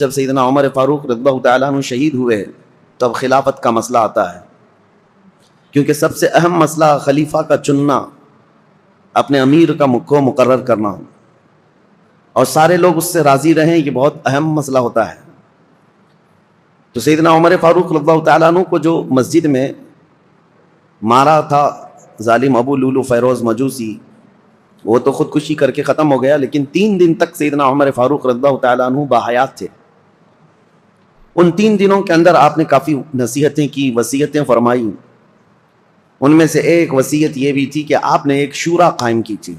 جب سیدنا عمر فاروق رضی اللہ تعالیٰ عنہ شہید ہوئے تو اب خلافت کا مسئلہ آتا ہے، کیونکہ سب سے اہم مسئلہ خلیفہ کا چننا، اپنے امیر کو مقرر کرنا، اور سارے لوگ اس سے راضی رہیں، یہ بہت اہم مسئلہ ہوتا ہے۔ تو سیدنا عمر فاروق رضی اللہ تعالیٰ عنہ کو جو مسجد میں مارا تھا ظالم ابو لولو فیروز مجوسی، وہ تو خودکشی کر کے ختم ہو گیا، لیکن 3 دن تک سیدنا عمر فاروق رضی اللہ تعالیٰ عنہ باحیات تھے۔ ان 3 دنوں کے اندر آپ نے کافی نصیحتیں کی، وصیتیں فرمائی۔ ان میں سے ایک وصیت یہ بھی تھی کہ آپ نے ایک شورا قائم کی تھی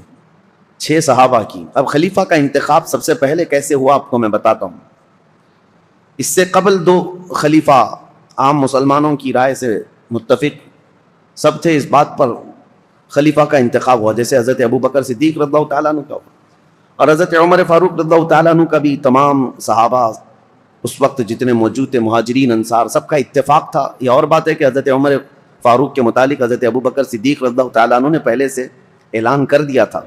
6 صحابہ کی۔ اب خلیفہ کا انتخاب سب سے پہلے کیسے ہوا آپ کو میں بتاتا ہوں۔ اس سے قبل 2 خلیفہ عام مسلمانوں کی رائے سے متفق سب تھے اس بات پر خلیفہ کا انتخاب ہوا، جیسے حضرت ابو بکر صدیق رضی اللہ تعالیٰ عنہ کا اور حضرت عمر فاروق رضی اللہ تعالیٰ عنہ کا بھی۔ تمام صحابہ اس وقت جتنے موجود تھے، مہاجرین انصار، سب کا اتفاق تھا۔ یہ اور بات ہے کہ حضرت عمر فاروق کے متعلق حضرت ابو بکر صدیق رضی اللہ تعالیٰ عنہ نے پہلے سے اعلان کر دیا تھا۔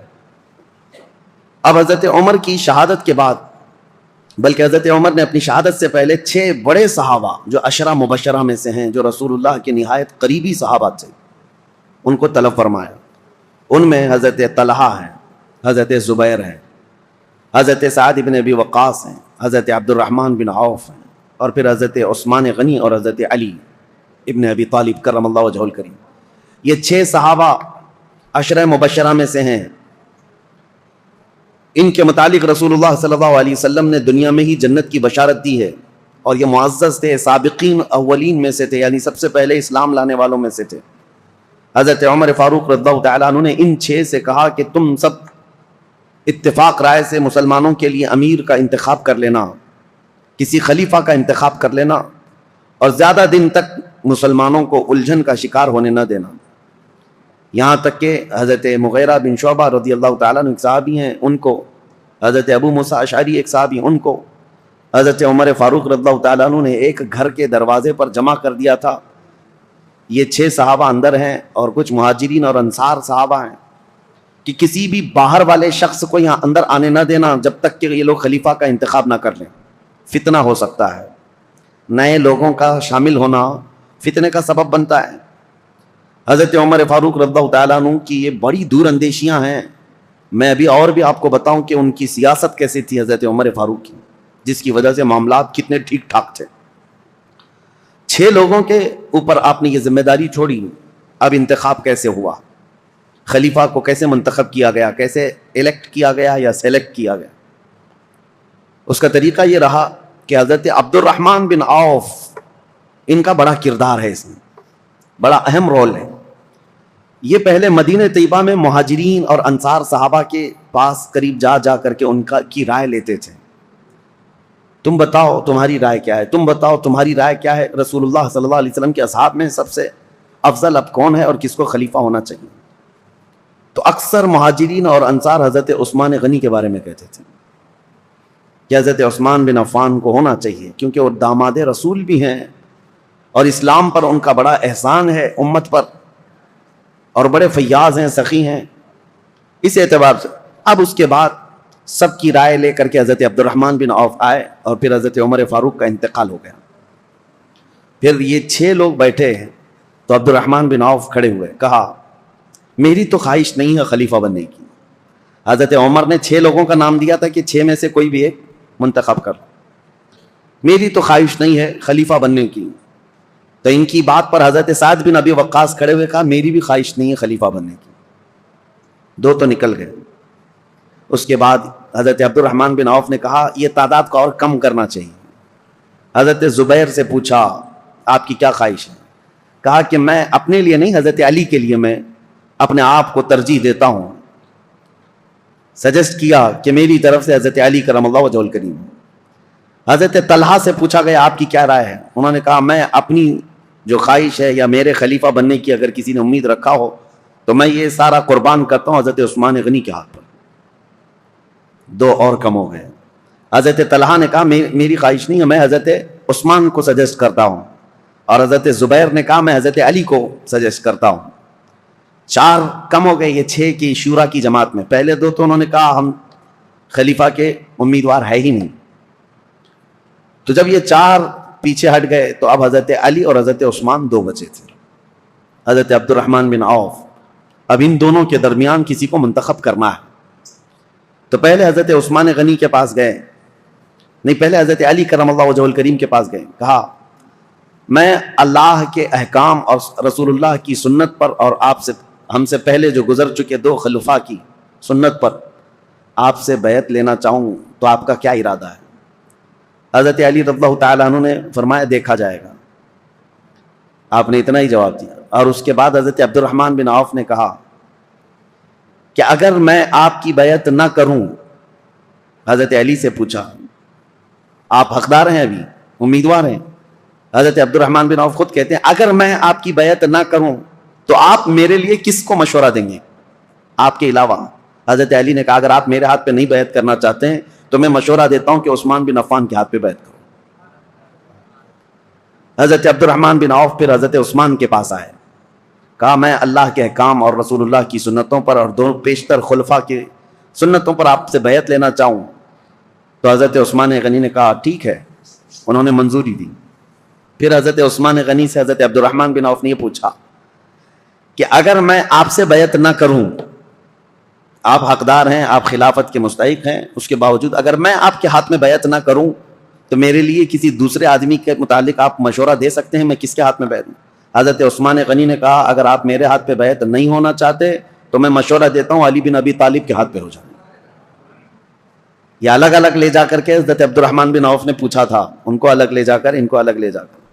اب حضرت عمر کی شہادت کے بعد، بلکہ حضرت عمر نے اپنی شہادت سے پہلے 6 بڑے صحابہ جو عشرہ مبشرہ میں سے ہیں، جو رسول اللہ کے نہایت قریبی صحابہ تھے، ان کو طلب فرمایا۔ ان میں حضرت طلحہ ہیں، حضرت زبیر ہیں، حضرت سعد بن ابی وقاص ہیں، حضرت عبد الرحمن بن عوف ہیں، اور پھر حضرت عثمان غنی اور حضرت علی ابن ابی طالب کرم اللہ وجہہ الکریم۔ یہ 6 صحابہ عشرہ مبشرہ میں سے ہیں۔ ان کے متعلق رسول اللہ صلی اللہ علیہ وسلم نے دنیا میں ہی جنت کی بشارت دی ہے، اور یہ معزز تھے، سابقین اولین میں سے تھے، یعنی سب سے پہلے اسلام لانے والوں میں سے تھے۔ حضرت عمر فاروق رضی اللہ تعالیٰ عنہ نے ان 6 سے کہا کہ تم سب اتفاق رائے سے مسلمانوں کے لیے امیر کا انتخاب کر لینا، کسی خلیفہ کا انتخاب کر لینا، اور زیادہ دن تک مسلمانوں کو الجھن کا شکار ہونے نہ دینا۔ یہاں تک کہ حضرت مغیرہ بن شعبہ رضی اللہ تعالیٰ عنہ ایک صحابی ہیں، ان کو، حضرت ابو موسیٰ اشعری ایک صحابی، ان کو حضرت عمر فاروق رضی اللہ تعالیٰ عنہ نے ایک گھر کے دروازے پر جمع کر دیا تھا۔ یہ 6 صحابہ اندر ہیں اور کچھ مہاجرین اور انصار صحابہ ہیں، کہ کسی بھی باہر والے شخص کو یہاں اندر آنے نہ دینا جب تک کہ یہ لوگ خلیفہ کا انتخاب نہ کر لیں، فتنہ ہو سکتا ہے۔ نئے لوگوں کا شامل ہونا فتنے کا سبب بنتا ہے۔ حضرت عمر فاروق رضی اللہ تعالیٰ عنہ کی یہ بڑی دور اندیشیاں ہیں۔ میں ابھی اور بھی آپ کو بتاؤں کہ ان کی سیاست کیسی تھی حضرت عمر فاروق کی، جس کی وجہ سے معاملات کتنے ٹھیک ٹھاک تھے۔ 6 لوگوں کے اوپر آپ نے یہ ذمہ داری چھوڑی۔ اب انتخاب کیسے ہوا، خلیفہ کو کیسے منتخب کیا گیا، کیسے الیکٹ کیا گیا یا سیلیکٹ کیا گیا؟ اس کا طریقہ یہ رہا کہ حضرت عبد الرحمن بن عوف، ان کا بڑا کردار ہے، اس میں بڑا اہم رول ہے۔ یہ پہلے مدینہ طیبہ میں مہاجرین اور انصار صحابہ کے پاس قریب جا جا کر کے ان کی رائے لیتے تھے۔ تم بتاؤ تمہاری رائے کیا ہے، تم بتاؤ تمہاری رائے کیا ہے، رسول اللہ صلی اللہ علیہ وسلم کے اصحاب میں سب سے افضل اب کون ہے اور کس کو خلیفہ ہونا چاہیے؟ تو اکثر مہاجرین اور انصار حضرت عثمان غنی کے بارے میں کہتے تھے کہ حضرت عثمان بن عفان کو ہونا چاہیے، کیونکہ وہ داماد رسول بھی ہیں اور اسلام پر ان کا بڑا احسان ہے، امت پر، اور بڑے فیاض ہیں، سخی ہیں۔ اس اعتبار سے اب اس کے بعد سب کی رائے لے کر کے حضرت عبد الرحمن بن عوف آئے، اور پھر حضرت عمر فاروق کا انتقال ہو گیا۔ پھر یہ 6 لوگ بیٹھے ہیں تو عبد الرحمن بن عوف کھڑے ہوئے، کہا میری تو خواہش نہیں ہے خلیفہ بننے کی۔ حضرت عمر نے 6 لوگوں کا نام دیا تھا کہ 6 میں سے کوئی بھی ایک منتخب کر، میری تو خواہش نہیں ہے خلیفہ بننے کی۔ تو ان کی بات پر حضرت سعد بن ابی وقاص کھڑے ہوئے، کہا میری بھی خواہش نہیں ہے خلیفہ بننے کی۔ 2 تو نکل گئے۔ اس کے بعد حضرت عبد الرحمن بن عوف نے کہا یہ تعداد کو اور کم کرنا چاہیے۔ حضرت زبیر سے پوچھا آپ کی کیا خواہش ہے؟ کہا کہ میں اپنے لیے نہیں، حضرت علی کے لیے میں اپنے آپ کو ترجیح دیتا ہوں۔ سجیسٹ کیا کہ میری طرف سے حضرت علی کرم اللہ وجہہ الکریم۔ حضرت طلحہ سے پوچھا گیا آپ کی کیا رائے ہے؟ انہوں نے کہا میں اپنی جو خواہش ہے یا میرے خلیفہ بننے کی اگر کسی نے امید رکھا ہو تو میں یہ سارا قربان کرتا ہوں حضرت عثمان غنی کے ہاتھ پر۔ 2 اور کم ہو گئے۔ حضرت طلحہ نے کہا میری خواہش نہیں ہے، میں حضرت عثمان کو سجیسٹ کرتا ہوں، اور حضرت زبیر نے کہا میں حضرت علی کو سجیسٹ کرتا ہوں۔ 4 کم ہو گئے یہ 6 کی شورا کی جماعت میں۔ پہلے 2 تو انہوں نے کہا ہم خلیفہ کے امیدوار ہے ہی نہیں۔ تو جب یہ چار پیچھے ہٹ گئے تو اب حضرت علی اور حضرت عثمان دو بچے تھے، حضرت عبد الرحمن بن عوف۔ اب ان دونوں کے درمیان کسی کو منتخب کرنا ہے، تو پہلے حضرت عثمان غنی کے پاس گئے، نہیں پہلے حضرت علی کرم اللہ وجہہ الکریم کے پاس گئے، کہا میں اللہ کے احکام اور رسول اللہ کی سنت پر اور آپ سے، ہم سے پہلے جو گزر چکے دو خلفاء کی سنت پر آپ سے بیعت لینا چاہوں، تو آپ کا کیا ارادہ ہے؟ حضرت علی رضی اللہ تعالیٰ عنہ نے فرمایا دیکھا جائے گا۔ آپ نے اتنا ہی جواب دیا، اور اس کے بعد حضرت عبد الرحمن بن عوف نے کہا کہ اگر میں آپ کی بیعت نہ کروں، حضرت علی سے پوچھا آپ حقدار ہیں، ابھی امیدوار ہیں؟ حضرت عبد الرحمن بن عوف خود کہتے ہیں اگر میں آپ کی بیعت نہ کروں تو آپ میرے لیے کس کو مشورہ دیں گے آپ کے علاوہ؟ حضرت علی نے کہا اگر آپ میرے ہاتھ پہ نہیں بیعت کرنا چاہتے ہیں تو میں مشورہ دیتا ہوں کہ عثمان بن عفان کے ہاتھ پہ بیعت کرو۔ حضرت عبد الرحمن بن عوف پھر حضرت عثمان کے پاس آئے، کہا میں اللہ کے احکام اور رسول اللہ کی سنتوں پر اور دونوں پیشتر خلفاء کی سنتوں پر آپ سے بیعت لینا چاہوں۔ تو حضرت عثمان غنی نے کہا ٹھیک ہے، انہوں نے منظوری دی۔ پھر حضرت عثمان غنی سے حضرت عبد الرحمن بن عوف نے یہ پوچھا کہ اگر میں آپ سے بیعت نہ کروں، آپ حقدار ہیں، آپ خلافت کے مستحق ہیں، اس کے باوجود اگر میں آپ کے ہاتھ میں بیعت نہ کروں تو میرے لیے کسی دوسرے آدمی کے متعلق آپ مشورہ دے سکتے ہیں، میں کس کے ہاتھ میں بیعت دوں؟ حضرت عثمان غنی نے کہا اگر آپ میرے ہاتھ پہ بیعت نہیں ہونا چاہتے تو میں مشورہ دیتا ہوں علی بن ابی طالب کے ہاتھ پہ ہو جائیں۔ یہ الگ الگ لے جا کر کے حضرت عبد الرحمن بن عوف نے پوچھا تھا، ان کو الگ لے جا کر، ان کو الگ لے جا کر،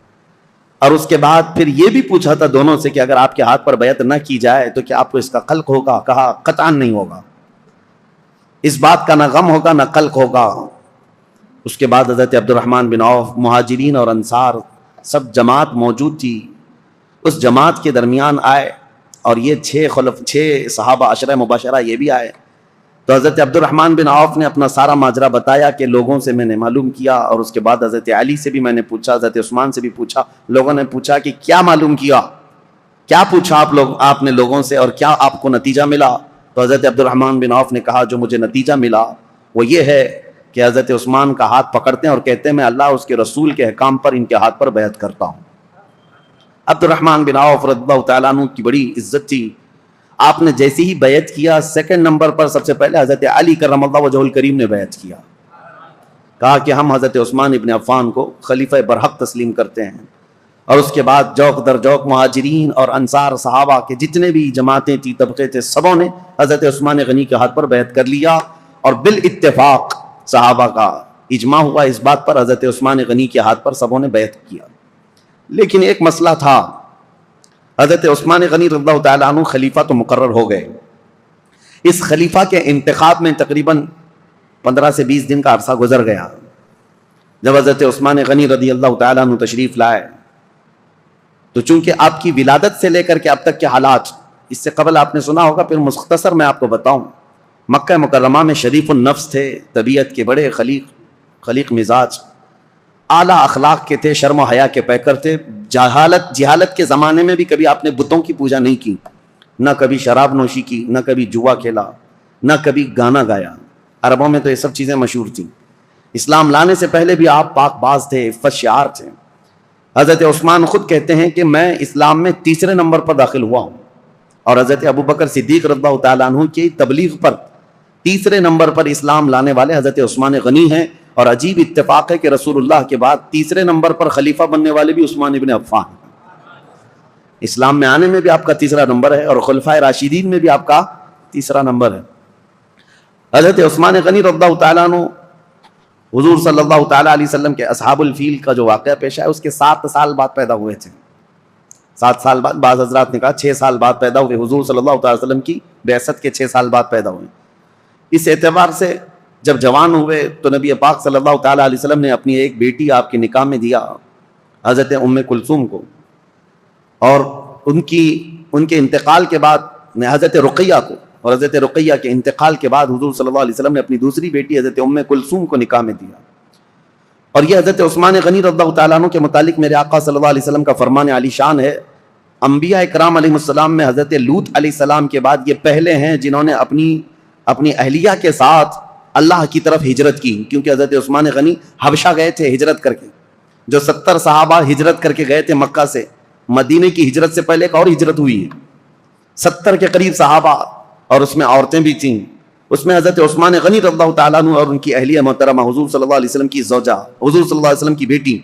اور اس کے بعد پھر یہ بھی پوچھا تھا دونوں سے کہ اگر آپ کے ہاتھ پر بیعت نہ کی جائے تو کیا آپ کو اس کا قلق ہوگا؟ کہا قطعاً نہیں ہوگا، اس بات کا نہ غم ہوگا نہ قلق ہوگا۔ اس کے بعد حضرت عبد الرحمن بن عوف، مہاجرین اور انصار سب جماعت موجود تھی، اس جماعت کے درمیان آئے، اور یہ چھ صحابہ عشرہ مبشرہ یہ بھی آئے۔ تو حضرت عبد الرحمن بن عوف نے اپنا سارا ماجرا بتایا کہ لوگوں سے میں نے معلوم کیا، اور اس کے بعد حضرت علی سے بھی میں نے پوچھا، حضرت عثمان سے بھی پوچھا، لوگوں نے پوچھا کہ کیا معلوم کیا، کیا پوچھا آپ نے لوگوں سے، اور کیا آپ کو نتیجہ ملا؟ تو حضرت عبد الرحمن بن عوف نے کہا جو مجھے نتیجہ ملا وہ یہ ہے کہ حضرت عثمان کا ہاتھ پکڑتے ہیں اور کہتے ہیں میں اللہ اس کے رسول کے احکام پر ان کے ہاتھ پر بیعت کرتا ہوں۔ عبد الرحمن بن عوف رضی اللہ تعالیٰ عنہ کی بڑی عزت تھی، آپ نے جیسے ہی بیعت کیا سیکنڈ نمبر پر سب سے پہلے حضرت علی کرم اللہ وجہہ الکریم نے بیعت کیا، کہا کہ ہم حضرت عثمان ابن عفان کو خلیفہ برحق تسلیم کرتے ہیں، اور اس کے بعد جوق در جوق مہاجرین اور انصار صحابہ کے جتنے بھی جماعتیں تھی، طبقے تھے، سبوں نے حضرت عثمان غنی کے ہاتھ پر بیعت کر لیا، اور بالاتفاق صحابہ کا اجماع ہوا اس بات پر حضرت عثمان غنی کے ہاتھ پر سبوں نے بیعت کیا۔ لیکن ایک مسئلہ تھا، حضرت عثمان غنی رضی اللہ تعالیٰ عنہ خلیفہ تو مقرر ہو گئے، اس خلیفہ کے انتخاب میں تقریباً 15 سے 20 دن کا عرصہ گزر گیا۔ جب حضرت عثمان غنی رضی اللہ تعالیٰ عنہ تشریف لائے تو چونکہ آپ کی ولادت سے لے کر کے اب تک کے حالات اس سے قبل آپ نے سنا ہوگا، پھر مختصر میں آپ کو بتاؤں، مکہ مکرمہ میں شریف النفس تھے، طبیعت کے بڑے خلیق مزاج، اعلیٰ اخلاق کے تھے، شرم و حیا کے پیکر تھے، جہالت کے زمانے میں بھی کبھی آپ نے بتوں کی پوجا نہیں کی، نہ کبھی شراب نوشی کی، نہ کبھی جوا کھیلا، نہ کبھی گانا گایا۔ عربوں میں تو یہ سب چیزیں مشہور تھیں، اسلام لانے سے پہلے بھی آپ پاک باز تھے، عفت شعار تھے۔ حضرت عثمان خود کہتے ہیں کہ میں اسلام میں تیسرے نمبر پر داخل ہوا ہوں، اور حضرت ابوبکر صدیق رضی اللہ تعالیٰ عنہ کی تبلیغ پر تیسرے نمبر پر اسلام لانے والے حضرت عثمان غنی ہیں، اور عجیب اتفاق ہے کہ رسول اللہ کے بعد تیسرے نمبر پر خلیفہ بننے والے بھی عثمان ابن عفان، اسلام میں آنے میں بھی آپ کا تیسرا نمبر ہے، اور خلفائے راشدین میں بھی آپ کا تیسرا نمبر ہے۔ حضرت عثمان غنی رضی اللہ تعالیٰ عنہ حضور صلی اللہ تعالیٰ علیہ وسلم کے اصحاب الفیل کا جو واقعہ پیش ہے اس کے 7 سال بعد پیدا ہوئے تھے، 7 سال بعد، بعض حضرات نے کہا 6 سال بعد پیدا ہوئے، حضور صلی اللہ تعالیٰ وسلم کی بعثت کے 6 سال بعد پیدا ہوئے۔ اس اعتبار سے جب جوان ہوئے تو نبی پاک صلی اللہ تعالیٰ علیہ وسلم نے اپنی ایک بیٹی آپ کے نکاح میں دیا، حضرت ام کلثوم کو، اور ان کے انتقال کے بعد حضرت رقیہ کو، اور حضرت رقیہ کے انتقال کے بعد حضور صلی اللہ علیہ وسلم نے اپنی دوسری بیٹی حضرت ام کلثوم کو نکاح میں دیا۔ اور یہ حضرت عثمان غنی رضی اللہ تعالیٰ عنہ کے متعلق میرے آقا صلی اللہ علیہ وسلم کا فرمان علی شان ہے، انبیاء اکرام علیہ السلام میں حضرت لوط علیہ السلام کے بعد یہ پہلے ہیں جنہوں نے اپنی اہلیہ کے ساتھ اللہ کی طرف ہجرت کی، کیونکہ حضرت عثمان غنی حبشہ گئے تھے ہجرت کر کے. جو 70 صحابہ ہجرت کر کے گئے تھے مکہ سے، مدینے کی ہجرت سے پہلے ایک اور ہجرت ہوئی ہے، 70 کے قریب صحابہ، اور اس میں عورتیں بھی تھیں. اس میں حضرت عثمان غنی رضی اللہ تعالیٰ عنہ اور ان کی اہلیہ محترمہ حضور صلی اللہ علیہ وسلم کی زوجہ، حضور صلی اللہ علیہ وسلم کی بیٹی،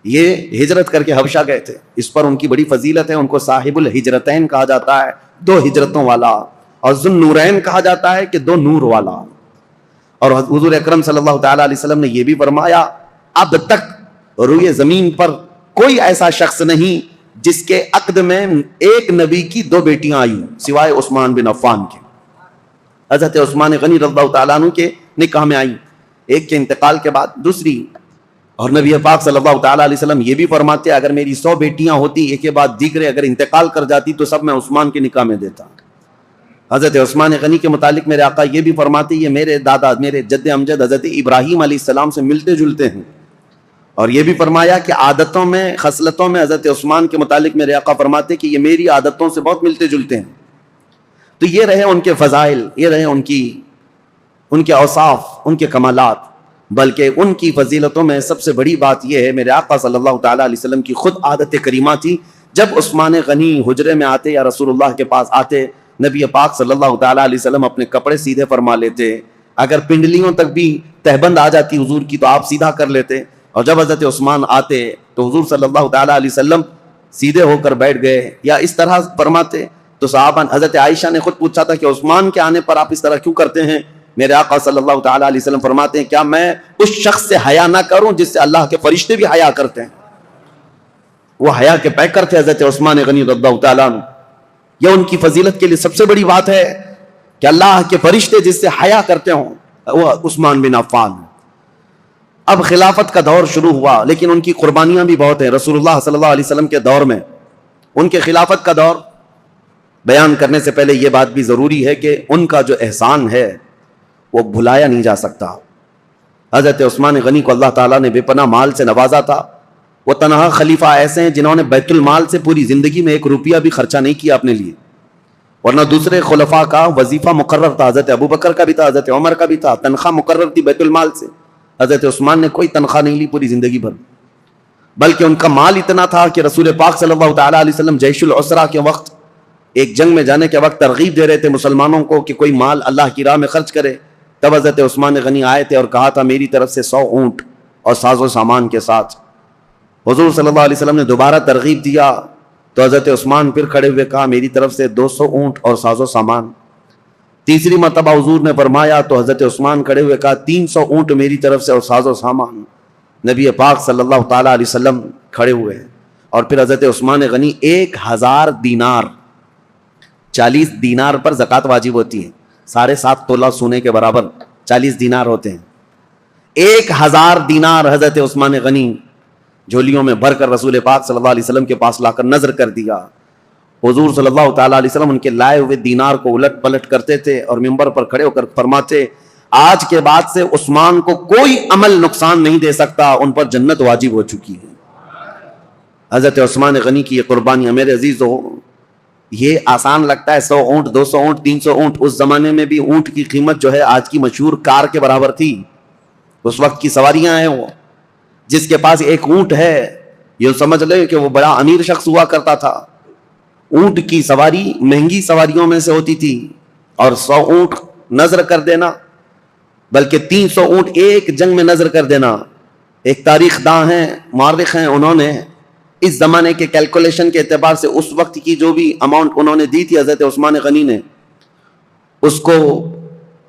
یہ ہجرت کر کے حبشہ گئے تھے. اس پر ان کی بڑی فضیلت ہے. ان کو صاحب الہجرتین کہا جاتا ہے، 2 ہجرتوں والا، اور ذو النورین کہا جاتا ہے کہ 2 نور والا. اور حضور اکرم صلی اللہ تعالیٰ علیہ وسلم نے یہ بھی فرمایا، اب تک روئے زمین پر کوئی ایسا شخص نہیں جس کے عقد میں ایک نبی کی 2 بیٹیاں آئی سوائے عثمان بن عفان کے. حضرت عثمان غنی رضی اللہ تعالیٰ عنہ کے نکاح میں آئی، ایک کے انتقال کے بعد دوسری. اور نبی پاک صلی اللہ تعالیٰ علیہ وسلم یہ بھی فرماتے، اگر میری 100 بیٹیاں ہوتی ایک کے بعد دیگرے اگر انتقال کر جاتی تو سب میں عثمان کے نکاح میں دیتا. حضرت عثمان غنی کے متعلق میرے آقا یہ بھی فرماتے، یہ میرے دادا میرے جد امجد حضرت ابراہیم علیہ السلام سے ملتے جلتے ہیں. اور یہ بھی فرمایا کہ عادتوں میں خصلتوں میں حضرت عثمان کے متعلق میرے آقا فرماتے کہ یہ میری عادتوں سے بہت ملتے جلتے ہیں. تو یہ رہے ان کے فضائل، یہ رہے ان کے اوصاف، ان کے کمالات. بلکہ ان کی فضیلتوں میں سب سے بڑی بات یہ ہے، میرے آقا صلی اللہ تعالیٰ علیہ وسلم کی خود عادت کریمہ تھی. جب عثمان غنی حجرے میں آتے یا رسول اللہ کے پاس آتے، نبی پاک صلی اللہ تعالیٰ علیہ وسلم اپنے کپڑے سیدھے فرما لیتے. اگر پنڈلیوں تک بھی تہبند آ جاتی حضور کی تو آپ سیدھا کر لیتے. اور جب حضرت عثمان آتے تو حضور صلی اللہ تعالیٰ علیہ وسلم سیدھے ہو کر بیٹھ گئے یا اس طرح فرماتے. تو صحابہ حضرت عائشہ نے خود پوچھا تھا کہ عثمان کے آنے پر آپ اس طرح کیوں کرتے ہیں؟ میرے آقا صلی اللہ تعالیٰ علیہ وسلم فرماتے ہیں، کیا میں اس شخص سے حیا نہ کروں جس سے اللہ کے فرشتے بھی حیا کرتے ہیں؟ وہ حیا کے پیکر تھے حضرت عثمان غنی رضی اللہ تعالیٰ عنہ. یہ ان کی فضیلت کے لیے سب سے بڑی بات ہے کہ اللہ کے فرشتے جس سے حیا کرتے ہوں وہ عثمان بن عفان. اب خلافت کا دور شروع ہوا، لیکن ان کی قربانیاں بھی بہت ہیں. رسول اللہ صلی اللہ علیہ وسلم کے دور میں ان کے خلافت کا دور بیان کرنے سے پہلے یہ بات بھی ضروری ہے کہ ان کا جو احسان ہے وہ بھلایا نہیں جا سکتا. حضرت عثمان غنی کو اللہ تعالیٰ نے بے پناہ مال سے نوازا تھا. وہ تنہا خلیفہ ایسے ہیں جنہوں نے بیت المال سے پوری زندگی میں 1 روپیہ بھی خرچہ نہیں کیا اپنے لیے، ورنہ دوسرے خلفاء کا وظیفہ مقرر تھا. حضرت ابوبکر کا بھی تھا، حضرت عمر کا بھی تھا، تنخواہ مقرر تھی بیت المال سے. حضرت عثمان نے کوئی تنخواہ نہیں لی پوری زندگی بھر، بلکہ ان کا مال اتنا تھا کہ رسول پاک صلی اللہ تعالیٰ علیہ وسلم جیش العسرہ کے وقت، ایک جنگ میں جانے کے وقت ترغیب دے رہے تھے مسلمانوں کو کہ کوئی مال اللہ کی راہ میں خرچ کرے. تب حضرت عثمان غنی آئے تھے اور کہا تھا میری طرف سے 100 اونٹ اور ساز و سامان کے ساتھ. حضور صلی اللہ علیہ وسلم نے دوبارہ ترغیب دیا تو حضرت عثمان پھر کھڑے ہوئے کہا میری طرف سے 200 اونٹ اور ساز و سامان. تیسری مرتبہ حضور نے فرمایا تو حضرت عثمان کھڑے ہوئے کہا 300 اونٹ میری طرف سے اور ساز و سامان. نبی پاک صلی اللہ تعالیٰ علیہ وسلم کھڑے ہوئے اور پھر حضرت عثمان غنی 1000 دینار، 40 دینار پر زکوٰۃ واجب ہوتی ہے، 7.5 تولہ سونے کے برابر 40 دینار ہوتے ہیں. 1000 دینار حضرت عثمان غنی جھولیوں میں بھر کر رسول پاک صلی اللہ علیہ وسلم کے پاس لا کر نظر کر دیا. حضور صلی اللہ تعالیٰ علیہ وسلم ان کے لائے ہوئے دینار کو الٹ پلٹ کرتے تھے اور ممبر پر کھڑے ہو کر فرماتے آج کے بعد سے عثمان کو کوئی عمل نقصان نہیں دے سکتا، ان پر جنت واجب ہو چکی ہے. حضرت عثمان غنی کی یہ قربانیاں میرے عزیزو، یہ آسان لگتا ہے 100 اونٹ 200 اونٹ 300 اونٹ. اس زمانے میں بھی اونٹ کی قیمت جو ہے آج کی مشہور کار کے برابر تھی. اس وقت کی سواریاں ہیں، وہ جس کے پاس 1 اونٹ ہے یہ سمجھ لے کہ وہ بڑا امیر شخص ہوا کرتا تھا. اونٹ کی سواری مہنگی سواریوں میں سے ہوتی تھی، اور 100 اونٹ نظر کر دینا، بلکہ 300 اونٹ ایک جنگ میں نظر کر دینا. ایک تاریخ داں ہیں، مورخ ہیں، انہوں نے اس زمانے کے کیلکولیشن کے اعتبار سے اس وقت کی جو بھی اماؤنٹ انہوں نے دی تھی حضرت عثمان غنی نے، اس کو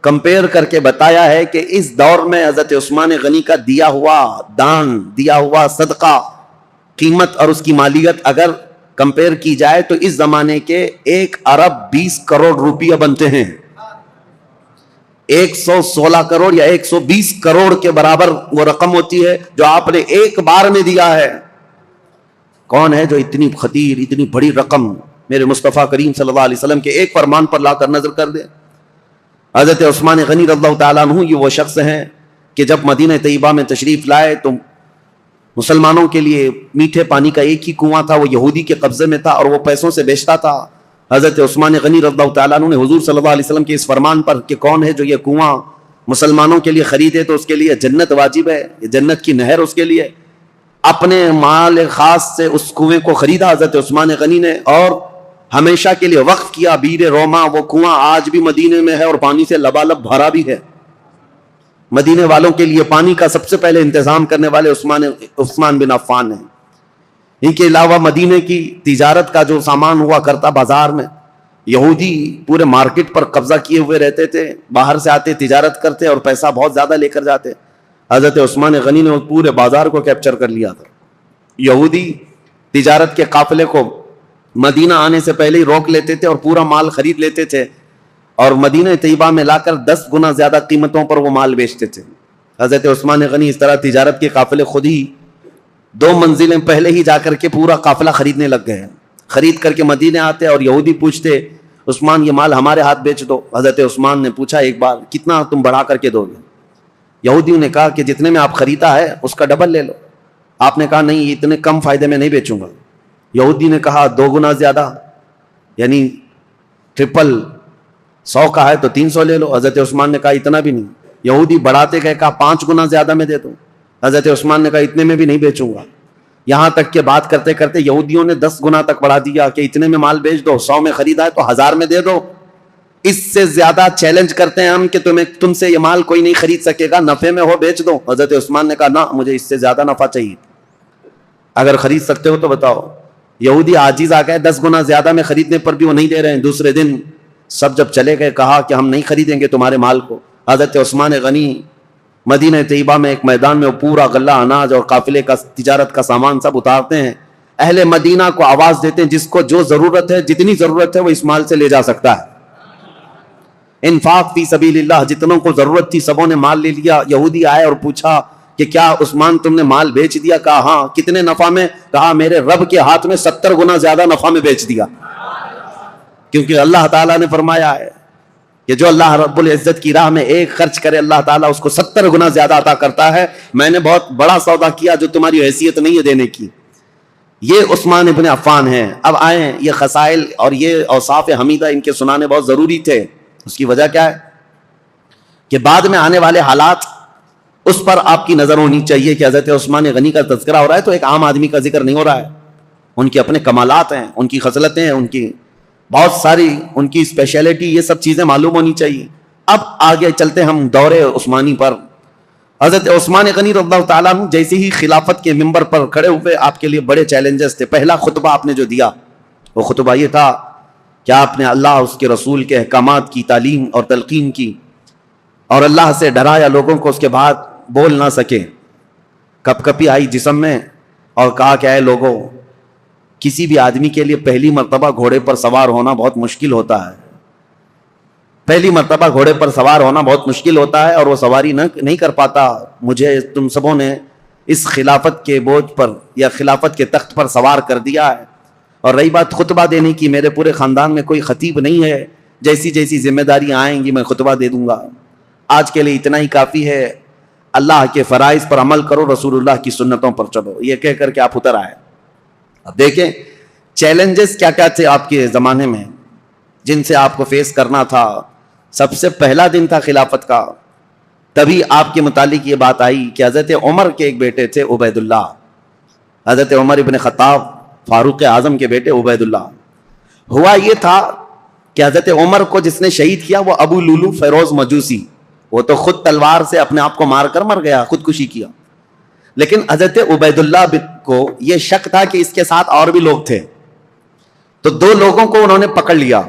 کمپیئر کر کے بتایا ہے کہ اس دور میں حضرت عثمان غنی کا دیا ہوا دان، دیا ہوا صدقہ، قیمت اور اس کی مالیت اگر کمپیئر کی جائے تو اس زمانے کے 1 ارب 20 کروڑ روپیہ بنتے ہیں. 116 کروڑ یا 120 کروڑ کے برابر وہ رقم ہوتی ہے جو آپ نے ایک بار میں دیا ہے. کون ہے جو اتنی خطیر اتنی بڑی رقم میرے مصطفیٰ کریم صلی اللہ علیہ وسلم کے ایک فرمان پر لا کر نظر کر دے؟ حضرت عثمان غنی رضی اللہ تعالیٰ عنہ یہ وہ شخص ہیں کہ جب مدینہ طیبہ میں تشریف لائے تو مسلمانوں کے لیے میٹھے پانی کا ایک ہی کنواں تھا، وہ یہودی کے قبضے میں تھا اور وہ پیسوں سے بیچتا تھا. حضرت عثمان غنی رضی اللہ تعالیٰ عنہ نے حضور صلی اللہ علیہ وسلم کے اس فرمان پر کہ کون ہے جو یہ کنواں مسلمانوں کے لیے خریدے تو اس کے لیے جنت واجب ہے, یہ جنت کی نہر اس کے لیے. اپنے مال خاص سے اس کنویں کو خریدا حضرت عثمان غنی نے, اور ہمیشہ کے لیے وقف کیا بیر روما. وہ کنواں آج بھی مدینے میں ہے اور پانی سے لبالب بھرا بھی ہے. مدینے والوں کے لیے پانی کا سب سے پہلے انتظام کرنے والے عثمان بن عفان ہیں. ان کے علاوہ مدینے کی تجارت کا جو سامان ہوا کرتا بازار میں, یہودی پورے مارکیٹ پر قبضہ کیے ہوئے رہتے تھے, باہر سے آتے تجارت کرتے اور پیسہ بہت زیادہ لے کر جاتے. حضرت عثمان غنی نے پورے بازار کو کیپچر کر لیا تھا. یہودی تجارت کے قافلے کو مدینہ آنے سے پہلے ہی روک لیتے تھے اور پورا مال خرید لیتے تھے, اور مدینہ طیبہ میں لا کر 10 گنا زیادہ قیمتوں پر وہ مال بیچتے تھے. حضرت عثمان غنی اس طرح تجارت کے قافلے خود ہی 2 منزلیں پہلے ہی جا کر کے پورا قافلہ خریدنے لگ گئے. خرید کر کے مدینے آتے اور یہودی پوچھتے عثمان یہ مال ہمارے ہاتھ بیچ دو. حضرت عثمان نے پوچھا ایک بار کتنا تم بڑھا کر کے دو گے؟ یہودیوں نے کہا کہ جتنے میں آپ خریدا ہے اس کا ڈبل لے لو. آپ نے کہا نہیں, اتنے کم فائدے میں نہیں بیچوں گا. یہودی نے کہا 2 گنا زیادہ, یعنی ٹرپل, 100 کا ہے تو 300 لے لو. حضرت عثمان نے کہا اتنا بھی نہیں. یہودی بڑھاتے گئے, کہا 5 گنا زیادہ میں دے دوں. حضرت عثمان نے کہا اتنے میں بھی نہیں بیچوں گا. یہاں تک کہ بات کرتے کرتے یہودیوں نے 10 گنا تک بڑھا دیا کہ اتنے میں مال بیچ دو, 100 میں خریدا ہے تو 1000 میں دے دو. اس سے زیادہ چیلنج کرتے ہیں ہم کہ تم سے یہ مال کوئی نہیں خرید سکے گا, نفع میں ہو بیچ دو. حضرت عثمان نے کہا نہ, مجھے اس سے زیادہ نفع چاہیے, اگر خرید سکتے ہو تو بتاؤ. یہودی عاجز آ گئے, 10 گنا زیادہ میں خریدنے پر بھی وہ نہیں دے رہے ہیں. دوسرے دن سب جب چلے گئے کہا کہ ہم نہیں خریدیں گے تمہارے مال کو. حضرت عثمان غنی مدینہ طیبہ میں ایک میدان میں پورا غلہ اناج اور قافلے کا تجارت کا سامان سب اتارتے ہیں. اہل مدینہ کو آواز دیتے ہیں جس کو جو ضرورت ہے, جتنی ضرورت ہے وہ اس مال سے لے جا سکتا ہے. انفاق فی سبیل اللہ, جتنوں کو ضرورت تھی سبوں نے مال لے لیا. یہودی آئے اور پوچھا کہ کیا عثمان تم نے مال بیچ دیا؟ کہا ہاں. کتنے نفع میں؟ کہا میرے رب کے ہاتھ میں 70 گنا زیادہ نفع میں بیچ دیا. کیونکہ اللہ تعالیٰ نے فرمایا ہے کہ جو اللہ رب العزت کی راہ میں ایک خرچ کرے اللہ تعالیٰ اس کو 70 گنا زیادہ عطا کرتا ہے. میں نے بہت بڑا سودا کیا جو تمہاری حیثیت نہیں ہے دینے کی. یہ عثمان ابن عفان ہیں. اب آئیں, یہ خصائل اور یہ اوصاف حمیدہ ان کے سنانے بہت ضروری تھے. اس کی وجہ کیا ہے کہ بعد میں آنے والے حالات اس پر آپ کی نظر ہونی چاہیے کہ حضرت عثمان غنی کا تذکرہ ہو رہا ہے تو ایک عام آدمی کا ذکر نہیں ہو رہا ہے. ان کے اپنے کمالات ہیں, ان کی خصلتیں ہیں, ان کی بہت ساری ان کی اسپیشلٹی, یہ سب چیزیں معلوم ہونی چاہیے. اب آگے چلتے ہم دور عثمانی پر. حضرت عثمان غنی رضی اللہ تعالیٰ عنہ جیسے ہی خلافت کے منبر پر کھڑے ہوئے, آپ کے لیے بڑے چیلنجز تھے. پہلا خطبہ آپ نے جو دیا وہ خطبہ یہ تھا کہ آپ نے اللہ اس کے رسول کے احکامات کی تعلیم اور تلقین کی, اور اللہ سے ڈرایا لوگوں کو, اس کے بعد بول نہ سکے. کپ کپی آئی جسم میں اور کہا کہ اے لوگوں, کسی بھی آدمی کے لیے پہلی مرتبہ گھوڑے پر سوار ہونا بہت مشکل ہوتا ہے. پہلی مرتبہ گھوڑے پر سوار ہونا بہت مشکل ہوتا ہے اور وہ سواری نہیں کر پاتا. مجھے تم سبوں نے اس خلافت کے بوجھ پر یا خلافت کے تخت پر سوار کر دیا ہے. اور رہی بات خطبہ دینے کی, میرے پورے خاندان میں کوئی خطیب نہیں ہے. جیسی جیسی ذمہ داریاں آئیں گی میں خطبہ دے دوں گا. آج کے لیے اتنا ہی کافی ہے. اللہ کے فرائض پر عمل کرو, رسول اللہ کی سنتوں پر چلو. یہ کہہ کر کے آپ اتر آئے. اب دیکھیں چیلنجز کیا کیا تھے آپ کے زمانے میں جن سے آپ کو فیس کرنا تھا. سب سے پہلا دن تھا خلافت کا, تبھی آپ کے متعلق یہ بات آئی کہ حضرت عمر کے ایک بیٹے تھے عبید اللہ. حضرت عمر ابن خطاب فاروق اعظم کے بیٹے عبید اللہ. ہوا یہ تھا کہ حضرت عمر کو جس نے شہید کیا وہ ابو لولو فیروز مجوسی, وہ تو خود تلوار سے اپنے آپ کو مار کر مر گیا, خودکشی کیا. لیکن حضرت عبید اللہ کو یہ شک تھا کہ اس کے ساتھ اور بھی لوگ تھے, تو 2 لوگوں کو انہوں نے پکڑ لیا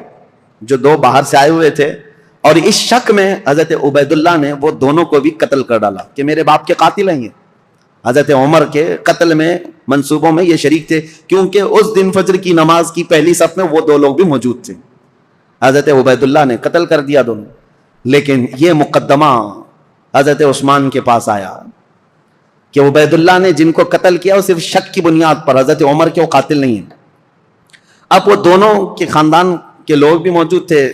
جو 2 باہر سے آئے ہوئے تھے, اور اس شک میں حضرت عبید اللہ نے وہ دونوں کو بھی قتل کر ڈالا کہ میرے باپ کے قاتل ہیں یہ. حضرت عمر کے قتل میں منصوبوں میں یہ شریک تھے, کیونکہ اس دن فجر کی نماز کی پہلی صف میں وہ 2 لوگ بھی موجود تھے. حضرت عبید اللہ نے قتل کر دیا دونوں. لیکن یہ مقدمہ حضرت عثمان کے پاس آیا کہ عبید اللہ نے جن کو قتل کیا وہ صرف شک کی بنیاد پر, حضرت عمر کے وہ قاتل نہیں ہیں. اب وہ دونوں کے خاندان کے لوگ بھی موجود تھے.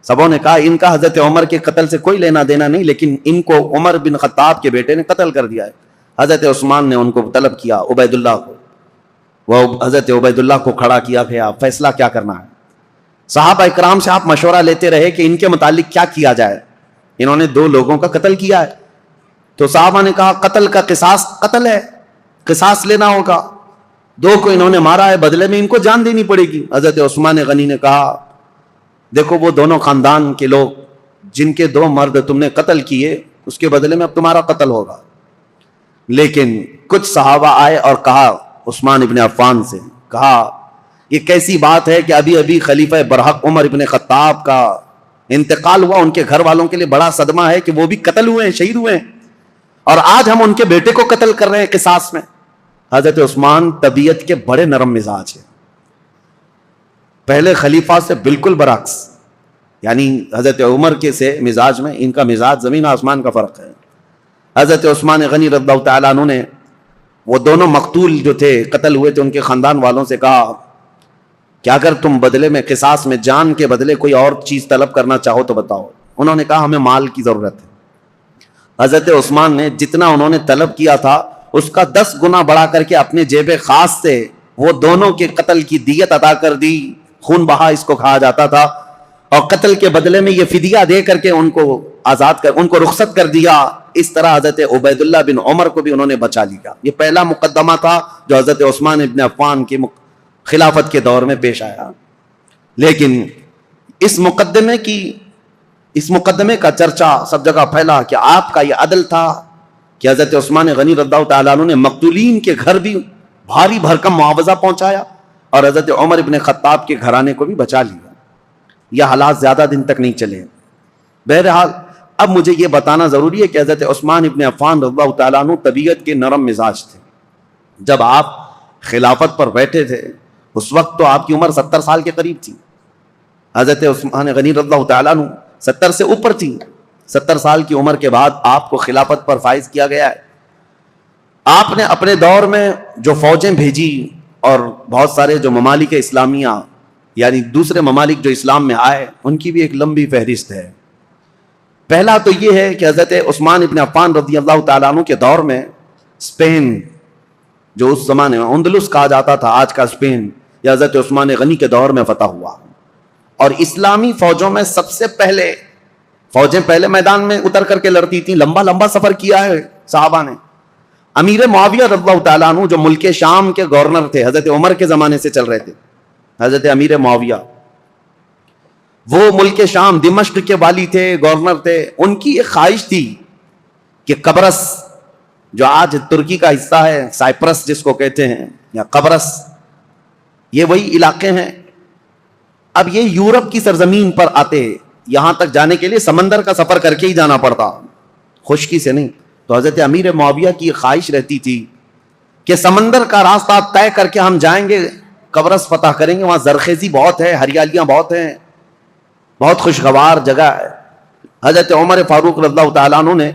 سبوں نے کہا ان کا حضرت عمر کے قتل سے کوئی لینا دینا نہیں, لیکن ان کو عمر بن خطاب کے بیٹے نے قتل کر دیا ہے. حضرت عثمان نے ان کو طلب کیا عبید اللہ کو. وہ حضرت عبید اللہ کو کھڑا کیا کہ آپ فیصلہ کیا کرنا ہے. صحابہ اکرام سے آپ مشورہ لیتے رہے کہ ان کے متعلق کیا کیا جائے. انہوں نے 2 لوگوں کا قتل کیا ہے. تو صحابہ نے کہا قتل کا قصاص قتل ہے, قصاص لینا ہوگا. 2 کو انہوں نے مارا ہے, بدلے میں ان کو جان دینی پڑے گی. حضرت عثمان غنی نے کہا دیکھو وہ دونوں خاندان کے لوگ جن کے 2 مرد تم نے قتل کیے, اس کے بدلے میں اب تمہارا قتل ہوگا. لیکن کچھ صحابہ آئے اور کہا عثمان ابن عفان سے, کہا یہ کیسی بات ہے کہ ابھی ابھی خلیفہ برحق عمر ابن خطاب کا انتقال ہوا, ان کے گھر والوں کے لیے بڑا صدمہ ہے کہ وہ بھی قتل ہوئے ہیں, شہید ہوئے ہیں, اور آج ہم ان کے بیٹے کو قتل کر رہے ہیں قصاص میں. حضرت عثمان طبیعت کے بڑے نرم مزاج ہیں, پہلے خلیفہ سے بالکل برعکس, یعنی حضرت عمر کے سے مزاج میں ان کا مزاج زمین آسمان کا فرق ہے. حضرت عثمان غنی رضی اللہ تعالیٰ عنہ نے وہ دونوں مقتول جو تھے, قتل ہوئے تھے, ان کے خاندان والوں سے کہا کہ اگر تم بدلے میں قصاص میں جان کے بدلے کوئی اور چیز طلب کرنا چاہو تو بتاؤ. انہوں نے کہا ہمیں مال کی ضرورت ہے. حضرت عثمان نے جتنا انہوں نے طلب کیا تھا اس کا 10 گنا بڑھا کر کے اپنے جیب خاص سے وہ دونوں کے قتل کی دیت ادا کر دی. خون بہا اس کو کہا جاتا تھا, اور قتل کے بدلے میں یہ فدیہ دے کر کے ان کو آزاد کر, ان کو رخصت کر دیا. اس طرح حضرت عبید اللہ بن عمر کو بھی انہوں نے بچا لیا. یہ پہلا مقدمہ تھا جو حضرت عثمان ابن عفان کی خلافت کے دور میں پیش آیا. لیکن اس مقدمے کا چرچا سب جگہ پھیلا کہ آپ کا یہ عدل تھا کہ حضرت عثمان غنی رضی اللہ تعالیٰ عنہ نے مقتولین کے گھر بھی بھاری بھرکم معاوضہ پہنچایا اور حضرت عمر ابن خطاب کے گھرانے کو بھی بچا لیا. یہ حالات زیادہ دن تک نہیں چلے. بہرحال اب مجھے یہ بتانا ضروری ہے کہ حضرت عثمان ابن عفان رضی اللہ تعالیٰ عنہ طبیعت کے نرم مزاج تھے. جب آپ خلافت پر بیٹھے تھے اس وقت تو آپ کی عمر 70 سال کے قریب تھی. حضرت عثمان غنی رضی اللہ تعالیٰ عنہ 70 سے اوپر تھی. 70 سال کی عمر کے بعد آپ کو خلافت پر فائز کیا گیا ہے. آپ نے اپنے دور میں جو فوجیں بھیجی اور بہت سارے جو ممالک اسلامیہ یعنی دوسرے ممالک جو اسلام میں آئے ان کی بھی ایک لمبی فہرست ہے. پہلا تو یہ ہے کہ حضرت عثمان ابن عفان رضی اللہ تعالیٰ عنہ کے دور میں اسپین جو اس زمانے میں اندلس کہا جاتا تھا, آج کا اسپین, یہ حضرت عثمان غنی کے دور میں فتح ہوا. اور اسلامی فوجوں میں سب سے پہلے فوجیں پہلے میدان میں اتر کر کے لڑتی تھیں. لمبا لمبا سفر کیا ہے صحابہ نے. امیر معاویہ رضی اللہ تعالیٰ عنہ جو ملک شام کے گورنر تھے, حضرت عمر کے زمانے سے چل رہے تھے, حضرت امیر معاویہ وہ ملک شام دمشق کے والی تھے, گورنر تھے. ان کی ایک خواہش تھی کہ قبرص جو آج ترکی کا حصہ ہے, سائپرس جس کو کہتے ہیں یا قبرص, یہ وہی علاقے ہیں. اب یہ یورپ کی سرزمین پر آتے, یہاں تک جانے کے لیے سمندر کا سفر کر کے ہی جانا پڑتا, خشکی سے نہیں. تو حضرت امیر معاویہ کی خواہش رہتی تھی کہ سمندر کا راستہ طے کر کے ہم جائیں گے, قبرص فتح کریں گے, وہاں زرخیزی بہت ہے, ہریالیاں بہت ہیں, بہت خوشگوار جگہ ہے. حضرت عمر فاروق رضی اللہ تعالیٰ عنہ نے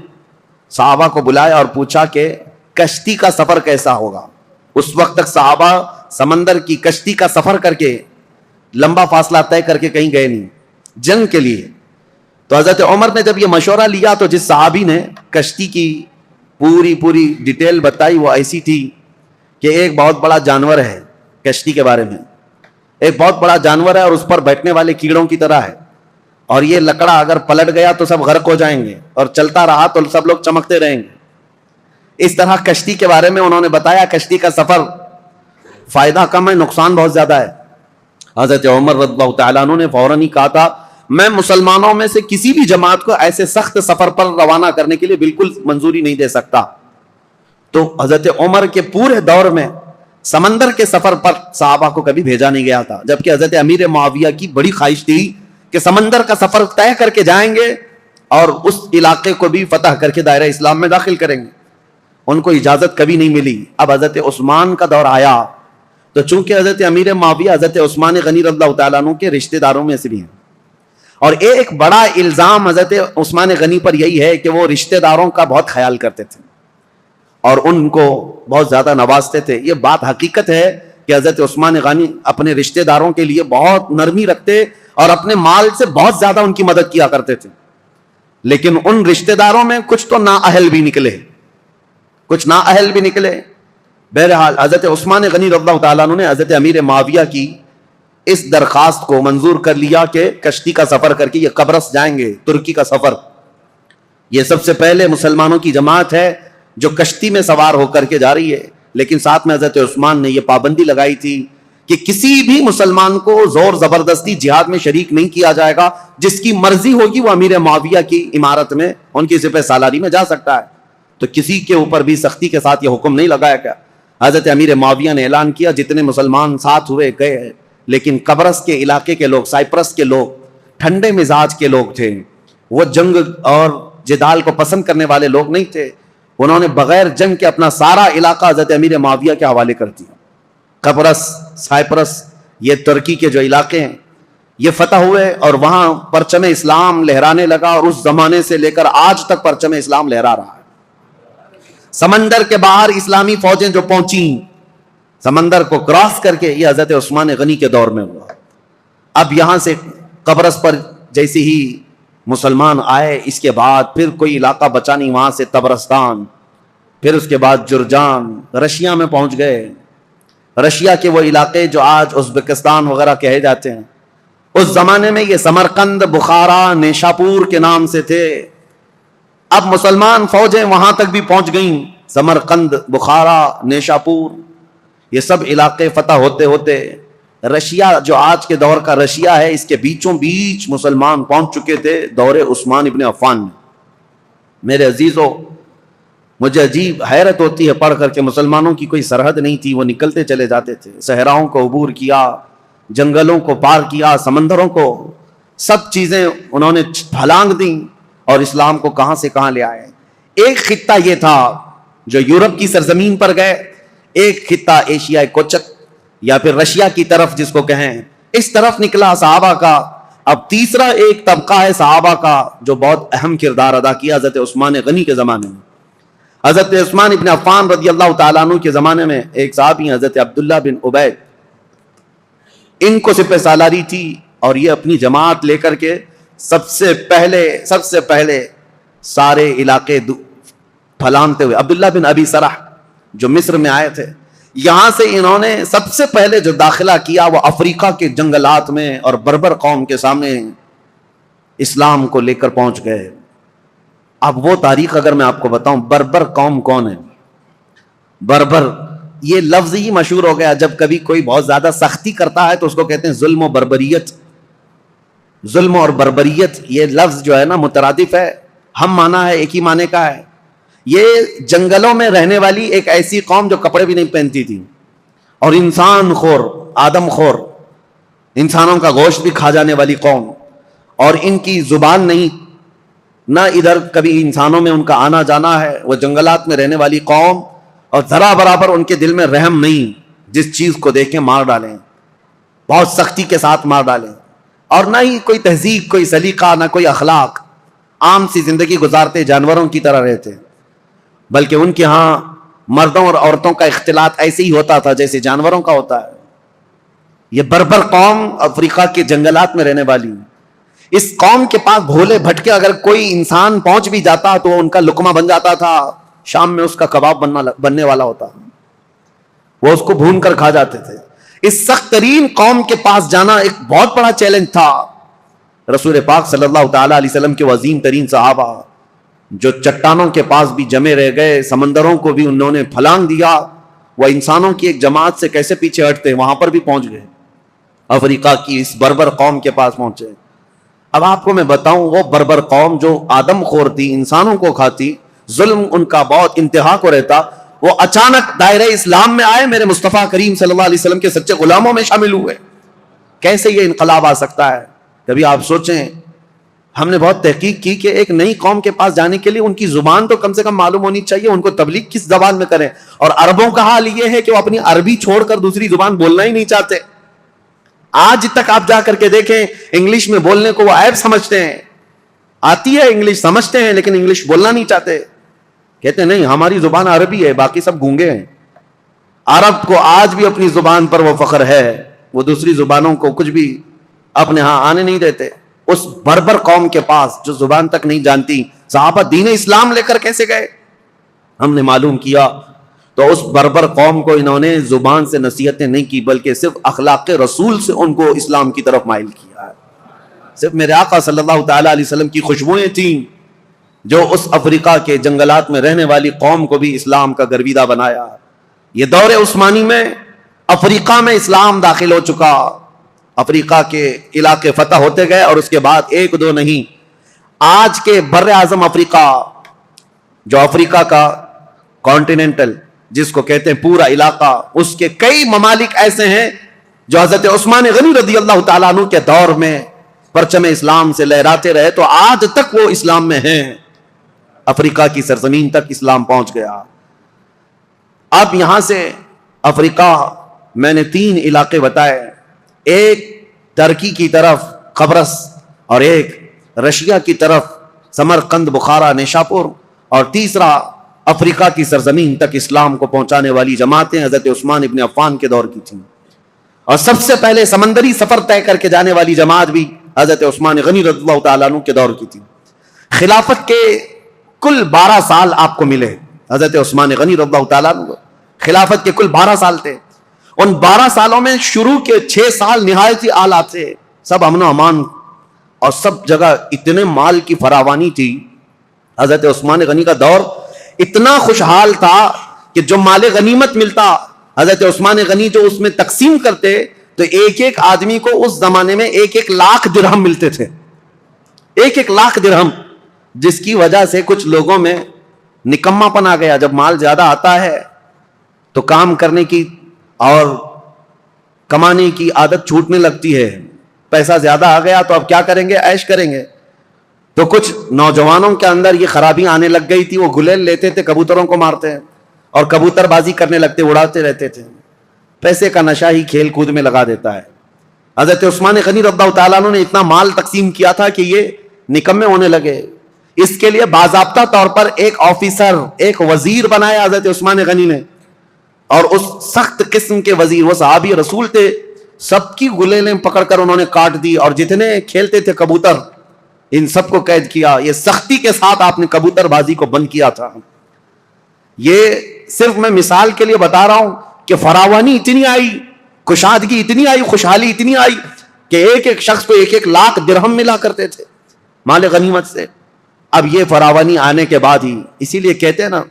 صحابہ کو بلایا اور پوچھا کہ کشتی کا سفر کیسا ہوگا. اس وقت تک صحابہ سمندر کی کشتی کا سفر کر کے لمبا فاصلہ طے کر کے کہیں گئے نہیں جنگ کے لیے. تو حضرت عمر نے جب یہ مشورہ لیا تو جس صحابی نے کشتی کی پوری ڈیٹیل بتائی وہ ایسی تھی کہ ایک بہت بڑا جانور ہے, کشتی کے بارے میں ایک بہت بڑا جانور ہے اور اس پر بیٹھنے والے کیڑوں کی طرح ہے, اور یہ لکڑا اگر پلٹ گیا تو سب غرق ہو جائیں گے, اور چلتا رہا تو سب لوگ چمکتے رہیں گے. اس طرح کشتی کے بارے میں انہوں نے بتایا. کشتی کا سفر فائدہ کم ہے, نقصان بہت زیادہ ہے. حضرت عمر رضی اللہ تعالیٰ عنہ نے فوراً ہی کہا تھا میں مسلمانوں میں سے کسی بھی جماعت کو ایسے سخت سفر پر روانہ کرنے کے لیے بالکل منظوری نہیں دے سکتا. تو حضرت عمر کے پورے دور میں سمندر کے سفر پر صحابہ کو کبھی بھیجا نہیں گیا تھا, جبکہ حضرت امیر معاویہ کی بڑی خواہش تھی کہ سمندر کا سفر طے کر کے جائیں گے اور اس علاقے کو بھی فتح کر کے دائرہ اسلام میں داخل کریں گے. ان کو اجازت کبھی نہیں ملی. اب حضرت عثمان کا دور آیا تو چونکہ حضرت امیر معاویہ حضرت عثمان غنی رضی اللہ تعالیٰ عنہ کے رشتہ داروں میں سے بھی ہیں, اور ایک بڑا الزام حضرت عثمان غنی پر یہی ہے کہ وہ رشتہ داروں کا بہت خیال کرتے تھے اور ان کو بہت زیادہ نوازتے تھے. یہ بات حقیقت ہے کہ حضرت عثمان غنی اپنے رشتہ داروں کے لیے بہت نرمی رکھتے اور اپنے مال سے بہت زیادہ ان کی مدد کیا کرتے تھے. لیکن ان رشتہ داروں میں کچھ تو نااہل بھی نکلے, بہرحال حضرت عثمان غنی رضی اللہ تعالیٰ عنہ نے حضرت امیر معاویہ کی اس درخواست کو منظور کر لیا کہ کشتی کا سفر کر کے یہ قبرص جائیں گے, ترکی کا سفر. یہ سب سے پہلے مسلمانوں کی جماعت ہے جو کشتی میں سوار ہو کر کے جا رہی ہے، لیکن ساتھ میں حضرت عثمان نے یہ پابندی لگائی تھی کہ کسی بھی مسلمان کو زور زبردستی جہاد میں شریک نہیں کیا جائے گا، جس کی مرضی ہوگی وہ امیر معاویہ کی عمارت میں، ان کی سپہ سالاری میں جا سکتا ہے۔ تو کسی کے اوپر بھی سختی کے ساتھ یہ حکم نہیں لگایا گیا۔ حضرت امیر معاویہ نے اعلان کیا جتنے مسلمان ساتھ ہوئے گئے، لیکن قبرص کے علاقے کے لوگ، سائپرس کے لوگ ٹھنڈے مزاج کے لوگ تھے، وہ جنگ اور جدال کو پسند کرنے والے لوگ نہیں تھے، انہوں نے بغیر جنگ کے اپنا سارا علاقہ حضرت امیر معاویہ کے حوالے کر دیا۔ قبرص، سائپرس، یہ ترکی کے جو علاقے ہیں یہ فتح ہوئے اور وہاں پرچم اسلام لہرانے لگا، اور اس زمانے سے لے کر آج تک پرچم اسلام لہرا رہا ہے۔ سمندر کے باہر اسلامی فوجیں جو پہنچیں سمندر کو کراس کر کے، یہ حضرت عثمان غنی کے دور میں ہوا۔ اب یہاں سے قبرص پر جیسے ہی مسلمان آئے، اس کے بعد پھر کوئی علاقہ بچا نہیں، وہاں سے تبرستان، پھر اس کے بعد جرجان، رشیا میں پہنچ گئے۔ رشیا کے وہ علاقے جو آج ازبکستان وغیرہ کہے جاتے ہیں، اس زمانے میں یہ سمرقند، بخارا، نیشاپور کے نام سے تھے۔ اب مسلمان فوجیں وہاں تک بھی پہنچ گئیں، سمرقند، بخارا، نیشاپور، یہ سب علاقے فتح ہوتے ہوتے رشیا جو آج کے دور کا رشیا ہے، اس کے بیچوں بیچ مسلمان پہنچ چکے تھے دور عثمان ابن عفان میں۔ میرے عزیزو، مجھے عجیب حیرت ہوتی ہے پڑھ کر کے، مسلمانوں کی کوئی سرحد نہیں تھی، وہ نکلتے چلے جاتے تھے، صحراؤں کو عبور کیا، جنگلوں کو پار کیا، سمندروں کو، سب چیزیں انہوں نے پھلانگ دیں اور اسلام کو کہاں سے کہاں لے آئے۔ ایک خطہ یہ تھا جو یورپ کی سرزمین پر گئے، ایک خطہ ایشیا کوچک یا پھر رشیا کی طرف جس کو کہیں، اس طرف نکلا صحابہ کا۔ اب تیسرا ایک طبقہ ہے صحابہ کا جو بہت اہم کردار ادا کیا حضرت عثمان غنی کے زمانے میں۔ حضرت عثمان ابن عفان رضی اللہ تعالیٰ عنہ کے زمانے میں ایک صحابی حضرت عبداللہ بن عبید، ان کو سپہ سالاری تھی، اور یہ اپنی جماعت لے کر کے سب سے پہلے سارے علاقے پھلانتے ہوئے، عبداللہ بن ابی سرح جو مصر میں آئے تھے، یہاں سے انہوں نے سب سے پہلے جو داخلہ کیا وہ افریقہ کے جنگلات میں، اور بربر قوم کے سامنے اسلام کو لے کر پہنچ گئے۔ اب وہ تاریخ اگر میں آپ کو بتاؤں، بربر قوم کون ہے؟ بربر یہ لفظ ہی مشہور ہو گیا، جب کبھی کوئی بہت زیادہ سختی کرتا ہے تو اس کو کہتے ہیں ظلم و بربریت۔ ظلم اور بربریت یہ لفظ جو ہے نا مترادف ہے، ہم معنی ہے، ایک ہی معنی کا ہے۔ یہ جنگلوں میں رہنے والی ایک ایسی قوم جو کپڑے بھی نہیں پہنتی تھی، اور انسان خور، آدم خور، انسانوں کا گوشت بھی کھا جانے والی قوم، اور ان کی زبان نہیں، نہ ادھر کبھی انسانوں میں ان کا آنا جانا ہے، وہ جنگلات میں رہنے والی قوم، اور ذرا برابر ان کے دل میں رحم نہیں، جس چیز کو دیکھیں مار ڈالیں، بہت سختی کے ساتھ مار ڈالیں، اور نہ ہی کوئی تہذیب، کوئی سلیقہ، نہ کوئی اخلاق، عام سی زندگی گزارتے، جانوروں کی طرح رہتے، بلکہ ان کے ہاں مردوں اور عورتوں کا اختلاط ایسے ہی ہوتا تھا جیسے جانوروں کا ہوتا ہے۔ یہ بربر قوم افریقہ کے جنگلات میں رہنے والی، اس قوم کے پاس بھولے بھٹکے اگر کوئی انسان پہنچ بھی جاتا تو ان کا لقمہ بن جاتا تھا، شام میں اس کا کباب بننے والا ہوتا، وہ اس کو بھون کر کھا جاتے تھے۔ اس سخت ترین قوم کے پاس جانا ایک بہت بڑا چیلنج تھا۔ رسول پاک صلی اللہ تعالی علیہ وسلم کے عظیم ترین صحابہ جو چٹانوں کے پاس بھی جمے رہ گئے، سمندروں کو بھی انہوں نے پھلانگ دیا، وہ انسانوں کی ایک جماعت سے کیسے پیچھے ہٹتے، وہاں پر بھی پہنچ گئے، افریقہ کی اس بربر قوم کے پاس پہنچے۔ اب آپ کو میں بتاؤں، وہ بربر قوم جو آدم خور تھی، انسانوں کو کھاتی، ظلم ان کا بہت انتہا کو رہتا، وہ اچانک دائرہ اسلام میں آئے، میرے مصطفیٰ کریم صلی اللہ علیہ وسلم کے سچے غلاموں میں شامل ہوئے۔ کیسے یہ انقلاب آ سکتا ہے؟ کبھی آپ سوچیں، ہم نے بہت تحقیق کی کہ ایک نئی قوم کے پاس جانے کے لیے ان کی زبان تو کم سے کم معلوم ہونی چاہیے، ان کو تبلیغ کس زبان میں کریں، اور عربوں کا حال یہ ہے کہ وہ اپنی عربی چھوڑ کر دوسری زبان بولنا ہی نہیں چاہتے۔ آج تک آپ جا کر کے دیکھیں، انگلش میں بولنے کو وہ عیب سمجھتے ہیں، آتی ہے انگلش سمجھتے ہیں لیکن انگلش بولنا نہیں چاہتے، کہتے ہیں نہیں ہماری زبان عربی ہے، باقی سب گونگے ہیں۔ عرب کو آج بھی اپنی زبان پر وہ فخر ہے، وہ دوسری زبانوں کو کچھ بھی اپنے ہاں آنے نہیں دیتے۔ اس بربر قوم کے پاس جو زبان تک نہیں جانتی، صحابہ دین اسلام لے کر کیسے گئے؟ ہم نے معلوم کیا تو اس بربر قوم کو انہوں نے زبان سے نصیحتیں نہیں کی، بلکہ صرف اخلاق رسول سے ان کو اسلام کی طرف مائل کیا ہے۔ صرف میرے آقا صلی اللہ تعالی علیہ وسلم کی خوشبوئیں تھیں جو اس افریقہ کے جنگلات میں رہنے والی قوم کو بھی اسلام کا گرویدہ بنایا. یہ دور عثمانی میں افریقہ میں اسلام داخل ہو چکا. افریقہ کے علاقے فتح ہوتے گئے اور اس کے بعد ایک دو نہیں، آج کے بر اعظم افریقہ، جو افریقہ کا کانٹیننٹل جس کو کہتے ہیں پورا علاقہ، اس کے کئی ممالک ایسے ہیں جو حضرت عثمان غنی رضی اللہ تعالیٰ عنہ کے دور میں پرچم اسلام سے لہراتے رہے تو آج تک وہ اسلام میں ہیں. افریقہ کی سرزمین تک اسلام پہنچ گیا. اب یہاں سے افریقہ میں نے 3 علاقے بتائے، ایک ترکی کی طرف قبرص اور ایک رشیا کی طرف سمرقند، بخارا، نیشاپور، اور تیسرا افریقہ کی سرزمین تک اسلام کو پہنچانے والی جماعتیں حضرت عثمان ابن عفان کے دور کی تھیں. اور سب سے پہلے سمندری سفر طے کر کے جانے والی جماعت بھی حضرت عثمان غنی رضی اللہ تعالیٰ عنہ کے دور کی تھی. خلافت کے کل 12 سال آپ کو ملے. حضرت عثمان غنی رضی اللہ تعالیٰ عنہ خلافت کے کل 12 سال تھے. ان 12 سالوں میں شروع کے 6 سال نہایت ہی اعلیٰ تھے، سب امن و امان اور سب جگہ اتنے مال کی فراوانی تھی. حضرت عثمان غنی کا دور اتنا خوشحال تھا کہ جو مال غنیمت ملتا حضرت عثمان غنی جو اس میں تقسیم کرتے تو ایک ایک آدمی کو اس زمانے میں 1-1 لاکھ درہم ملتے تھے. 1-1 لاکھ درہم، جس کی وجہ سے کچھ لوگوں میں نکما پن آ گیا. جب مال زیادہ آتا ہے تو کام کرنے کی اور کمانے کی عادت چھوٹنے لگتی ہے. پیسہ زیادہ آ گیا تو اب کیا کریں گے؟ عیش کریں گے. تو کچھ نوجوانوں کے اندر یہ خرابی آنے لگ گئی تھی. وہ گلیل لیتے تھے، کبوتروں کو مارتے ہیں اور کبوتر بازی کرنے لگتے، اڑاتے رہتے تھے. پیسے کا نشہ ہی کھیل کود میں لگا دیتا ہے. حضرت عثمان غنی رضی اللہ تعالیٰ عنہ نے اتنا مال تقسیم کیا تھا کہ یہ نکمے ہونے لگے. اس کے لیے باضابطہ طور پر ایک آفیسر، ایک وزیر بنایا حضرت عثمان غنی نے. اور اس سخت قسم کے وزیر، وہ صحابی رسول تھے، سب کی گلیلیں پکڑ کر انہوں نے کاٹ دی اور جتنے کھیلتے تھے کبوتر ان سب کو قید کیا. یہ سختی کے ساتھ آپ نے کبوتر بازی کو بند کیا تھا. یہ صرف میں مثال کے لیے بتا رہا ہوں کہ فراوانی اتنی آئی، کشادگی اتنی آئی، خوشحالی اتنی آئی کہ ایک ایک شخص کو 1-1 لاکھ درہم ملا کرتے تھے مال غنیمت سے. اب یہ فراوانی آنے کے بعد ہی، اسی لیے کہتے ہیں نا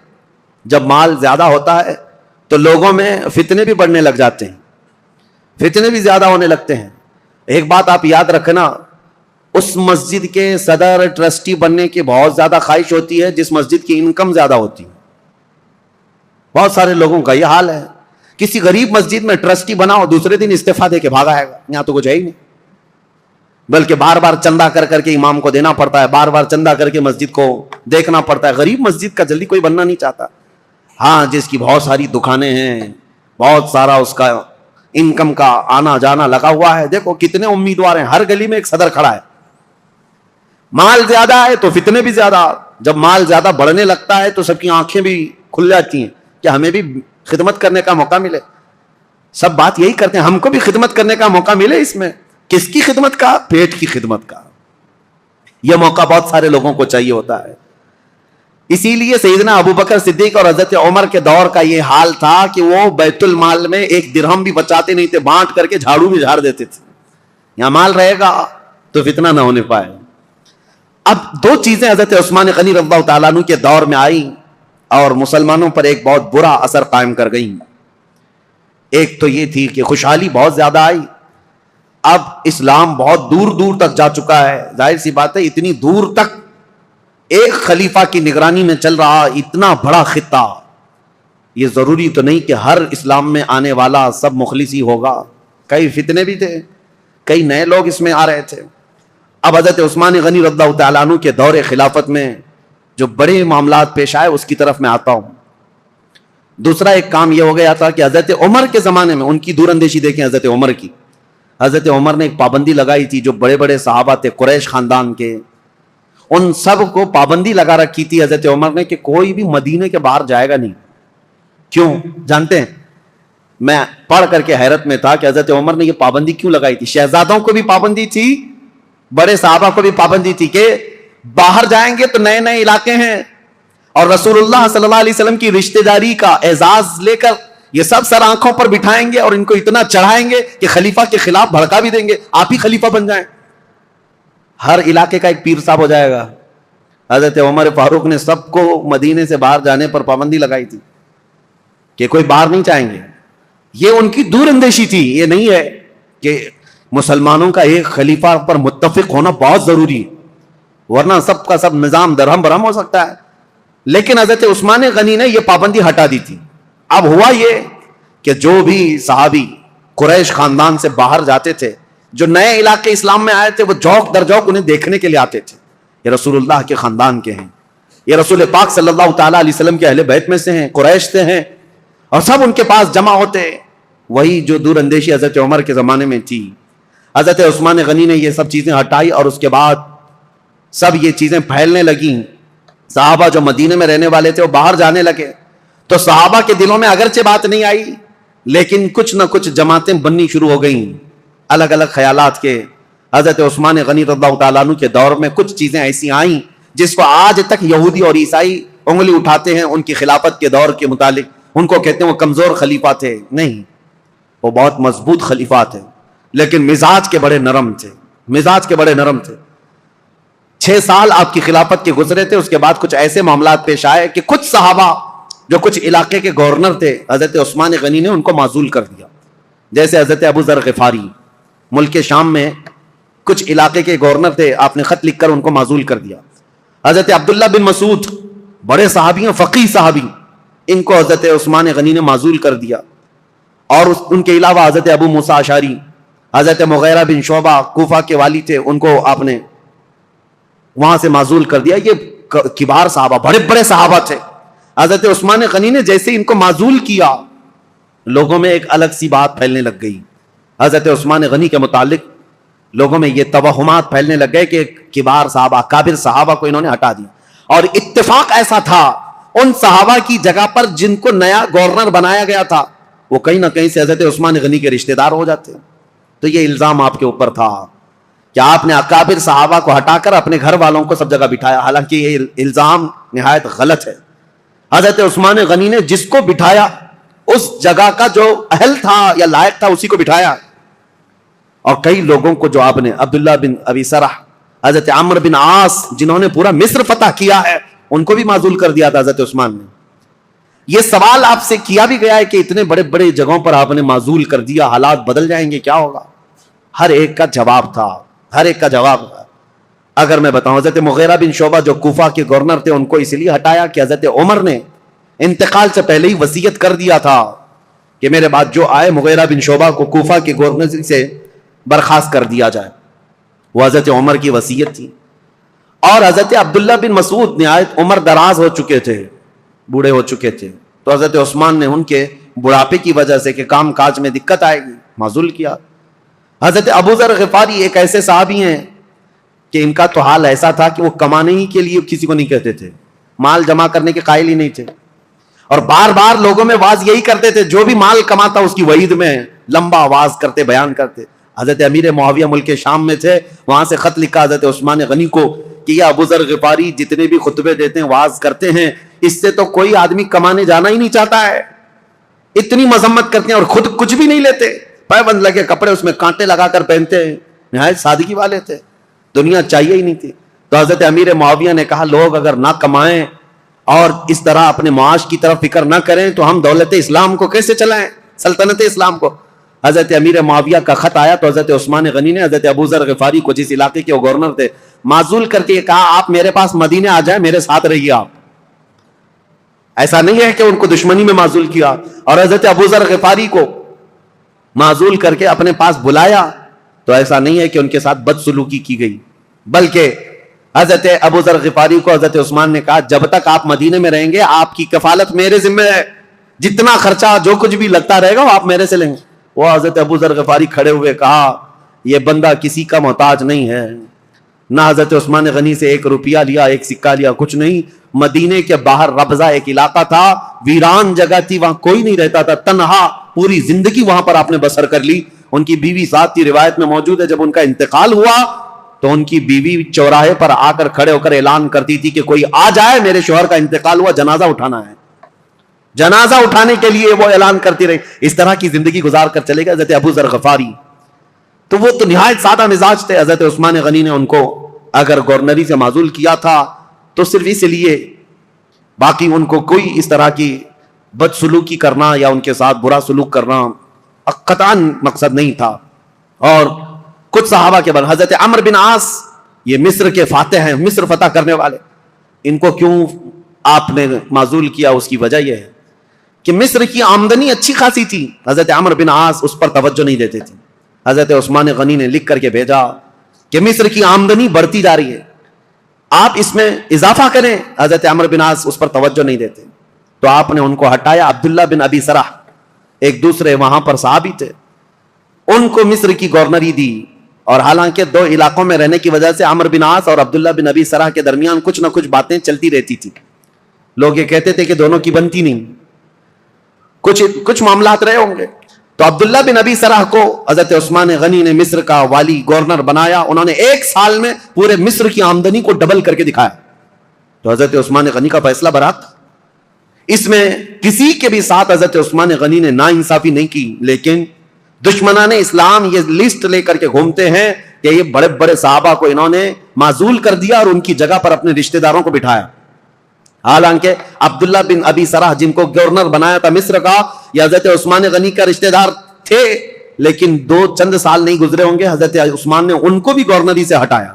جب مال زیادہ ہوتا ہے تو لوگوں میں فتنے بھی بڑھنے لگ جاتے ہیں، فتنے بھی زیادہ ہونے لگتے ہیں. ایک بات آپ یاد رکھنا، اس مسجد کے صدر ٹرسٹی بننے کی بہت زیادہ خواہش ہوتی ہے جس مسجد کی انکم زیادہ ہوتی ہے. بہت سارے لوگوں کا یہ حال ہے. کسی غریب مسجد میں ٹرسٹی بناؤ، دوسرے دن استعفیٰ دے کے بھاگا آئے گا. یہاں تو کچھ ہے ہی نہیں، بلکہ بار بار چندہ کر کر کے امام کو دینا پڑتا ہے، بار بار چندہ کر کے مسجد کو دیکھنا پڑتا ہے. غریب مسجد کا جلدی کوئی بننا نہیں چاہتا. ہاں جس کی بہت ساری دکانیں ہیں، بہت سارا اس کا انکم کا آنا جانا لگا ہوا ہے. دیکھو کتنے امیدوار ہیں، ہر گلی میں ایک صدر کھڑا ہے. مال زیادہ ہے تو فتنے بھی زیادہ. جب مال زیادہ بڑھنے لگتا ہے تو سب کی آنکھیں بھی کھل جاتی ہیں کہ ہمیں بھی خدمت کرنے کا موقع ملے. سب بات یہی کرتے ہیں ہم کو بھی خدمت کرنے کا موقع ملے. اس میں کس کی خدمت کا؟ پیٹ کی خدمت کا. یہ موقع بہت سارے لوگوں کو چاہیے ہوتا ہے. اسی لیے سیدنا ابو بکر صدیق اور حضرت عمر کے دور کا یہ حال تھا کہ وہ بیت المال میں 1 درہم بھی بچاتے نہیں تھے، بانٹ کر کے جھاڑو بھی جھاڑ دیتے تھے. یہاں مال رہے گا تو فتنہ نہ ہونے پائے. اب 2 چیزیں حضرت عثمان غنی رضی اللہ تعالیٰ عنہ کے دور میں آئی اور مسلمانوں پر ایک بہت برا اثر قائم کر گئی. ایک تو یہ تھی کہ خوشحالی بہت زیادہ آئی. اب اسلام بہت دور دور تک جا چکا ہے. ظاہر سی بات ہے اتنی دور تک ایک خلیفہ کی نگرانی میں چل رہا اتنا بڑا خطہ. یہ ضروری تو نہیں کہ ہر اسلام میں آنے والا سب مخلص ہی ہوگا. کئی فتنے بھی تھے، کئی نئے لوگ اس میں آ رہے تھے. اب حضرت عثمان غنی رضی اللہ تعالیٰ عنہ کے دور خلافت میں جو بڑے معاملات پیش آئے اس کی طرف میں آتا ہوں. دوسرا ایک کام یہ ہو گیا تھا کہ حضرت عمر کے زمانے میں ان کی دور اندیشی دیکھیں. حضرت عمر کی، حضرت عمر نے ایک پابندی لگائی تھی. جو بڑے بڑے صحابہ تھے قریش خاندان کے، ان سب کو پابندی لگا رکھی تھی حضرت عمر نے کہ کوئی بھی مدینے کے باہر جائے گا نہیں. کیوں جانتے ہیں؟ میں پڑھ کر کے حیرت میں تھا کہ حضرت عمر نے یہ پابندی کیوں لگائی تھی. شہزادوں کو بھی پابندی تھی، بڑے صحابہ کو بھی پابندی تھی کہ باہر جائیں گے تو نئے نئے علاقے ہیں اور رسول اللہ صلی اللہ علیہ وسلم کی رشتہ داری کا اعزاز لے کر یہ سب سر آنکھوں پر بٹھائیں گے اور ان کو اتنا چڑھائیں گے کہ خلیفہ کے خلاف بھڑکا بھی دیں گے. آپ ہی خلیفہ بن جائیں. ہر علاقے کا ایک پیر صاحب ہو جائے گا. حضرت عمر فاروق نے سب کو مدینے سے باہر جانے پر پابندی لگائی تھی کہ کوئی باہر نہیں جائیں گے. یہ ان کی دور اندیشی تھی. یہ نہیں ہے کہ مسلمانوں کا ایک خلیفہ پر متفق ہونا بہت ضروری ہے, ورنہ سب کا سب نظام درہم برہم ہو سکتا ہے. لیکن حضرت عثمان غنی نے یہ پابندی ہٹا دی تھی. اب ہوا یہ کہ جو بھی صحابی قریش خاندان سے باہر جاتے تھے, جو نئے علاقے اسلام میں آئے تھے, وہ جوک در جوک انہیں دیکھنے کے لیے آتے تھے. یہ رسول اللہ کے خاندان کے ہیں, یہ رسول پاک صلی اللہ تعالیٰ علیہ وسلم کے اہل بیت میں سے ہیں, قریش سے ہیں, اور سب ان کے پاس جمع ہوتے. وہی جو دور اندیشی حضرت عمر کے زمانے میں تھی, حضرت عثمان غنی نے یہ سب چیزیں ہٹائی, اور اس کے بعد سب یہ چیزیں پھیلنے لگیں. صحابہ جو مدینے میں رہنے والے تھے وہ باہر جانے لگے, تو صحابہ کے دلوں میں اگرچہ بات نہیں آئی, لیکن کچھ نہ کچھ جماعتیں بننی شروع ہو گئیں الگ الگ خیالات کے. حضرت عثمان غنی رضی اللہ تعالیٰ عنہ کے دور میں کچھ چیزیں ایسی آئیں جس کو آج تک یہودی اور عیسائی انگلی اٹھاتے ہیں ان کی خلافت کے دور کے متعلق. ان کو کہتے ہیں وہ کمزور خلیفہ تھے. نہیں, وہ بہت مضبوط خلیفہ تھے, لیکن مزاج کے بڑے نرم تھے, مزاج کے بڑے نرم تھے. 6 سال آپ کی خلافت کے گزرے تھے, اس کے بعد کچھ ایسے معاملات پیش آئے کہ کچھ صحابہ جو کچھ علاقے کے گورنر تھے, حضرت عثمان غنی نے ان کو معزول کر دیا. جیسے حضرت ابو ذر غفاری ملک شام میں کچھ علاقے کے گورنر تھے, آپ نے خط لکھ کر ان کو معزول کر دیا. حضرت عبداللہ بن مسعود بڑے صحابی ہیں, فقیہ صحابی, ان کو حضرت عثمان غنی نے معزول کر دیا. اور ان کے علاوہ حضرت ابو موسیٰ اشعری, حضرت مغیرہ بن شعبہ کوفہ کے والی تھے, ان کو آپ نے وہاں سے معزول کر دیا. یہ کبار صحابہ, بڑے بڑے صحابہ تھے. حضرت عثمان غنی نے جیسے ان کو معزول کیا, لوگوں میں ایک الگ سی بات پھیلنے لگ گئی. حضرت عثمان غنی کے متعلق لوگوں میں یہ توہمات پھیلنے لگ گئے کہ کبار صحابہ, کابر صحابہ کو انہوں نے ہٹا دیا. اور اتفاق ایسا تھا, ان صحابہ کی جگہ پر جن کو نیا گورنر بنایا گیا تھا وہ کہیں نہ کہیں سے حضرت عثمان غنی کے رشتہ دار ہو جاتے. تو یہ الزام آپ کے اوپر تھا کہ آپ نے اکابر صحابہ کو ہٹا کر اپنے گھر والوں کو سب جگہ بٹھایا, حالانکہ یہ الزام نہایت غلط ہے. حضرت عثمان غنی نے جس کو بٹھایا اس جگہ کا جو اہل تھا یا لائق تھا اسی کو بٹھایا. اور کئی لوگوں کو جو آپ نے, عبداللہ بن ابی سرح, حضرت عمرو بن عاص جنہوں نے پورا مصر فتح کیا ہے, ان کو بھی معزول کر دیا تھا حضرت عثمان نے. یہ سوال آپ سے کیا بھی گیا ہے کہ اتنے بڑے بڑے جگہوں پر آپ نے معزول کر دیا, حالات بدل جائیں گے, کیا ہوگا؟ ہر ایک کا جواب تھا, ہر ایک کا جواب تھا. اگر میں بتاؤں, حضرت مغیرہ بن شعبہ جو کوفہ کے گورنر تھے, ان کو اس لیے ہٹایا کہ حضرت عمر نے انتقال سے پہلے ہی وصیت کر دیا تھا کہ میرے بعد جو آئے مغیرہ بن شعبہ کو کوفہ کے گورنر سے برخاست کر دیا جائے. وہ حضرت عمر کی وصیت تھی. اور حضرت عبداللہ بن مسعود نہایت عمر دراز ہو چکے تھے, بوڑھے ہو چکے تھے, تو حضرت عثمان نے ان کے بڑھاپے کی وجہ سے کہ کام کاج میں دقت آئے گی معزول کیا. حضرت ابو ذر غفاری ایک ایسے صحابی ہیں کہ ان کا تو حال ایسا تھا کہ وہ کمانے ہی کے لیے کسی کو نہیں کہتے تھے, مال جمع کرنے کے قائل ہی نہیں تھے, اور بار بار لوگوں میں واز یہی کرتے تھے, جو بھی مال کماتا اس کی وعید میں لمبا آواز کرتے, بیان کرتے. حضرت امیر معاویہ ملک شام میں تھے, وہاں سے خط لکھا حضرت عثمان غنی کو کہ یہ ابو ذر غفاری جتنے بھی خطبے دیتے ہیں, واز کرتے ہیں, اس سے تو کوئی آدمی کمانے جانا ہی نہیں چاہتا ہے. اتنی مذمت کرتے ہیں اور خود کچھ بھی نہیں لیتے, پابند لگے کپڑے اس میں کانٹے لگا کر پہنتے ہیں, نہایت سادگی والے تھے, دنیا چاہیے ہی نہیں تھی. تو حضرت امیر معاویہ نے کہا لوگ اگر نہ کمائیں اور اس طرح اپنے معاش کی طرف فکر نہ کریں تو ہم دولت اسلام کو کیسے چلائیں, سلطنت اسلام کو. حضرت امیر معاویہ کا خط آیا تو حضرت عثمان غنی نے حضرت ابو ذر غفاری کو, جس علاقے کے وہ گورنر تھے, معزول کر کے کہا آپ میرے پاس مدینے آ جائیں, میرے ساتھ رہیے. آپ ایسا نہیں ہے کہ ان کو دشمنی میں معزول کیا, اور حضرت ابو ذر غفاری کو معزول کر کے اپنے پاس بلایا تو ایسا نہیں ہے کہ ان کے ساتھ بدسلوکی کی گئی, بلکہ حضرت ابو ذر غفاری کو حضرت عثمان نے کہا جب تک آپ مدینے میں رہیں گے آپ کی کفالت میرے ذمہ ہے, جتنا خرچہ جو کچھ بھی لگتا رہے گا وہ آپ میرے سے لیں گے. وہ حضرت ابو ذر غفاری کھڑے ہوئے کہا یہ بندہ کسی کا محتاج نہیں ہے, نہ حضرت عثمان غنی سے 1 روپیہ لیا, 1 سکہ لیا, کچھ نہیں. مدینے کے باہر ربضہ ایک علاقہ تھا, ویران جگہ تھی, وہاں کوئی نہیں رہتا تھا, تنہا پوری زندگی وہاں پر آپ نے بسر کر لی. ان کی بیوی ساتھ تھی, روایت میں موجود ہے جب ان کا انتقال ہوا تو ان کی بیوی چوراہے پر آ کر کھڑے ہو کر اعلان کرتی تھی کہ کوئی آ جائے, میرے شوہر کا انتقال ہوا, جنازہ اٹھانا ہے. جنازہ اٹھانے کے لیے وہ اعلان کرتی رہی. اس طرح کی زندگی گزار کر چلے گئے حضرت ابو ذر غفاری. تو وہ تو نہایت سادہ مزاج تھے. حضرت عثمان غنی نے ان کو اگر گورنری سے معزول کیا تھا تو صرف اس لیے، باقی ان کو کوئی اس طرح کی بدسلوکی کرنا یا ان کے ساتھ برا سلوک کرنا قطعاً مقصد نہیں تھا. اور کچھ صحابہ کے بعد حضرت عمرو بن عاص، یہ مصر کے فاتح ہیں، مصر فتح کرنے والے، ان کو کیوں آپ نے معزول کیا؟ اس کی وجہ یہ ہے کہ مصر کی آمدنی اچھی خاصی تھی، حضرت عمرو بن عاص اس پر توجہ نہیں دیتے تھے. حضرت عثمان غنی نے لکھ کر کے بھیجا کہ مصر کی آمدنی بڑھتی جا رہی ہے، آپ اس میں اضافہ کریں. حضرت عمرو بن عاص اس پر توجہ نہیں دیتے، تو آپ نے ان کو ہٹایا. عبداللہ بن ابی سرح ایک دوسرے وہاں پر صحابی تھے، ان کو مصر کی گورنری دی. اور حالانکہ دو علاقوں میں رہنے کی وجہ سے عمرو بن عاص اور عبداللہ بن ابی سرح کے درمیان کچھ نہ کچھ باتیں چلتی رہتی تھی. لوگ یہ کہتے تھے کہ دونوں کی بنتی نہیں، کچھ معاملات رہے ہوں گے. تو عبداللہ بن ابی سرح کو حضرت عثمان غنی نے مصر کا والی گورنر بنایا. انہوں نے ایک سال میں پورے مصر کی آمدنی کو ڈبل کر کے دکھایا. تو حضرت عثمان غنی کا فیصلہ برحق تھا. اس میں کسی کے بھی ساتھ حضرت عثمان غنی نے ناانصافی نہیں کی. لیکن دشمنان اسلام یہ لسٹ لے کر کے گھومتے ہیں کہ یہ بڑے بڑے صحابہ کو انہوں نے معزول کر دیا اور ان کی جگہ پر اپنے رشتہ داروں کو بٹھایا. حالانکہ عبداللہ بن ابی سرح جن کو گورنر بنایا تھا مصر کا، یہ حضرت عثمان غنی کا رشتہ دار تھے، لیکن چند سال نہیں گزرے ہوں گے حضرت عثمان نے ان کو بھی گورنری سے ہٹایا.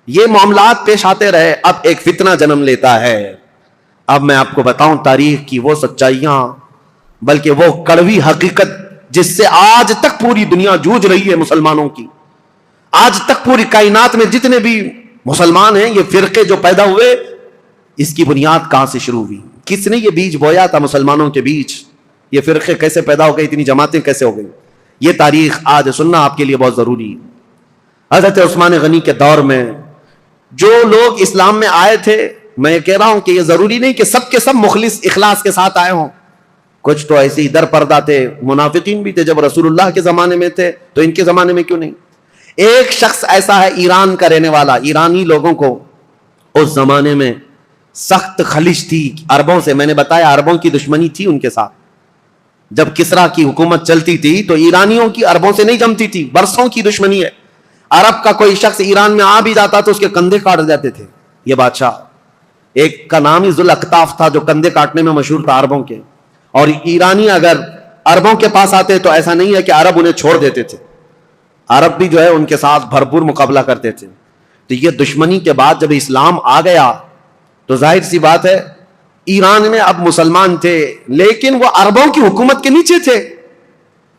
یہ معاملات پیش آتے رہے. اب ایک فتنہ جنم لیتا ہے. اب میں آپ کو بتاؤں تاریخ کی وہ سچائیاں، بلکہ وہ کڑوی حقیقت جس سے آج تک پوری دنیا جوجھ رہی ہے مسلمانوں کی. آج تک پوری کائنات میں جتنے بھی مسلمان ہیں، یہ فرقے جو پیدا ہوئے، اس کی بنیاد کہاں سے شروع ہوئی؟ کس نے یہ بیج بویا تھا مسلمانوں کے بیچ؟ یہ فرقے کیسے پیدا ہو گئے؟ اتنی جماعتیں کیسے ہو گئی؟ یہ تاریخ آج سننا آپ کے لیے بہت ضروری ہے. حضرت عثمان غنی کے دور میں جو لوگ اسلام میں آئے تھے، میں یہ کہہ رہا ہوں کہ یہ ضروری نہیں کہ سب کے سب مخلص اخلاص کے ساتھ آئے ہوں. کچھ تو ایسے ہی در پردہ تھے، منافقین بھی تھے. جب رسول اللہ کے زمانے میں تھے تو ان کے زمانے میں کیوں نہیں؟ ایک شخص ایسا ہے ایران کا رہنے والا، ایرانی لوگوں کو اس زمانے میں سخت خلش تھی عربوں سے. میں نے بتایا عربوں کی دشمنی تھی ان کے ساتھ. جب کسرا کی حکومت چلتی تھی تو ایرانیوں کی عربوں سے نہیں جمتی تھی، برسوں کی دشمنی ہے. عرب کا کوئی شخص ایران میں آ بھی جاتا تو اس کے کندھے کاٹ جاتے تھے. یہ بادشاہ ایک کا نام ہی ذوالاکتاف تھا جو کندھے کاٹنے میں مشہور تھا عربوں کے. اور ایرانی اگر عربوں کے پاس آتے تو ایسا نہیں ہے کہ عرب انہیں چھوڑ دیتے تھے، عرب بھی جو ہے ان کے ساتھ بھرپور مقابلہ کرتے تھے. تو یہ دشمنی کے بعد جب اسلام آ گیا تو ظاہر سی بات ہے ایران میں اب مسلمان تھے، لیکن وہ عربوں کی حکومت کے نیچے تھے.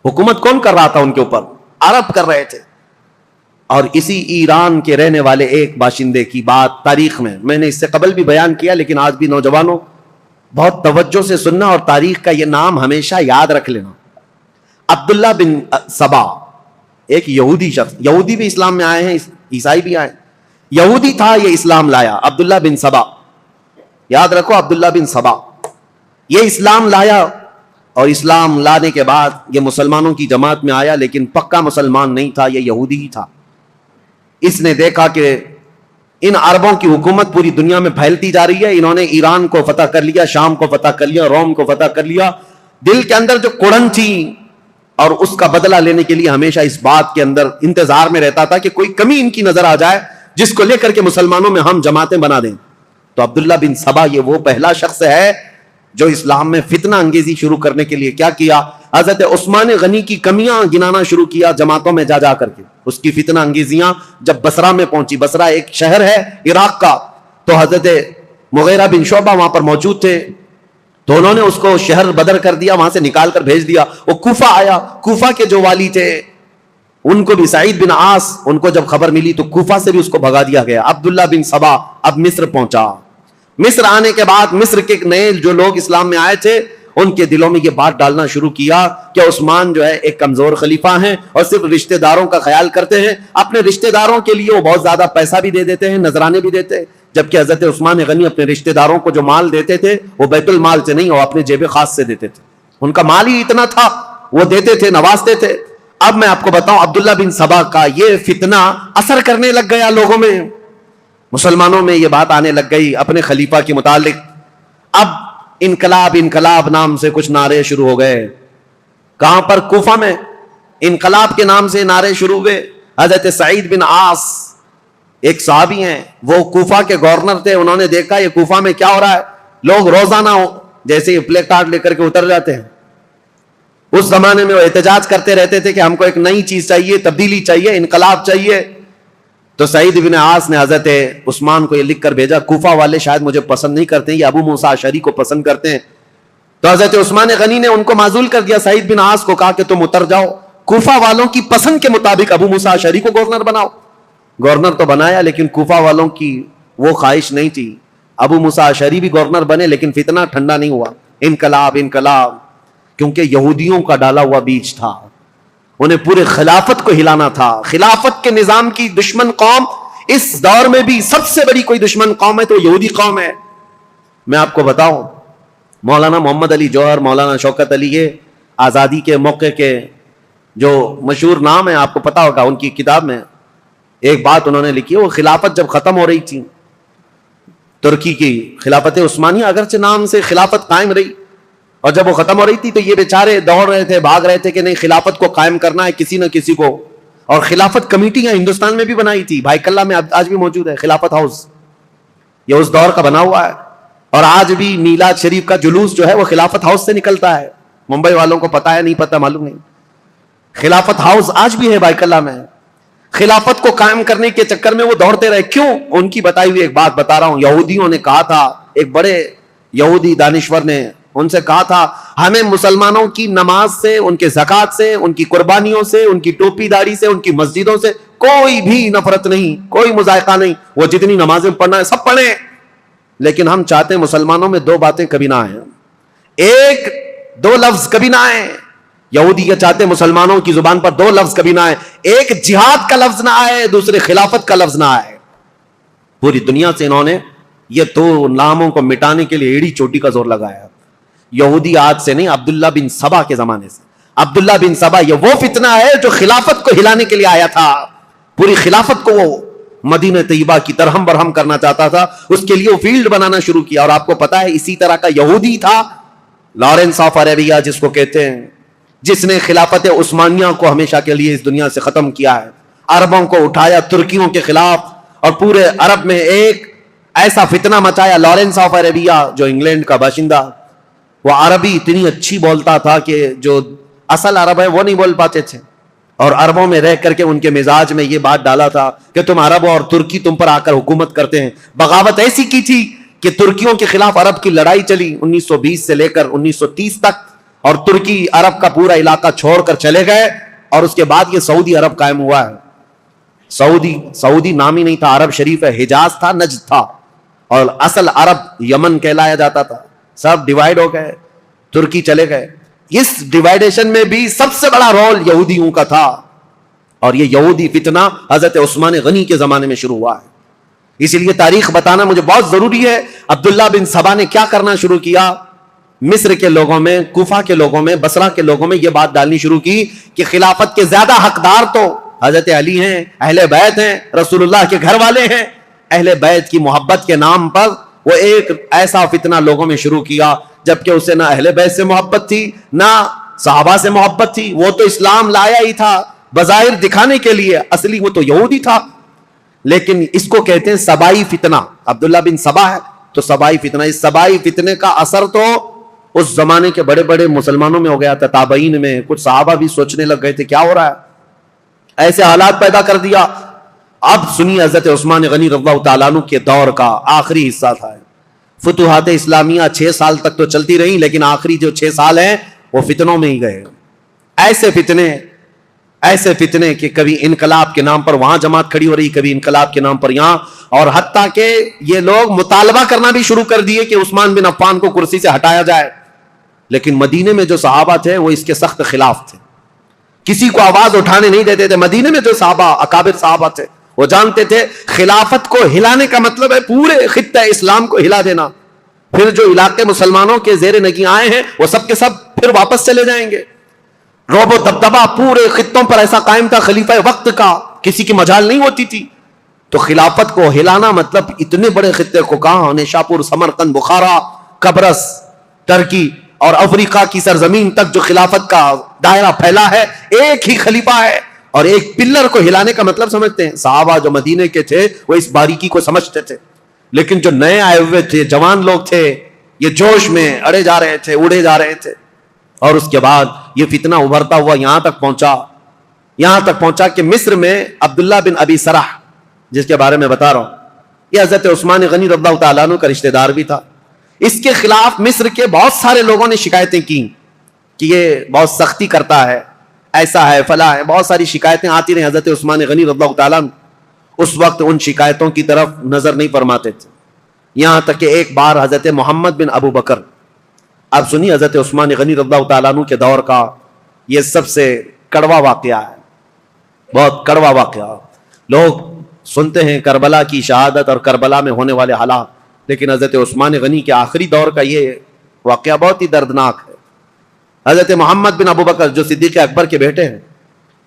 حکومت کون کر رہا تھا ان کے اوپر؟ عرب کر رہے تھے. اور اسی ایران کے رہنے والے ایک باشندے کی بات تاریخ میں نے اس سے قبل بھی بیان کیا، لیکن آج بھی نوجوانوں بہت توجہ سے سننا اور تاریخ کا یہ نام ہمیشہ یاد رکھ لینا. عبداللہ بن سبا، ایک یہودی شخص، یہودی بھی اسلام میں آئے ہیں، عیسائی بھی آئے. یہودی تھا، یہ اسلام لایا. عبداللہ بن سبا، یاد رکھو عبداللہ بن سبا، یہ اسلام لایا. اور اسلام لانے کے بعد یہ مسلمانوں کی جماعت میں آیا، لیکن پکا مسلمان نہیں تھا، یہ یہودی ہی تھا. اس نے دیکھا کہ ان عربوں کی حکومت پوری دنیا میں پھیلتی جا رہی ہے. انہوں نے ایران کو فتح کر لیا، شام کو فتح کر لیا، روم کو فتح کر لیا. دل کے اندر جو کڑن تھی اور اس کا بدلہ لینے کے لیے ہمیشہ اس بات کے اندر انتظار میں رہتا تھا کہ کوئی کمی ان کی نظر آ جائے جس کو لے کر کے مسلمانوں میں ہم جماعتیں بنا دیں. تو عبداللہ بن سبا یہ وہ پہلا شخص ہے جو اسلام میں فتنہ انگیزی شروع کرنے کے لیے کیا کیا؟ حضرت عثمان غنی کی کمیاں گنانا شروع کیا جماعتوں میں جا کر کے. اس کی فتنہ انگیزیاں جب بصرہ میں پہنچی، بصرہ ایک شہر ہے عراق کا، تو حضرت مغیرہ بن شعبہ وہاں پر موجود تھے. تو انہوں نے اس کو شہر بدر کر دیا، وہاں سے نکال کر بھیج دیا. وہ کوفہ آیا، کوفہ کے جو والی تھے ان کو بھی سعید بن عاص، ان کو جب خبر ملی تو کوفہ سے بھی اس کو بھگا دیا گیا. عبداللہ بن سبا اب مصر پہنچا. مصر آنے کے بعد مصر کے نئے جو لوگ اسلام میں آئے تھے ان کے دلوں میں یہ بات ڈالنا شروع کیا کہ عثمان جو ہے ایک کمزور خلیفہ ہیں اور صرف رشتہ داروں کا خیال کرتے ہیں. اپنے رشتہ داروں کے لیے وہ بہت زیادہ پیسہ بھی دے دیتے ہیں، نذرانے بھی دیتے ہیں. جبکہ حضرت عثمان غنی اپنے رشتہ داروں کو جو مال دیتے تھے وہ بیت المال سے نہیں، وہ اپنے جیب خاص سے دیتے تھے. ان کا مال ہی اتنا تھا، وہ دیتے تھے، نوازتے تھے. اب میں آپ کو بتاؤں عبداللہ بن سبا کا یہ فتنہ اثر کرنے لگ گیا لوگوں میں، مسلمانوں میں یہ بات آنے لگ گئی اپنے خلیفہ کے متعلق. اب انقلاب نام سے کچھ نعرے شروع ہو گئے. کہاں پر؟ کوفہ میں انقلاب کے نام سے نعرے شروع ہوئے. حضرت سعید بن عاص ایک صحابی ہیں, وہ کوفہ کے گورنر تھے, انہوں نے دیکھا یہ کوفہ میں کیا ہو رہا ہے, لوگ روزانہ جیسے ہی پلے کارڈ لے کر کے اتر جاتے ہیں. اس زمانے میں وہ احتجاج کرتے رہتے تھے کہ ہم کو ایک نئی چیز چاہیے, تبدیلی چاہیے, انقلاب چاہیے. تو سعید بن عاص نے حضرت عثمان کو یہ لکھ کر بھیجا, کوفہ والے شاید مجھے پسند نہیں کرتے, یہ ابو موسیٰ اشعری کو پسند کرتے ہیں. تو حضرت عثمان غنی نے ان کو معزول کر دیا, سعید بن عاص کو کہا کہ تم اتر جاؤ, کوفہ والوں کی پسند کے مطابق ابو موسیٰ اشعری کو گورنر بناؤ. گورنر تو بنایا, لیکن کوفہ والوں کی وہ خواہش نہیں تھی. ابو موسیٰ اشعری بھی گورنر بنے, لیکن فتنہ ٹھنڈا نہیں ہوا. انقلاب انقلاب, کیونکہ یہودیوں کا ڈالا ہوا بیج تھا, انہیں پورے خلافت کو ہلانا تھا. خلافت کے نظام کی دشمن قوم اس دور میں بھی سب سے بڑی کوئی دشمن قوم ہے تو یہودی قوم ہے. میں آپ کو بتاؤں, مولانا محمد علی جوہر, مولانا شوکت علی, یہ آزادی کے موقع کے جو مشہور نام ہے, آپ کو پتا ہوگا, ان کی کتاب میں ایک بات انہوں نے لکھی ہے. وہ خلافت جب ختم ہو رہی تھی, ترکی کی خلافت عثمانیہ, اگرچہ نام سے خلافت قائم رہی, اور جب وہ ختم ہو رہی تھی تو یہ بیچارے دوڑ رہے تھے, بھاگ رہے تھے کہ نہیں خلافت کو قائم کرنا ہے کسی نہ کسی کو. اور خلافت کمیٹیاں ہندوستان میں بھی بنائی تھی, بھائی کلّہ میں آج بھی موجود ہے خلافت ہاؤس, یہ اس دور کا بنا ہوا ہے. اور آج بھی میلاد شریف کا جلوس جو ہے وہ خلافت ہاؤس سے نکلتا ہے. ممبئی والوں کو پتا ہے, نہیں پتا معلوم نہیں. خلافت ہاؤس آج بھی ہے بھائی کلّہ میں. خلافت کو قائم کرنے کے چکر میں وہ دوڑتے رہے. کیوں؟ ان کی بتائی ہوئی ایک بات بتا رہا ہوں. یہودیوں نے کہا تھا, ایک بڑے یہودی دانشور نے ان سے کہا تھا, ہمیں مسلمانوں کی نماز سے, ان کے زکات سے, ان کی قربانیوں سے, ان کی ٹوپی داڑھی سے, ان کی مسجدوں سے کوئی بھی نفرت نہیں, کوئی مذائقہ نہیں. وہ جتنی نمازیں پڑھنا ہے سب پڑھیں, لیکن ہم چاہتے ہیں مسلمانوں میں دو باتیں کبھی نہ آئیں, ایک دو لفظ کبھی نہ آئیں. یہودی یہ چاہتے ہیں مسلمانوں کی زبان پر دو لفظ کبھی نہ آئے, ایک جہاد کا لفظ نہ آئے, دوسرے خلافت کا لفظ نہ آئے. پوری دنیا سے انہوں نے یہ دو ناموں کو مٹانے کے لیے ایڑی چوٹی کا زور لگایا. یہودی آج سے نہیں, عبداللہ بن سبا کے زمانے سے. عبداللہ بن سبا یہ وہ فتنہ ہے جو خلافت کو ہلانے کے لیے آیا تھا. پوری خلافت کو وہ مدینہ طیبہ کی ترہم برہم کرنا چاہتا تھا, اس کے لیے وہ فیلڈ بنانا شروع کیا. اور آپ کو پتا ہے اسی طرح کا یہودی تھا لارنس آف عربیہ جس کو کہتے ہیں, جس نے خلافت عثمانیہ کو ہمیشہ کے لیے اس دنیا سے ختم کیا ہے. عربوں کو اٹھایا ترکیوں کے خلاف, اور پورے عرب میں ایک ایسا فتنہ مچایا. لارنس آف عربیہ جو انگلینڈ کا باشندہ, وہ عربی اتنی اچھی بولتا تھا کہ جو اصل عرب ہے وہ نہیں بول پاتے تھے, اور عربوں میں رہ کر کے ان کے مزاج میں یہ بات ڈالا تھا کہ تم عرب اور ترکی تم پر آ کر حکومت کرتے ہیں. بغاوت ایسی کی تھی کہ ترکیوں کے خلاف عرب کی لڑائی چلی 1920 سے لے کر 1930 تک, اور ترکی عرب کا پورا علاقہ چھوڑ کر چلے گئے. اور اس کے بعد یہ سعودی عرب قائم ہوا ہے. سعودی نام ہی نہیں تھا, عرب شریف ہے, حجاز تھا, نجد تھا, اور اصل عرب یمن کہلایا جاتا تھا. سب ڈیوائیڈ ہو گئے, ترکی چلے گئے. اس ڈیوائیڈیشن میں بھی سب سے بڑا رول یہودیوں کا تھا, اور یہ یہودی فتنہ حضرت عثمان غنی کے زمانے میں شروع ہوا ہے. اسی لیے تاریخ بتانا مجھے بہت ضروری ہے. عبداللہ بن سبا نے کیا کرنا شروع کیا, مصر کے لوگوں میں, کوفہ کے لوگوں میں, بصرہ کے لوگوں میں یہ بات ڈالنی شروع کی کہ خلافت کے زیادہ حقدار تو حضرت علی ہیں, اہل بیت ہیں, رسول اللہ کے گھر والے ہیں. اہل بیت کی محبت کے نام پر وہ ایک ایسا فتنہ لوگوں میں شروع کیا, جبکہ اسے نہ اہل بیت سے محبت تھی نہ صحابہ سے محبت تھی. وہ تو اسلام لایا ہی تھا بظاہر دکھانے کے لیے, اصلی وہ تو یہودی تھا. لیکن اس کو کہتے ہیں سبائی فتنہ. عبداللہ بن سبا ہے تو سبائی فتنہ. اس سبائی فتنے کا اثر تو اس زمانے کے بڑے بڑے مسلمانوں میں ہو گیا تھا, تابعین میں. کچھ صحابہ بھی سوچنے لگ گئے تھے کیا ہو رہا ہے, ایسے حالات پیدا کر دیا. اب سنی حضرت عثمان غنی رضی اللہ تعالیٰ عنہ کے دور کا آخری حصہ تھا. فتوحات اسلامیہ 6 سال تک تو چلتی رہی, لیکن آخری جو 6 سال ہیں وہ فتنوں میں ہی گئے. ایسے فتنے کہ کبھی انقلاب کے نام پر وہاں جماعت کھڑی ہو رہی, کبھی انقلاب کے نام پر یہاں, اور حتیٰ کہ یہ لوگ مطالبہ کرنا بھی شروع کر دیے کہ عثمان بن عفان کو کرسی سے ہٹایا جائے. لیکن مدینے میں جو صحابہ تھے وہ اس کے سخت خلاف تھے, کسی کو آواز اٹھانے نہیں دیتے تھے. مدینے میں جو صحابہ, اکابر صحابہ تھے, وہ جانتے تھے خلافت کو ہلانے کا مطلب ہے پورے خطہ اسلام کو ہلا دینا. پھر جو علاقے مسلمانوں کے زیر نگیں آئے ہیں وہ سب کے سب پھر واپس چلے جائیں گے. رعب و دبدبہ پورے خطوں پر ایسا قائم تھا خلیفہ وقت کا, کسی کی مجال نہیں ہوتی تھی. تو خلافت کو ہلانا مطلب اتنے بڑے خطے کو, کہاں نیشاپور, سمرقند, بخارا, قبرص, ترکی اور افریقہ کی سرزمین تک جو خلافت کا دائرہ پھیلا ہے, ایک ہی خلیفہ ہے اور ایک پلر کو ہلانے کا مطلب سمجھتے ہیں؟ صحابہ جو مدینے کے تھے وہ اس باریکی کو سمجھتے تھے، لیکن جو نئے آئے ہوئے تھے، جوان لوگ تھے، یہ جوش میں اڑے جا رہے تھے، اڑے جا رہے تھے. اور اس کے بعد یہ فتنہ ابھرتا ہوا یہاں تک پہنچا کہ مصر میں عبداللہ بن ابی سرح، جس کے بارے میں بتا رہا ہوں، یہ حضرت عثمان غنی رضی اللہ تعالیٰ عنہ کا رشتہ دار بھی تھا. اس کے خلاف مصر کے بہت سارے لوگوں نے شکایتیں کی کہ یہ بہت سختی کرتا ہے، ایسا ہے، فلاں ہے، بہت ساری شکایتیں آتی رہیں. حضرت عثمان غنی رضی اللہ تعالیٰ عنہ اس وقت ان شکایتوں کی طرف نظر نہیں فرماتے تھے، یہاں تک کہ ایک بار حضرت محمد بن ابو بکر، آپ سنیے حضرت عثمان غنی رضی اللہ تعالیٰ عنہ کے دور کا یہ سب سے کڑوا واقعہ ہے، بہت کڑوا واقعہ. لوگ سنتے ہیں کربلا کی شہادت اور کربلا میں ہونے والے حالات، لیکن حضرت عثمان غنی کے آخری دور کا یہ واقعہ بہت ہی دردناک ہے. حضرت محمد بن ابو بکر جو صدیق اکبر کے بیٹے ہیں،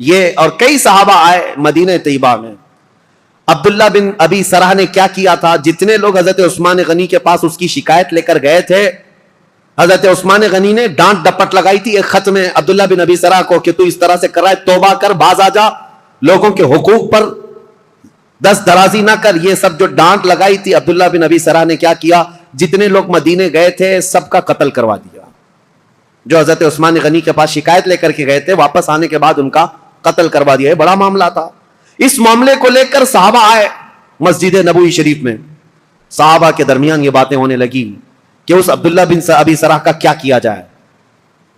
یہ اور کئی صحابہ آئے مدینہ طیبہ میں. عبداللہ بن ابی سرح نے کیا کیا تھا؟ جتنے لوگ حضرت عثمان غنی کے پاس اس کی شکایت لے کر گئے تھے، حضرت عثمان غنی نے ڈانٹ ڈپٹ لگائی تھی ایک خط میں عبداللہ بن ابی سرح کو کہ تو اس طرح سے کر رہا ہے، توبہ کر، باز آ جا، لوگوں کے حقوق پر دست درازی نہ کر. یہ سب جو ڈانٹ لگائی تھی، عبداللہ بن ابی سرح نے کیا کیا؟ جتنے لوگ مدینے گئے تھے سب کا قتل کروا دیا. جو حضرت عثمان غنی کے پاس شکایت لے کر کے گئے تھے، واپس آنے کے بعد ان کا قتل کروا دیا. یہ بڑا معاملہ تھا. اس معاملے کو لے کر صحابہ آئے مسجد نبوی شریف میں. صحابہ کے درمیان یہ باتیں ہونے لگی کہ اس عبداللہ بن ابی سرح کا کیا کیا جائے.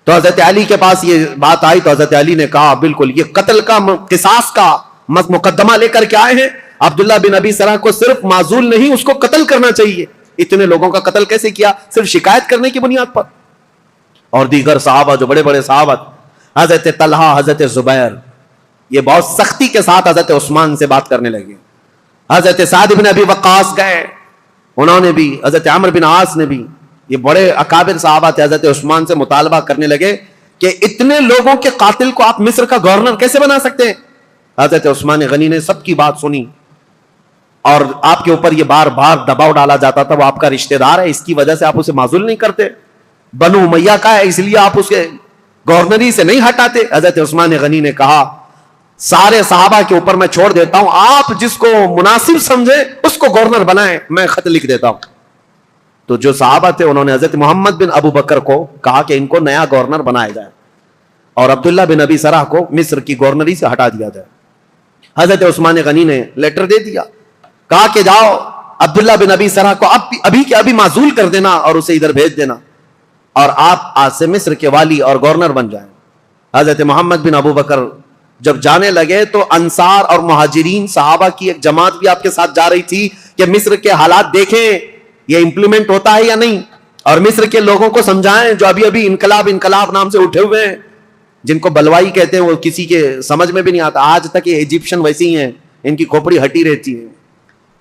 تو حضرت علی کے پاس یہ بات آئی تو حضرت علی نے کہا بالکل یہ قتل کا، قصاص کا مقدمہ لے کر کے آئے ہیں. عبداللہ بن ابی سرح کو صرف معزول نہیں، اس کو قتل کرنا چاہیے. اتنے لوگوں کا قتل کیسے کیا؟ صرف شکایت کرنے کی بنیاد پر. اور دیگر صحابہ جو بڑے بڑے صحابہ، حضرت طلحہ، حضرت زبیر، یہ بہت سختی کے ساتھ حضرت عثمان سے بات کرنے لگے. حضرت سعد بن ابی وقاص گئے، انہوں نے بھی، حضرت عمرو بن عاص نے بھی، یہ بڑے اکابر صحابہ تھے، حضرت عثمان سے مطالبہ کرنے لگے کہ اتنے لوگوں کے قاتل کو آپ مصر کا گورنر کیسے بنا سکتے ہیں؟ حضرت عثمان غنی نے سب کی بات سنی، اور آپ کے اوپر یہ بار بار دباؤ ڈالا جاتا تھا، وہ آپ کا رشتہ دار ہے، اس کی وجہ سے آپ اسے معزول نہیں کرتے، بنو امیہ کا ہے اس لیے آپ اسے گورنری سے نہیں ہٹاتے. حضرت عثمان غنی نے کہا سارے صحابہ کے اوپر میں چھوڑ دیتا ہوں، آپ جس کو مناسب سمجھے اس کو گورنر بنائیں، میں خط لکھ دیتا ہوں. تو جو صحابہ تھے انہوں نے حضرت محمد بن ابو بکر کو کہا کہ ان کو نیا گورنر بنایا جائے اور عبداللہ بن ابی سرح کو مصر کی گورنری سے ہٹا دیا جائے. حضرت عثمان غنی نے لیٹر دے دیا، کہا کہ جاؤ عبداللہ بن ابی سرح کو ابھی کے ابھی معزول کر دینا اور اسے ادھر بھیج دینا، اور آپ آج سے مصر کے والی اور گورنر بن جائیں. حضرت محمد بن ابو بکر جب جانے لگے تو انصار اور مہاجرین صحابہ کی ایک جماعت بھی آپ کے ساتھ جا رہی تھی کہ مصر کے حالات دیکھیں یہ امپلیمنٹ ہوتا ہے یا نہیں، اور مصر کے لوگوں کو سمجھائیں جو ابھی ابھی انقلاب نام سے اٹھے ہوئے ہیں، جن کو بلوائی کہتے ہیں، وہ کسی کے سمجھ میں بھی نہیں آتا. آج تک یہ ایجپشن ویسی ہیں، ان کی کھوپڑی ہٹی رہتی ہے.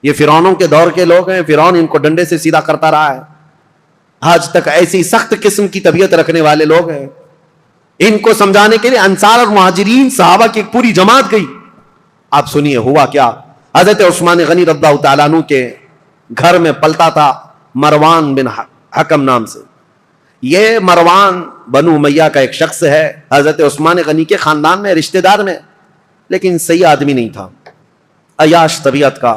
یہ فرعونوں کے دور کے لوگ ہیں، فرعون ان کو ڈنڈے سے سیدھا کرتا رہا ہے. آج تک ایسی سخت قسم کی طبیعت رکھنے والے لوگ ہیں. ان کو سمجھانے کے لیے انصار اور مہاجرین صحابہ کی ایک پوری جماعت گئی. آپ سنیے ہوا کیا. حضرت عثمان غنی رضی اللہ تعالیٰ عنہ کے گھر میں پلتا تھا مروان بن حکم نام سے. یہ مروان بنو امیہ کا ایک شخص ہے، حضرت عثمان غنی کے خاندان میں، رشتہ دار میں، لیکن صحیح آدمی نہیں تھا، عیاش طبیعت کا.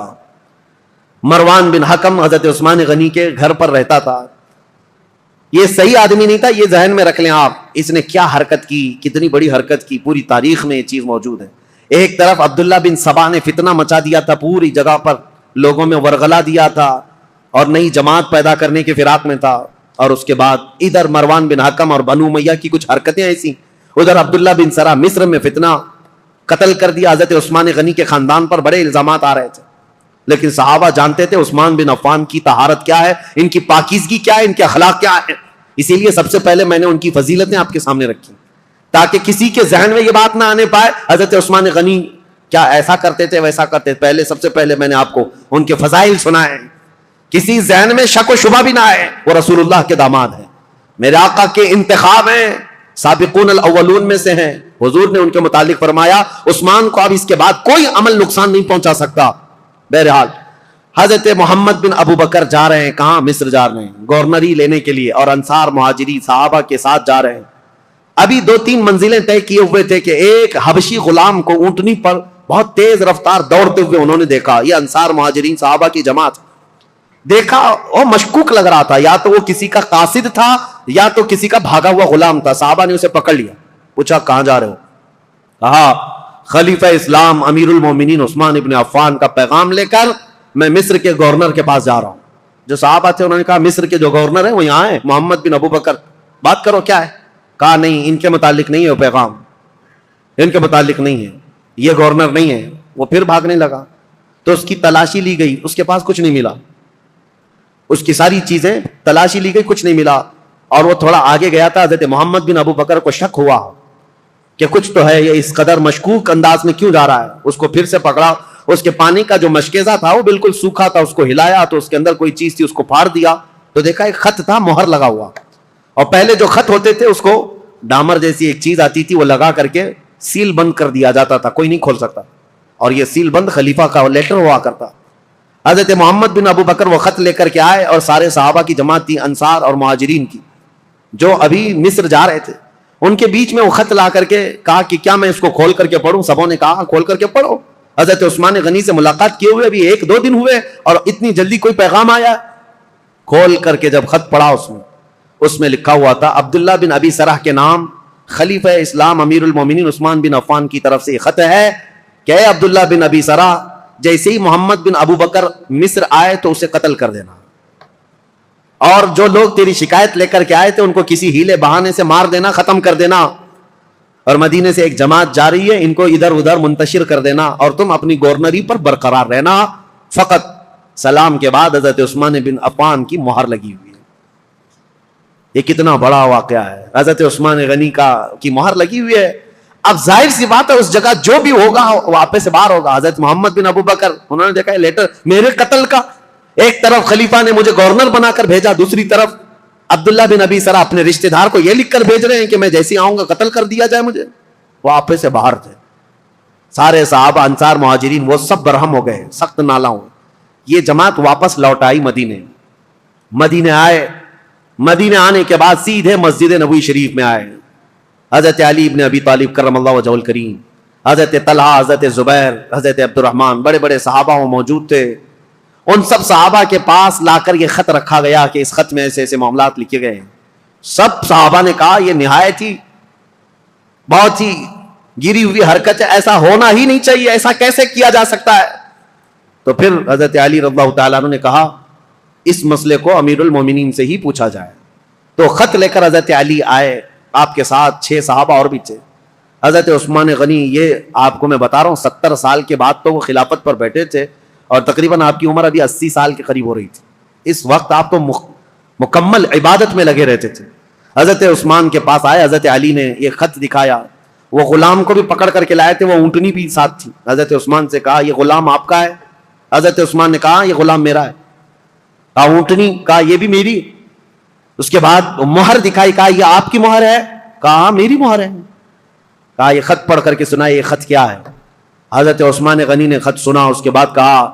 مروان بن حکم حضرت عثمان غنی کے گھر پر رہتا تھا. یہ صحیح آدمی نہیں تھا، یہ ذہن میں رکھ لیں آپ. اس نے کیا حرکت کی، کتنی بڑی حرکت کی، پوری تاریخ میں یہ چیز موجود ہے. ایک طرف عبداللہ بن سبا نے فتنہ مچا دیا تھا، پوری جگہ پر لوگوں میں ورغلا دیا تھا اور نئی جماعت پیدا کرنے کے فراق میں تھا. اور اس کے بعد ادھر مروان بن حکم اور بنو امیہ کی کچھ حرکتیں ایسی، ادھر عبداللہ بن سرا مصر میں فتنہ، قتل کر دیا. حضرت عثمان غنی کے خاندان پر بڑے الزامات آ رہے تھے، لیکن صحابہ جانتے تھے عثمان بن عفان کی طہارت کیا ہے، ان کی پاکیزگی کیا ہے، ان کے اخلاق کیا ہے. اسی لیے سب سے پہلے میں نے ان کی فضیلتیں آپ کے سامنے رکھی تاکہ کسی کے ذہن میں یہ بات نہ آنے پائے حضرت عثمان غنی کیا ایسا کرتے تھے ویسا کرتے تھے. سب سے پہلے میں نے آپ کو ان کے فضائل سنائے، کسی ذہن میں شک و شبہ بھی نہ آئے. وہ رسول اللہ کے داماد ہیں، میرے آقا کے انتخاب ہیں، سابقون الاولون میں سے ہیں. حضور نے ان کے متعلق فرمایا عثمان کو اب اس کے بعد کوئی عمل نقصان نہیں پہنچا سکتا. بہرحال حضرت محمد بن ابو بکر جا رہے ہیں، کہاں؟ مصر جا رہے ہیں گورنری لینے کے لیے، اور انصار مہاجری صحابہ کے ساتھ جا رہے ہیں. ابھی 2-3 منزلیں طے کیے ہوئے تھے کہ ایک حبشی غلام کو اونٹنی پر بہت تیز رفتار دوڑتے ہوئے انہوں نے دیکھا. یہ انصار مہاجرین صحابہ کی جماعت دیکھا اور مشکوک لگ رہا تھا, یا تو وہ کسی کا قاصد تھا یا تو کسی کا بھاگا ہوا غلام تھا. صحابہ نے اسے پکڑ لیا, پوچھا کہاں جا رہے ہو؟ کہا خلیفہ اسلام امیر المومنین عثمان ابن عفان کا پیغام لے کر میں مصر کے گورنر کے پاس جا رہا ہوں. جو صحابہ تھے انہوں نے کہا مصر کے جو گورنر ہیں وہ یہاں ہیں, محمد بن ابو بکر, بات کرو کیا ہے. کہا نہیں, ان کے متعلق نہیں ہے وہ پیغام, ان کے متعلق نہیں ہے, یہ گورنر نہیں ہے. وہ پھر بھاگنے لگا تو اس کی تلاشی لی گئی, اس کے پاس کچھ نہیں ملا, اس کی ساری چیزیں تلاشی لی گئی, کچھ نہیں ملا. اور وہ تھوڑا آگے گیا تھا, حضرت محمد بن ابو بکر کو شک ہوا کہ کچھ تو ہے, یہ اس قدر مشکوک انداز میں کیوں جا رہا ہے. اس کو پھر سے پکڑا, اس کے پانی کا جو مشکیزہ تھا وہ بالکل سوکھا تھا, اس کو ہلایا تو اس کے اندر کوئی چیز تھی, اس کو پھاڑ دیا تو دیکھا ایک خط تھا مہر لگا ہوا. اور پہلے جو خط ہوتے تھے اس کو ڈامر جیسی ایک چیز آتی تھی, وہ لگا کر کے سیل بند کر دیا جاتا تھا, کوئی نہیں کھول سکتا. اور یہ سیل بند خلیفہ کا لیٹر ہوا کرتا. حضرت محمد بن ابو بکر وہ خط لے کر کے آئے اور سارے صحابہ کی جماعت تھی, انصار اور مہاجرین کی, جو ابھی مصر جا رہے تھے. ان کے بیچ میں وہ خط لا کر کے کہا کہ کیا میں اس کو کھول کر کے پڑھوں؟ سبوں نے کہا کھول کر کے پڑھو. حضرت عثمان غنی سے ملاقات کیے ہوئے ابھی 1-2 دن ہوئے اور اتنی جلدی کوئی پیغام آیا. کھول کر کے جب خط پڑھا اس میں لکھا ہوا تھا عبداللہ بن ابی سرح کے نام, خلیفہ اسلام امیر المومنین عثمان بن عفان کی طرف سے یہ خط ہے کہ اے عبداللہ بن ابی سرح, جیسے ہی محمد بن ابو بکر مصر آئے تو اسے قتل کر دینا, اور جو لوگ تیری شکایت لے کر کے آئے تھے ان کو کسی ہیلے بہانے سے مار دینا, ختم کر دینا. اور مدینے سے ایک جماعت جا رہی ہے, ان کو ادھر ادھر منتشر کر دینا, اور تم اپنی گورنری پر برقرار رہنا فقط. سلام کے بعد حضرت عثمان بن عفان کی مہر لگی ہوئی ہے. یہ کتنا بڑا واقعہ ہے, حضرت عثمان غنی کی مہر لگی ہوئی ہے. اب ظاہر سی بات ہے اس جگہ جو بھی ہوگا وہ آپے سے باہر ہوگا. حضرت محمد بن ابو بکر انہوں نے دیکھا ہے لیٹر میرے قتل کا, ایک طرف خلیفہ نے مجھے گورنر بنا کر بھیجا, دوسری طرف عبداللہ بن ابی سرح اپنے رشتہ دار کو یہ لکھ کر بھیج رہے ہیں کہ میں جیسے آؤں گا قتل کر دیا جائے مجھے. وہ آپے سے باہر تھے. سارے صحابہ انصار مہاجرین وہ سب برہم ہو گئے, سخت نالا ہوں. یہ جماعت واپس لوٹ آئی مدینے آئے. مدینے آنے کے بعد سیدھے مسجد نبوی شریف میں آئے. حضرت علی ابن ابی طالب کرم اللہ وجہہ الکریم, حضرت طلحہ, حضرت زبیر, حضرت عبد الرحمن, بڑے بڑے صحابہ وہ موجود تھے. ان سب صحابہ کے پاس لا کر یہ خط رکھا گیا کہ اس خط میں ایسے ایسے معاملات لکھے گئے ہیں. سب صحابہ نے کہا یہ نہایت ہی بہت ہی گری ہوئی حرکت ہے, ایسا ہونا ہی نہیں چاہیے, ایسا کیسے کیا جا سکتا ہے. تو پھر حضرت علی رضی اللہ تعالیٰ عنہ نے کہا اس مسئلے کو امیر المومنین سے ہی پوچھا جائے. تو خط لے کر حضرت علی آئے, آپ کے ساتھ 6 صحابہ اور بھی تھے. حضرت عثمان غنی, یہ آپ کو میں بتا رہا ہوں 70 سال کے بعد تو وہ خلافت پر بیٹھے تھے اور تقریباً آپ کی عمر ابھی 80 سال کے قریب ہو رہی تھی. اس وقت آپ تو مکمل عبادت میں لگے رہتے تھے. حضرت عثمان کے پاس آئے, حضرت علی نے یہ خط دکھایا. وہ غلام کو بھی پکڑ کر کے لائے تھے, وہ اونٹنی بھی ساتھ تھی. حضرت عثمان سے کہا یہ غلام آپ کا ہے؟ حضرت عثمان نے کہا یہ غلام میرا ہے. کہا اونٹنی؟ کہا یہ بھی میری. اس کے بعد مہر دکھائی, کہا یہ آپ کی مہر ہے؟ کہا میری مہر ہے. کہا یہ خط پڑھ کر کے سنا, یہ خط کیا ہے؟ حضرت عثمان غنی نے خط سنا, اس کے بعد کہا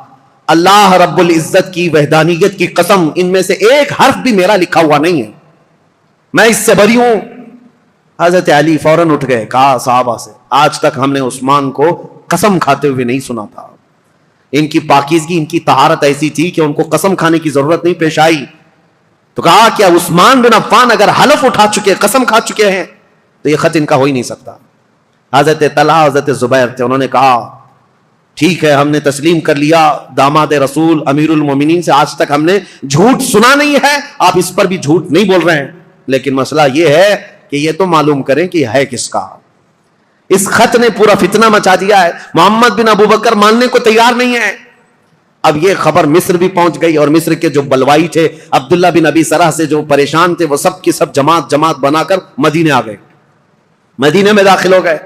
اللہ رب العزت کی وحدانیت کی قسم, ان میں سے ایک حرف بھی میرا لکھا ہوا نہیں ہے, میں اس سے بری ہوں. حضرت علی فوراً اٹھ گئے, کہا صحابہ سے آج تک ہم نے عثمان کو قسم کھاتے ہوئے نہیں سنا تھا. ان کی پاکیزگی, ان کی طہارت ایسی تھی کہ ان کو قسم کھانے کی ضرورت نہیں پیش آئی. تو کہا کیا عثمان بن عفان اگر حلف اٹھا چکے, قسم کھا چکے ہیں, تو یہ خط ان کا ہو ہی نہیں سکتا. حضرت طلحہ, حضرت زبیر تھے, انہوں نے کہا ٹھیک ہے ہم نے تسلیم کر لیا, داماد رسول امیر المومنین سے آج تک ہم نے جھوٹ سنا نہیں ہے, آپ اس پر بھی جھوٹ نہیں بول رہے ہیں, لیکن مسئلہ یہ ہے کہ یہ تو معلوم کریں کہ ہے کس کا. اس خط نے پورا فتنہ مچا دیا ہے. محمد بن ابو بکر ماننے کو تیار نہیں ہے. اب یہ خبر مصر بھی پہنچ گئی, اور مصر کے جو بلوائی تھے عبداللہ بن ابی سرح سے جو پریشان تھے, وہ سب کی سب جماعت بنا کر مدینے آ گئے, مدینے میں داخل ہو گئے.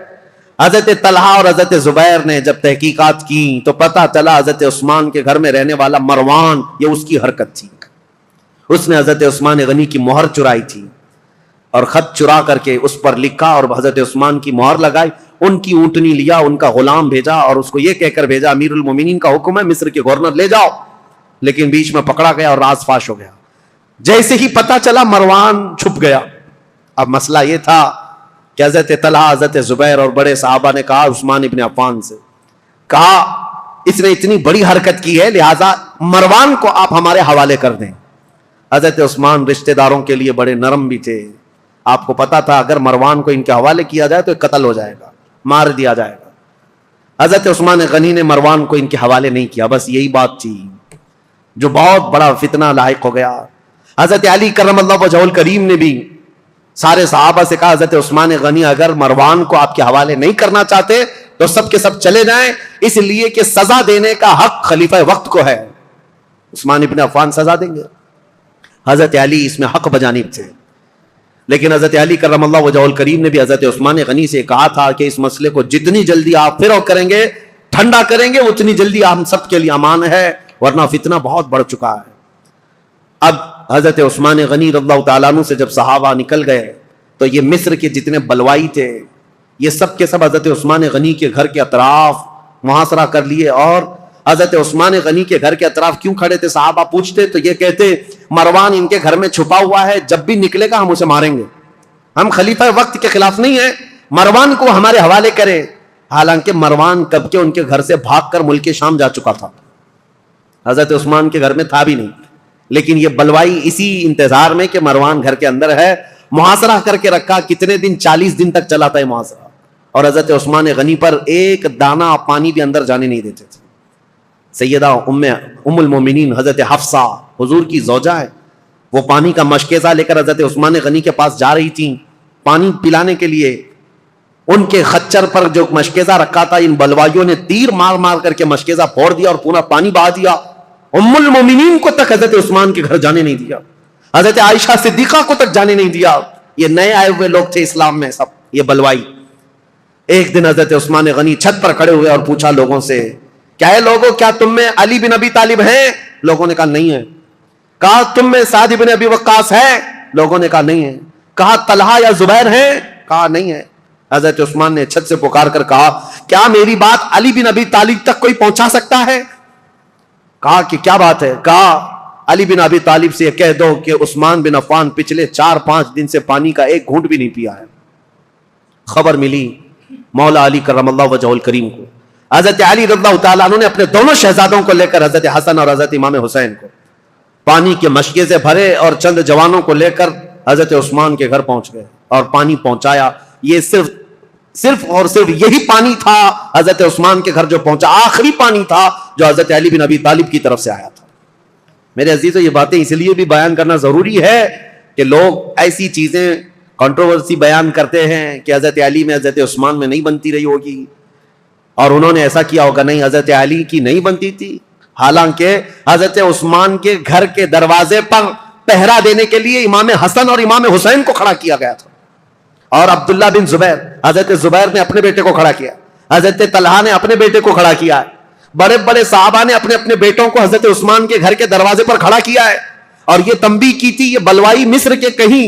حضرت طلحہ اور حضرت زبیر نے جب تحقیقات کی تو پتہ چلا حضرت عثمان کے گھر میں رہنے والا مروان, یہ اس کی حرکت تھی. اس نے حضرت عثمان غنی کی مہر چرائی تھی اور خط چرا کر کے اس پر لکھا اور حضرت عثمان کی مہر لگائی. ان کی اونٹنی لیا, ان کا غلام بھیجا اور اس کو یہ کہہ کر بھیجا امیر المومنین کا حکم ہے مصر کے گورنر لے جاؤ. لیکن بیچ میں پکڑا گیا اور راز فاش ہو گیا. جیسے ہی پتہ چلا مروان چھپ گیا. اب مسئلہ یہ تھا کہ حضرت طلحہ، حضرت زبیر اور بڑے صحابہ نے کہا عثمان ابن عفان سے، کہا اس نے اتنی بڑی حرکت کی ہے لہذا مروان کو آپ ہمارے حوالے کر دیں۔ حضرت عثمان رشتہ داروں کے لیے بڑے نرم بھی تھے، آپ کو پتا تھا اگر مروان کو ان کے حوالے کیا جائے تو قتل ہو جائے گا، مار دیا جائے گا۔ حضرت عثمان غنی نے مروان کو ان کے حوالے نہیں کیا، بس یہی بات تھی جو بہت بڑا فتنہ لاحق ہو گیا۔ حضرت علی کرم اللہ وجہہ الکریم نے بھی سارے صحابہ سے کہا حضرت عثمان غنی اگر مروان کو آپ کے حوالے نہیں کرنا چاہتے تو سب کے سب چلے جائیں، اس لیے کہ سزا دینے کا حق خلیفہ وقت کو ہے، عثمان ابن عفان سزا دیں گے۔ حضرت علی اس میں حق بجانب تھے، لیکن حضرت علی کرم اللہ وجہہ الکریم نے بھی حضرت عثمان غنی سے کہا تھا کہ اس مسئلے کو جتنی جلدی آپ فرو کریں گے، ٹھنڈا کریں گے، اتنی جلدی ہم سب کے لیے امان ہے، ورنہ فتنہ بہت بڑھ چکا ہے۔ اب حضرت عثمان غنی رضی اللہ تعالیٰ عنہ سے جب صحابہ نکل گئے تو یہ مصر کے جتنے بلوائی تھے یہ سب کے سب حضرت عثمان غنی کے گھر کے اطراف محاصرہ کر لیے۔ اور حضرت عثمان غنی کے گھر کے اطراف کیوں کھڑے تھے صحابہ پوچھتے تو یہ کہتے مروان ان کے گھر میں چھپا ہوا ہے، جب بھی نکلے گا ہم اسے ماریں گے، ہم خلیفہ وقت کے خلاف نہیں ہیں، مروان کو ہمارے حوالے کرے۔ حالانکہ مروان کب کے ان کے گھر سے بھاگ کر ملک شام جا چکا تھا، حضرت عثمان کے گھر میں تھا بھی نہیں، لیکن یہ بلوائی اسی انتظار میں کہ مروان گھر کے اندر ہے محاصرہ کر کے رکھا۔ کتنے دن؟ 40 دن تک چلا تھا یہ محاصرہ، اور حضرت عثمان غنی پر ایک دانہ پانی بھی اندر جانے نہیں دیتے تھے۔ سیدہ ام المومنین حضرت حفصہ حضور کی زوجہ ہے، وہ پانی کا مشکیزہ لے کر حضرت عثمان غنی کے پاس جا رہی تھیں پانی پلانے کے لیے، ان کے خچر پر جو مشکیزہ رکھا تھا ان بلوائیوں نے تیر مار مار کر کے مشکیزہ پھوڑ دیا اور پورا پانی بہا دیا۔ ام المومنین کو تک حضرت عثمان کے گھر جانے نہیں دیا، حضرت عائشہ صدیقہ کو تک جانے نہیں دیا۔ یہ نئے آئے ہوئے لوگ تھے اسلام میں سب، یہ بلوائی۔ ایک دن حضرت عثمان غنی چھت پر کھڑے ہوئے اور پوچھا لوگوں سے، کیا ہے لوگوں، کیا تم میں علی بن ابی طالب ہیں؟ لوگوں نے کہا نہیں ہے۔ کہا تم میں سعد بن ابی وقاص ہے؟ لوگوں نے کہا نہیں ہے۔ کہا طلحہ یا زبیر ہیں؟ کہا نہیں ہے۔ حضرت عثمان نے چھت سے پکار کر کہا کیا میری بات علی بن ابی طالب تک کوئی پہنچا سکتا ہے؟ کہا کہ کیا بات ہے؟ کہا علی بن ابی طالب سے یہ کہہ دو کہ عثمان بن عفان پچھلے 4-5 دن سے پانی کا ایک گھونٹ بھی نہیں پیا ہے۔ خبر ملی مولا علی کرم اللہ وجہہ الکریم کو، حضرت علی رضی اللہ تعالیٰ عنہ نے اپنے دونوں شہزادوں کو لے کر حضرت حسن اور حضرت امام حسین کو پانی کے مشکیزے بھرے اور چند جوانوں کو لے کر حضرت عثمان کے گھر پہنچ گئے اور پانی پہنچایا۔ یہ صرف اور صرف یہی پانی تھا حضرت عثمان کے گھر جو پہنچا، آخری پانی تھا جو حضرت علی بن ابی طالب کی طرف سے آیا تھا۔ میرے عزیزو یہ باتیں اس لیے بھی بیان کرنا ضروری ہے کہ لوگ ایسی چیزیں کنٹروورسی بیان کرتے ہیں کہ حضرت علی میں حضرت عثمان میں نہیں بنتی رہی ہوگی اور انہوں نے ایسا کیا ہوگا۔ نہیں، حضرت علی کی نہیں بنتی تھی، حالانکہ حضرت عثمان کے گھر کے دروازے پر پہرا دینے کے لیے امام حسن اور امام حسین کو کھڑا کیا گیا تھا، اور عبداللہ بن زبیر، حضرت زبیر نے اپنے بیٹے کو کھڑا کیا، حضرت طلحہ نے اپنے بیٹے کو کھڑا کیا ہے، بڑے بڑے صحابہ نے اپنے اپنے بیٹوں کو حضرت عثمان کے گھر کے دروازے پر کھڑا کیا ہے، اور یہ تنبیہ کی تھی یہ بلوائی مصر کے کہیں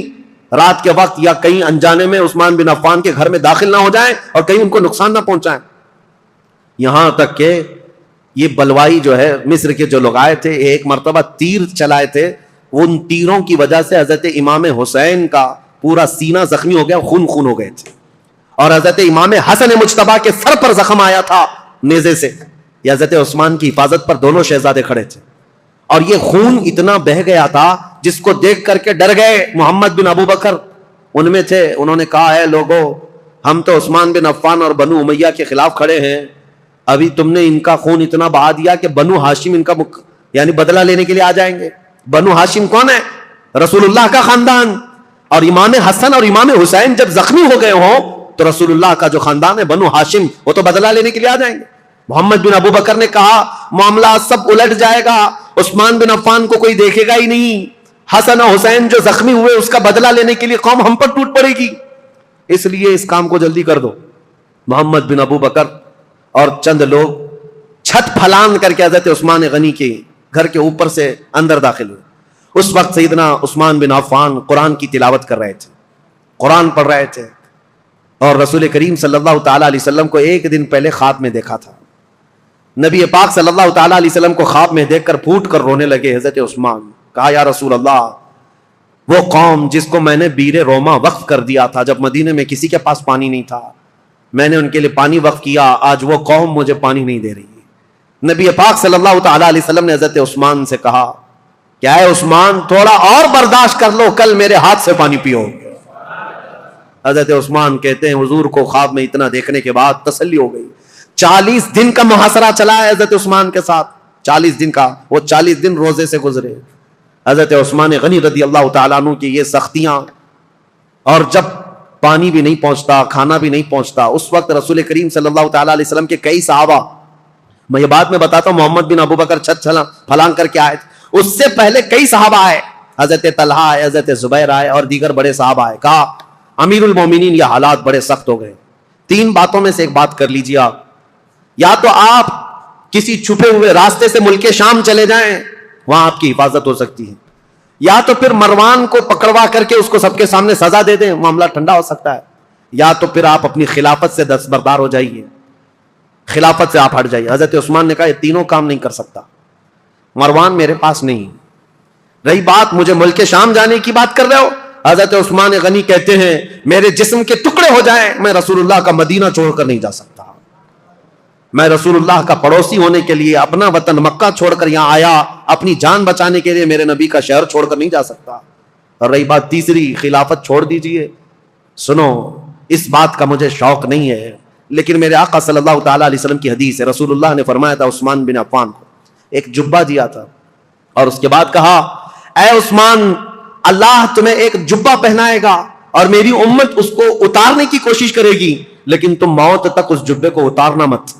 رات کے وقت یا کہیں انجانے میں عثمان بن عفان کے گھر میں داخل نہ ہو جائیں اور کہیں ان کو نقصان نہ پہنچائیں۔ یہاں تک کہ یہ بلوائی جو ہے مصر کے جو لوگ آئے تھے ایک مرتبہ تیر چلائے تھے، ان تیروں کی وجہ سے حضرت امام حسین کا پورا سینہ زخمی ہو گیا، خون خون ہو گئے تھے، اور حضرت امام حسن مجتبیٰ کے سر پر زخم آیا تھا نیزے سے۔ یہ حضرت عثمان کی حفاظت پر دونوں شہزادے کھڑے تھے، اور یہ خون اتنا بہہ گیا تھا جس کو دیکھ کر کے ڈر گئے محمد بن ابو بکر ان میں تھے۔ انہوں نے کہا ہے لوگوں، ہم تو عثمان بن عفان اور بنو امیہ کے خلاف کھڑے ہیں، ابھی تم نے ان کا خون اتنا بہا دیا کہ بنو ہاشم ان کا یعنی بدلہ لینے کے لیے آ جائیں گے۔ بنو ہاشم کون ہے؟ رسول اللہ کا خاندان، اور امام حسن اور امام حسین جب زخمی ہو گئے ہوں تو رسول اللہ کا جو خاندان ہے بنو ہاشم وہ تو بدلہ لینے کے لیے آ جائیں گے۔ محمد بن ابو بکر نے کہا معاملہ سب الٹ جائے گا، عثمان بن عفان کو کوئی دیکھے گا ہی نہیں، حسن اور حسین جو زخمی ہوئے اس کا بدلہ لینے کے لیے قوم ہم پر ٹوٹ پڑے گی، اس لیے اس کام کو جلدی کر دو۔ محمد بن ابو بکر اور چند لوگ چھت پھلان کر کے حضرت عثمان غنی کے گھر کے اوپر سے اندر داخل ہوئے۔ اس وقت سیدنا عثمان بن عفان قرآن کی تلاوت کر رہے تھے، قرآن پڑھ رہے تھے، اور رسول کریم صلی اللہ تعالیٰ علیہ وسلم کو ایک دن پہلے خواب میں دیکھا تھا۔ نبی پاک صلی اللہ تعالیٰ علیہ وسلم کو خواب میں دیکھ کر پھوٹ کر رونے لگے حضرت عثمان۔ کہا یا رسول اللہ، وہ قوم جس کو میں نے بیر روما وقف کر دیا تھا جب مدینے میں کسی کے پاس پانی نہیں تھا، میں نے ان کے لیے پانی وقف کیا، آج وہ قوم مجھے پانی نہیں دے رہی۔ نبی پاک صلی اللہ تعالی علیہ وسلم نے حضرت عثمان سے کہا کیا ہے عثمان، تھوڑا اور برداشت کر لو، کل میرے ہاتھ سے پانی پیو۔ حضرت عثمان کہتے ہیں حضور کو خواب میں اتنا دیکھنے کے بعد تسلی ہو گئی۔ 40 دن کا محاصرہ چلا ہے حضرت عثمان کے ساتھ، 40 دن کا، وہ 40 دن روزے سے گزرے۔ حضرت عثمان غنی رضی اللہ تعالیٰ عنہ کی یہ سختیاں، اور جب پانی بھی نہیں پہنچتا، کھانا بھی نہیں پہنچتا، اس وقت رسول کریم صلی اللہ تعالیٰ علیہ وسلم کے کئی صحابہ، میں یہ بات میں بتاتا ہوں، محمد بن ابو بکر چھت پھلانگ کر کے آئے تھے، اس سے پہلے کئی صحابہ آئے، حضرت طلحہ آئے، حضرت زبیر آئے اور دیگر بڑے صحابہ آئے۔ کہا امیر المومنین یہ حالات بڑے سخت ہو گئے، 3 باتوں میں سے ایک بات کر لیجیے آپ، یا تو آپ کسی چھپے ہوئے راستے سے ملک شام چلے جائیں، وہاں آپ کی حفاظت ہو سکتی ہے، یا تو پھر مروان کو پکڑوا کر کے اس کو سب کے سامنے سزا دے دیں، معاملہ ٹھنڈا ہو سکتا ہے، یا تو پھر آپ اپنی خلافت سے دستبردار ہو جائیے، خلافت سے آپ ہٹ جائیے۔ حضرت عثمان نے کہا یہ تینوں کام نہیں کر سکتا، مروان میرے پاس نہیں، رہی بات مجھے ملک شام جانے کی بات کر رہے ہو، حضرت عثمان غنی کہتے ہیں میرے جسم کے ٹکڑے ہو جائیں میں رسول اللہ کا مدینہ چھوڑ کر نہیں جا سکتا، میں رسول اللہ کا پڑوسی ہونے کے لیے اپنا وطن مکہ چھوڑ کر یہاں آیا، اپنی جان بچانے کے لیے میرے نبی کا شہر چھوڑ کر نہیں جا سکتا۔ اور رہی بات تیسری، خلافت چھوڑ دیجئے، سنو اس بات کا مجھے شوق نہیں ہے، لیکن میرے آقا صلی اللہ تعالیٰ علیہ وسلم کی حدیث ہے، رسول اللہ نے فرمایا تھا عثمان بن عفان کو ایک جبہ دیا تھا، اور اس کے بعد کہا اے عثمان اللہ تمہیں ایک جبہ پہنائے گا اور میری امت اس کو اتارنے کی کوشش کرے گی، لیکن تم موت تک اس جبے کو اتارنا مت۔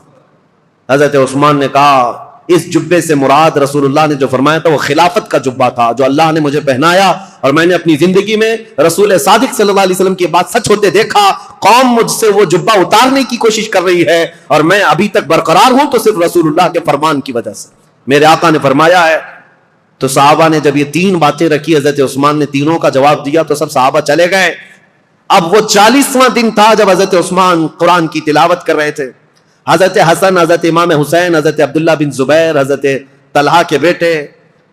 حضرت عثمان نے کہا اس جبے سے مراد رسول اللہ نے جو فرمایا تھا وہ خلافت کا جبہ تھا جو اللہ نے مجھے پہنایا، اور میں نے اپنی زندگی میں رسول صادق صلی اللہ علیہ وسلم کی بات سچ ہوتے دیکھا، قوم مجھ سے وہ جبہ اتارنے کی کوشش کر رہی ہے اور میں ابھی تک برقرار ہوں تو صرف رسول اللہ کے فرمان کی وجہ سے، میرے آقا نے فرمایا ہے۔ تو صحابہ نے جب یہ 3 باتیں رکھی، حضرت عثمان نے تینوں کا جواب دیا تو سب صحابہ چلے گئے۔ اب وہ 40واں دن تھا جب حضرت عثمان قرآن کی تلاوت کر رہے تھے، حضرت حسن، حضرت امام حسین، حضرت عبداللہ بن زبیر، حضرت طلحہ کے بیٹے،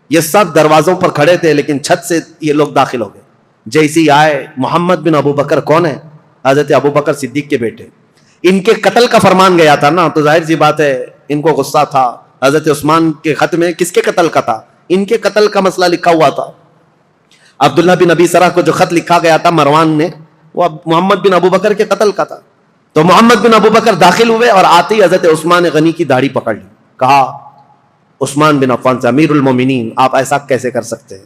یہ سب دروازوں پر کھڑے تھے، لیکن چھت سے یہ لوگ داخل ہو گئے۔ جیسے ہی آئے، محمد بن ابو بکر کون ہے؟ حضرت ابو بکر صدیق کے بیٹے، ان کے قتل کا فرمان گیا تھا نا، تو ظاہر سی بات ہے ان کو غصہ تھا۔ حضرت عثمان کے خط میں کس کے قتل کا تھا؟ ان کے قتل کا مسئلہ لکھا ہوا تھا۔ عبداللہ بن ابی سرح کو جو خط لکھا گیا تھا مروان نے، وہ محمد بن ابو بکر کے قتل کا تھا۔ تو محمد بن ابو بکر داخل ہوئے اور آتے ہی حضرت عثمان غنی کی داڑھی پکڑ لی، کہا عثمان بن عفان سے امیر المومنین آپ ایسا کیسے کر سکتے ہیں،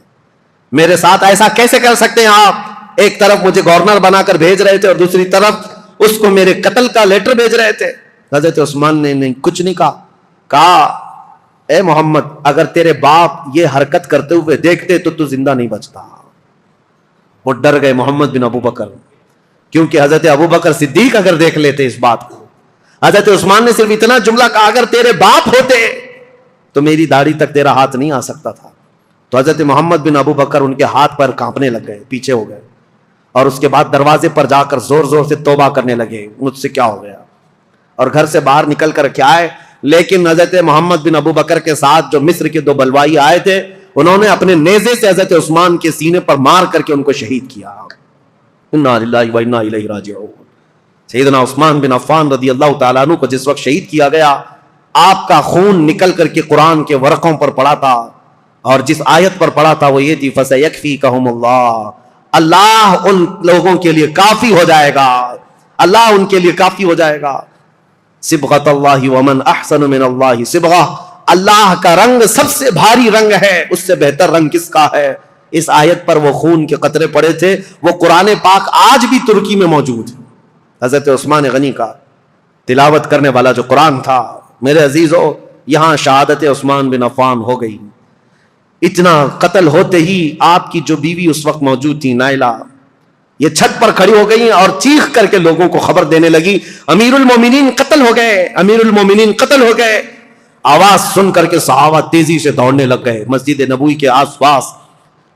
میرے ساتھ ایسا کیسے کر سکتے ہیں آپ؟ ایک طرف مجھے گورنر بنا کر بھیج رہے تھے اور دوسری طرف اس کو میرے قتل کا لیٹر بھیج رہے تھے۔ حضرت عثمان نے نہیں کچھ نہیں کہا اے محمد اگر تیرے باپ یہ حرکت کرتے ہوئے دیکھتے تو زندہ نہیں بچتا۔ وہ ڈر گئے محمد بن ابو بکر، کیونکہ حضرت ابو بکر صدیق اگر دیکھ لیتے اس بات کو، حضرت عثمان نے صرف اتنا جملہ کہا اگر تیرے باپ ہوتے تو میری داڑھی تک تیرا ہاتھ نہیں آ سکتا تھا۔ تو حضرت محمد بن ابو بکر ان کے ہاتھ پر کانپنے لگ گئے، پیچھے ہو گئے، اور اس کے بعد دروازے پر جا کر زور زور سے توبہ کرنے لگے مجھ سے کیا ہو گیا، اور گھر سے باہر نکل کر کے آئے۔ لیکن حضرت محمد بن ابو بکر کے ساتھ جو مصر کے 2 بلوائی آئے تھے، انہوں نے اپنے نیزے سے حضرت عثمان کے سینے پر مار کر کے ان کو شہید کیا۔ انا للہ و انا الیہ راجعون۔ سیدنا عثمان بن عفان رضی اللہ تعالیٰ عنہ کو جس وقت شہید کیا گیا، آپ کا خون نکل کر کے قرآن کے ورقوں پر پڑا تھا، اور جس آیت پر پڑا تھا وہ یہ تھی فَسَيَكْفِيكَهُمُ اللَّهُ، اللہ ان لوگوں کے لیے کافی ہو جائے گا، اللہ ان کے لیے کافی ہو جائے گا۔ صبغۃ اللہ ومن احسن من اللہ صبغہ، اللہ کا رنگ سب سے بھاری رنگ ہے، اس سے بہتر رنگ کس کا ہے؟ اس آیت پر وہ خون کے قطرے پڑے تھے، وہ قرآن پاک آج بھی ترکی میں موجود ہے۔ حضرت عثمان غنی کا تلاوت کرنے والا جو قرآن تھا، میرے عزیزو یہاں شہادت عثمان بن عفان ہو گئی۔ اتنا قتل ہوتے ہی آپ کی جو بیوی اس وقت موجود تھی نائلہ، یہ چھت پر کھڑی ہو گئی اور چیخ کر کے لوگوں کو خبر دینے لگی امیر المومنین قتل ہو گئے، امیر المومنین قتل ہو گئے۔ آواز سن کر کے صحابہ تیزی سے دوڑنے لگ گئے، مسجد نبوی کے آس پاس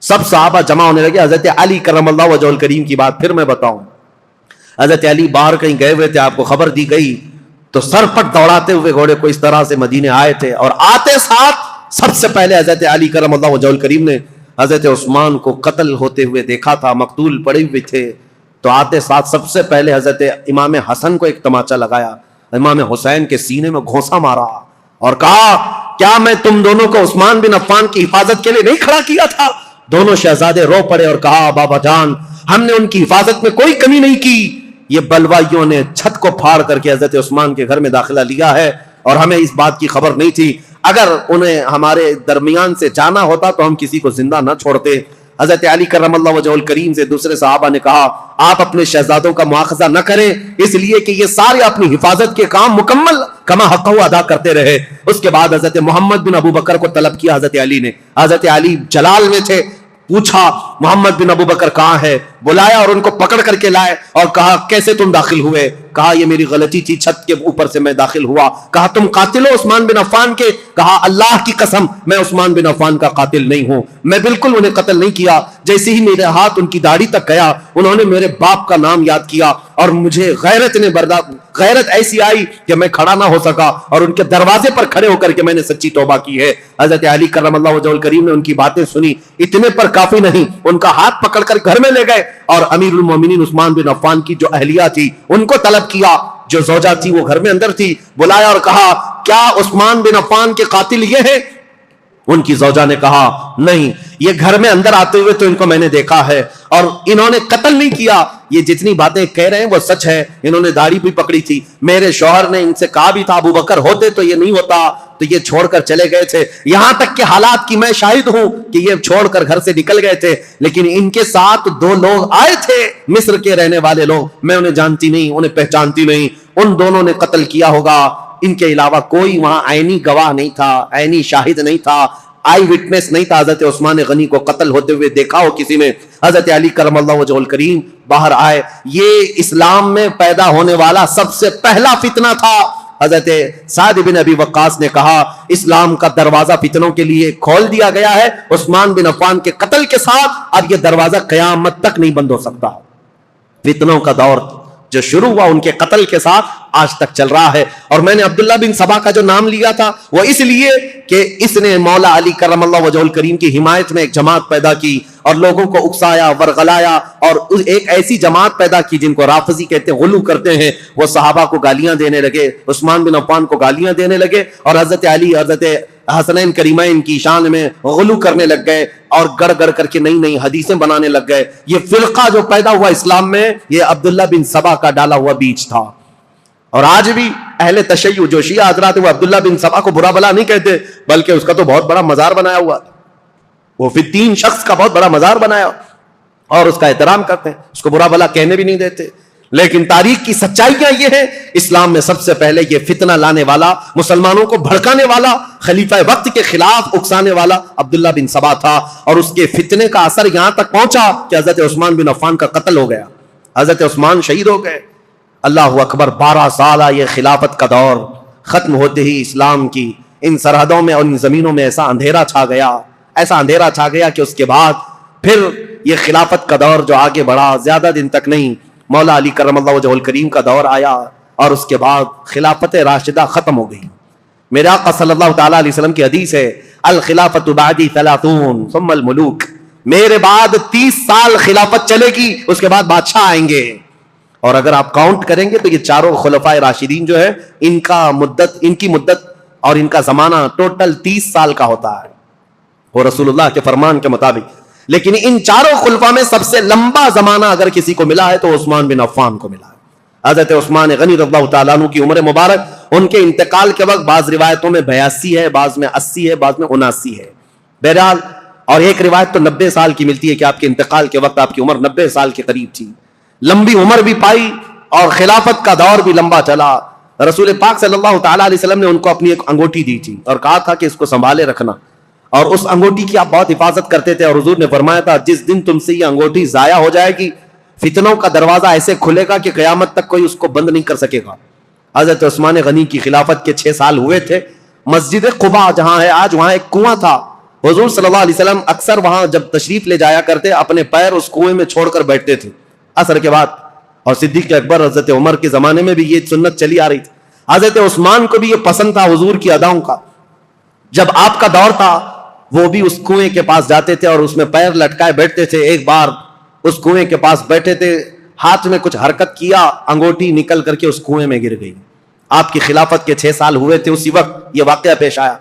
سب صحابہ جمع ہونے لگے۔ حضرت علی کرم اللہ وجہہ الکریم کی بات پھر میں بتاؤں، حضرت علی باہر کہیں گئے ہوئے تھے، آپ کو خبر دی گئی تو سر پٹ دوڑاتے ہوئے گھوڑے کو اس طرح سے مدینے آئے تھے، اور آتے ساتھ سب سے پہلے حضرت علی کرم اللہ وجہہ الکریم نے حضرت عثمان کو قتل ہوتے ہوئے دیکھا تھا، مقتول پڑے ہوئے تھے، تو آتے ساتھ سب سے پہلے حضرت امام حسن کو ایک تماچا لگایا، امام حسین کے سینے میں گھونسا مارا اور کہا کیا میں تم دونوں کو عثمان بن عفان کی حفاظت کے لیے نہیں کھڑا کیا تھا؟ دونوں شہزادے رو پڑے اور کہا بابا جان ہم نے ان کی حفاظت میں کوئی کمی نہیں کی، یہ بلوائیوں نے چھت کو پھاڑ کر کے حضرت عثمان کے گھر میں داخلہ لیا ہے اور ہمیں اس بات کی خبر نہیں تھی، اگر انہیں ہمارے درمیان سے جانا ہوتا تو ہم کسی کو زندہ نہ چھوڑتے۔ حضرت علی کرم اللہ وجہہ الکریم سے دوسرے صحابہ نے کہا آپ اپنے شہزادوں کا مواخذہ نہ کریں، اس لیے کہ یہ سارے اپنی حفاظت کے کام مکمل کما حق ادا کرتے رہے۔ اس کے بعد حضرت محمد بن ابو بکر کو طلب کیا حضرت علی نے، حضرت علی جلال میں تھے، پوچھا محمد بن ابو بکر کہاں ہے، بلایا اور ان کو پکڑ کر کے لائے اور کہا کیسے تم داخل ہوئے؟ کہا یہ میری غلطی تھی، چھت کے اوپر سے میں داخل ہوا۔ کہا تم قاتل ہو عثمان بن عفان کے؟ کہا اللہ کی قسم میں عثمان بن عفان کا قاتل نہیں ہوں، میں بالکل انہیں قتل نہیں کیا۔ جیسے ہی میرے ہاتھ ان کی داڑھی تک گیا انہوں نے میرے باپ کا نام یاد کیا اور مجھے غیرت ایسی آئی کہ میں کھڑا نہ ہو سکا اور ان کے دروازے پر کھڑے ہو کر کے میں نے سچی توبہ کی ہے۔ حضرت علی کرم اللہ وجہہ الکریم نے ان کی باتیں سنی، اتنے پر کافی نہیں، ان کا ہاتھ پکڑ کر گھر میں لے گئے اور امیر المومنین عثمان بن عفان کی جو اہلیہ تھی ان کو طلب کیا، جو زوجہ تھی وہ گھر میں اندر تھی، بلایا اور کہا کیا عثمان بن عفان کے قاتل یہ ہے؟ ان کی زوجہ نے کہا نہیں، یہ گھر میں اندر آتے ہوئے تو ان کو میں نے دیکھا ہے اور انہوں نے قتل نہیں کیا، یہ جتنی باتیں کہہ رہے ہیں وہ سچ ہے، انہوں نے داڑھی بھی پکڑی تھی، میرے شوہر نے ان سے کہا بھی تھا ابو بکر ہوتے تو یہ نہیں ہوتا، تو یہ چھوڑ کر چلے گئے تھے، یہاں تک کہ حالات کی میں شاہد ہوں کہ یہ چھوڑ کر گھر سے نکل گئے تھے، لیکن ان کے ساتھ دو لوگ آئے تھے مصر کے رہنے والے لوگ، میں انہیں جانتی نہیں، انہیں پہچانتی نہیں، ان دونوں نے قتل کیا ہوگا، ان کے علاوہ کوئی وہاں عینی گواہ نہیں تھا، عینی شاہد نہیں تھا، آئی وٹنس نہیں تھا حضرت عثمان غنی کو قتل ہوتے ہوئے دیکھا ہو کسی نے۔ حضرت علی کرم اللہ وجہہ الکریم باہر آئے، یہ اسلام میں پیدا ہونے والا سب سے پہلا فتنہ تھا۔ حضرت سعد بن ابی وقاص نے کہا اسلام کا دروازہ فتنوں کے لیے کھول دیا گیا ہے، عثمان بن عفان کے قتل کے ساتھ اب یہ دروازہ قیامت تک نہیں بند ہو سکتا۔ فتنوں کا دور جو شروع ہوا ان کے قتل کے ساتھ آج تک چل رہا ہے، اور میں نے عبداللہ بن سبا کا جو نام لیا تھا وہ اس لیے کہ اس نے مولا علی کرم اللہ وجہہ الکریم کی حمایت میں ایک جماعت پیدا کی اور لوگوں کو اکسایا، ورغلایا، اور ایک ایسی جماعت پیدا کی جن کو رافضی کہتے ہیں، غلو کرتے ہیں، وہ صحابہ کو گالیاں دینے لگے، عثمان بن عفان کو گالیاں دینے لگے اور حضرت علی، حضرت حسنین کریمین کی شان میں غلو کرنے لگ گئے اور گڑ گڑ کر کے نئی نئی حدیثیں بنانے لگ گئے۔ یہ فرقہ جو پیدا ہوا اسلام میں یہ عبداللہ بن سبا کا ڈالا ہوا بیج تھا، اور آج بھی اہل تشیع جو شیعہ حضرات وہ عبداللہ بن سبا کو برا بلا نہیں کہتے، بلکہ اس کا تو بہت بڑا مزار بنایا ہوا، وہ فتین شخص کا بہت بڑا مزار بنایا اور اس کا احترام کرتے ہیں، اس کو برا بلا کہنے بھی نہیں دیتے۔ لیکن تاریخ کی سچائیاں یہ ہیں، اسلام میں سب سے پہلے یہ فتنہ لانے والا، مسلمانوں کو بھڑکانے والا، خلیفہ وقت کے خلاف اکسانے والا عبداللہ بن سبا تھا، اور اس کے فتنے کا اثر یہاں تک پہنچا کہ حضرت عثمان بن عفان کا قتل ہو گیا، حضرت عثمان شہید ہو گئے۔ اللہ اکبر، 12 سالہ یہ خلافت کا دور ختم ہوتے ہی اسلام کی ان سرحدوں میں اور ان زمینوں میں ایسا اندھیرا چھا گیا، ایسا اندھیرا چھا گیا کہ اس کے بعد پھر یہ خلافت کا دور جو آگے بڑھا زیادہ دن تک نہیں، مولا علی کرم اللہ وجہہ الکریم کا دور آیا اور اس کے بعد خلافت راشدہ ختم ہو گئی۔ میرے آقا صلی اللہ تعالیٰ علیہ وسلم کی حدیث ہے الخلافت بعدی 30 ثم الملوک، میرے بعد 30 سال خلافت چلے گی، اس کے بعد بادشاہ آئیں گے۔ اور اگر آپ کاؤنٹ کریں گے تو یہ چاروں خلفائے راشدین جو ہے ان کی مدت اور ان کا زمانہ ٹوٹل 30 سال کا ہوتا ہے وہ رسول اللہ کے فرمان کے مطابق، لیکن ان چاروں خلفاء میں سب سے لمبا زمانہ اگر کسی کو ملا ہے تو عثمان بن عفان کو ملا ہے۔ حضرت عثمان غنی رضی اللہ تعالیٰ عنہ کی عمر مبارک ان کے انتقال کے وقت بعض روایتوں میں 82 ہے، بعض میں 80 ہے، بعض میں 79 ہے، بہرحال، اور ایک روایت تو 90 سال کی ملتی ہے کہ آپ کے انتقال کے وقت آپ کی عمر 90 سال کے قریب تھی۔ لمبی عمر بھی پائی اور خلافت کا دور بھی لمبا چلا۔ رسول پاک صلی اللہ تعالیٰ علیہ وسلم نے ان کو اپنی ایک انگوٹھی دی تھی اور کہا تھا کہ اس کو سنبھالے رکھنا، اور اس انگوٹھی کی آپ بہت حفاظت کرتے تھے، اور حضور نے فرمایا تھا جس دن تم سے یہ انگوٹھی ضائع ہو جائے گی فتنوں کا دروازہ ایسے کھلے گا کہ قیامت تک کوئی اس کو بند نہیں کر سکے گا۔ حضرت عثمان غنی کی خلافت کے 6 سال ہوئے تھے۔ مسجد قباء جہاں ہے آج، وہاں ایک کنواں تھا، حضور صلی اللہ علیہ وسلم اکثر وہاں جب تشریف لے جایا کرتے اپنے پیر اس کنویں میں چھوڑ کر بیٹھتے تھے عصر کے بعد، اور صدیق اکبر حضرت عمر کے زمانے میں بھی یہ سنت چلی آ رہی تھی۔ حضرت عثمان کو بھی یہ پسند تھا حضور کی اداؤں کا۔ جب آپ کا دور تھا وہ بھی اس کنویں کے پاس جاتے تھے اور اس میں پیر لٹکائے بیٹھتے تھے. ایک بار اس کنویں کے پاس بیٹھے تھے, ہاتھ میں کچھ حرکت کیا, انگوٹھی نکل کر کے اس کنویں میں گر گئی. آپ کی خلافت کے 6 سال ہوئے تھے, اسی وقت یہ واقعہ پیش آیا.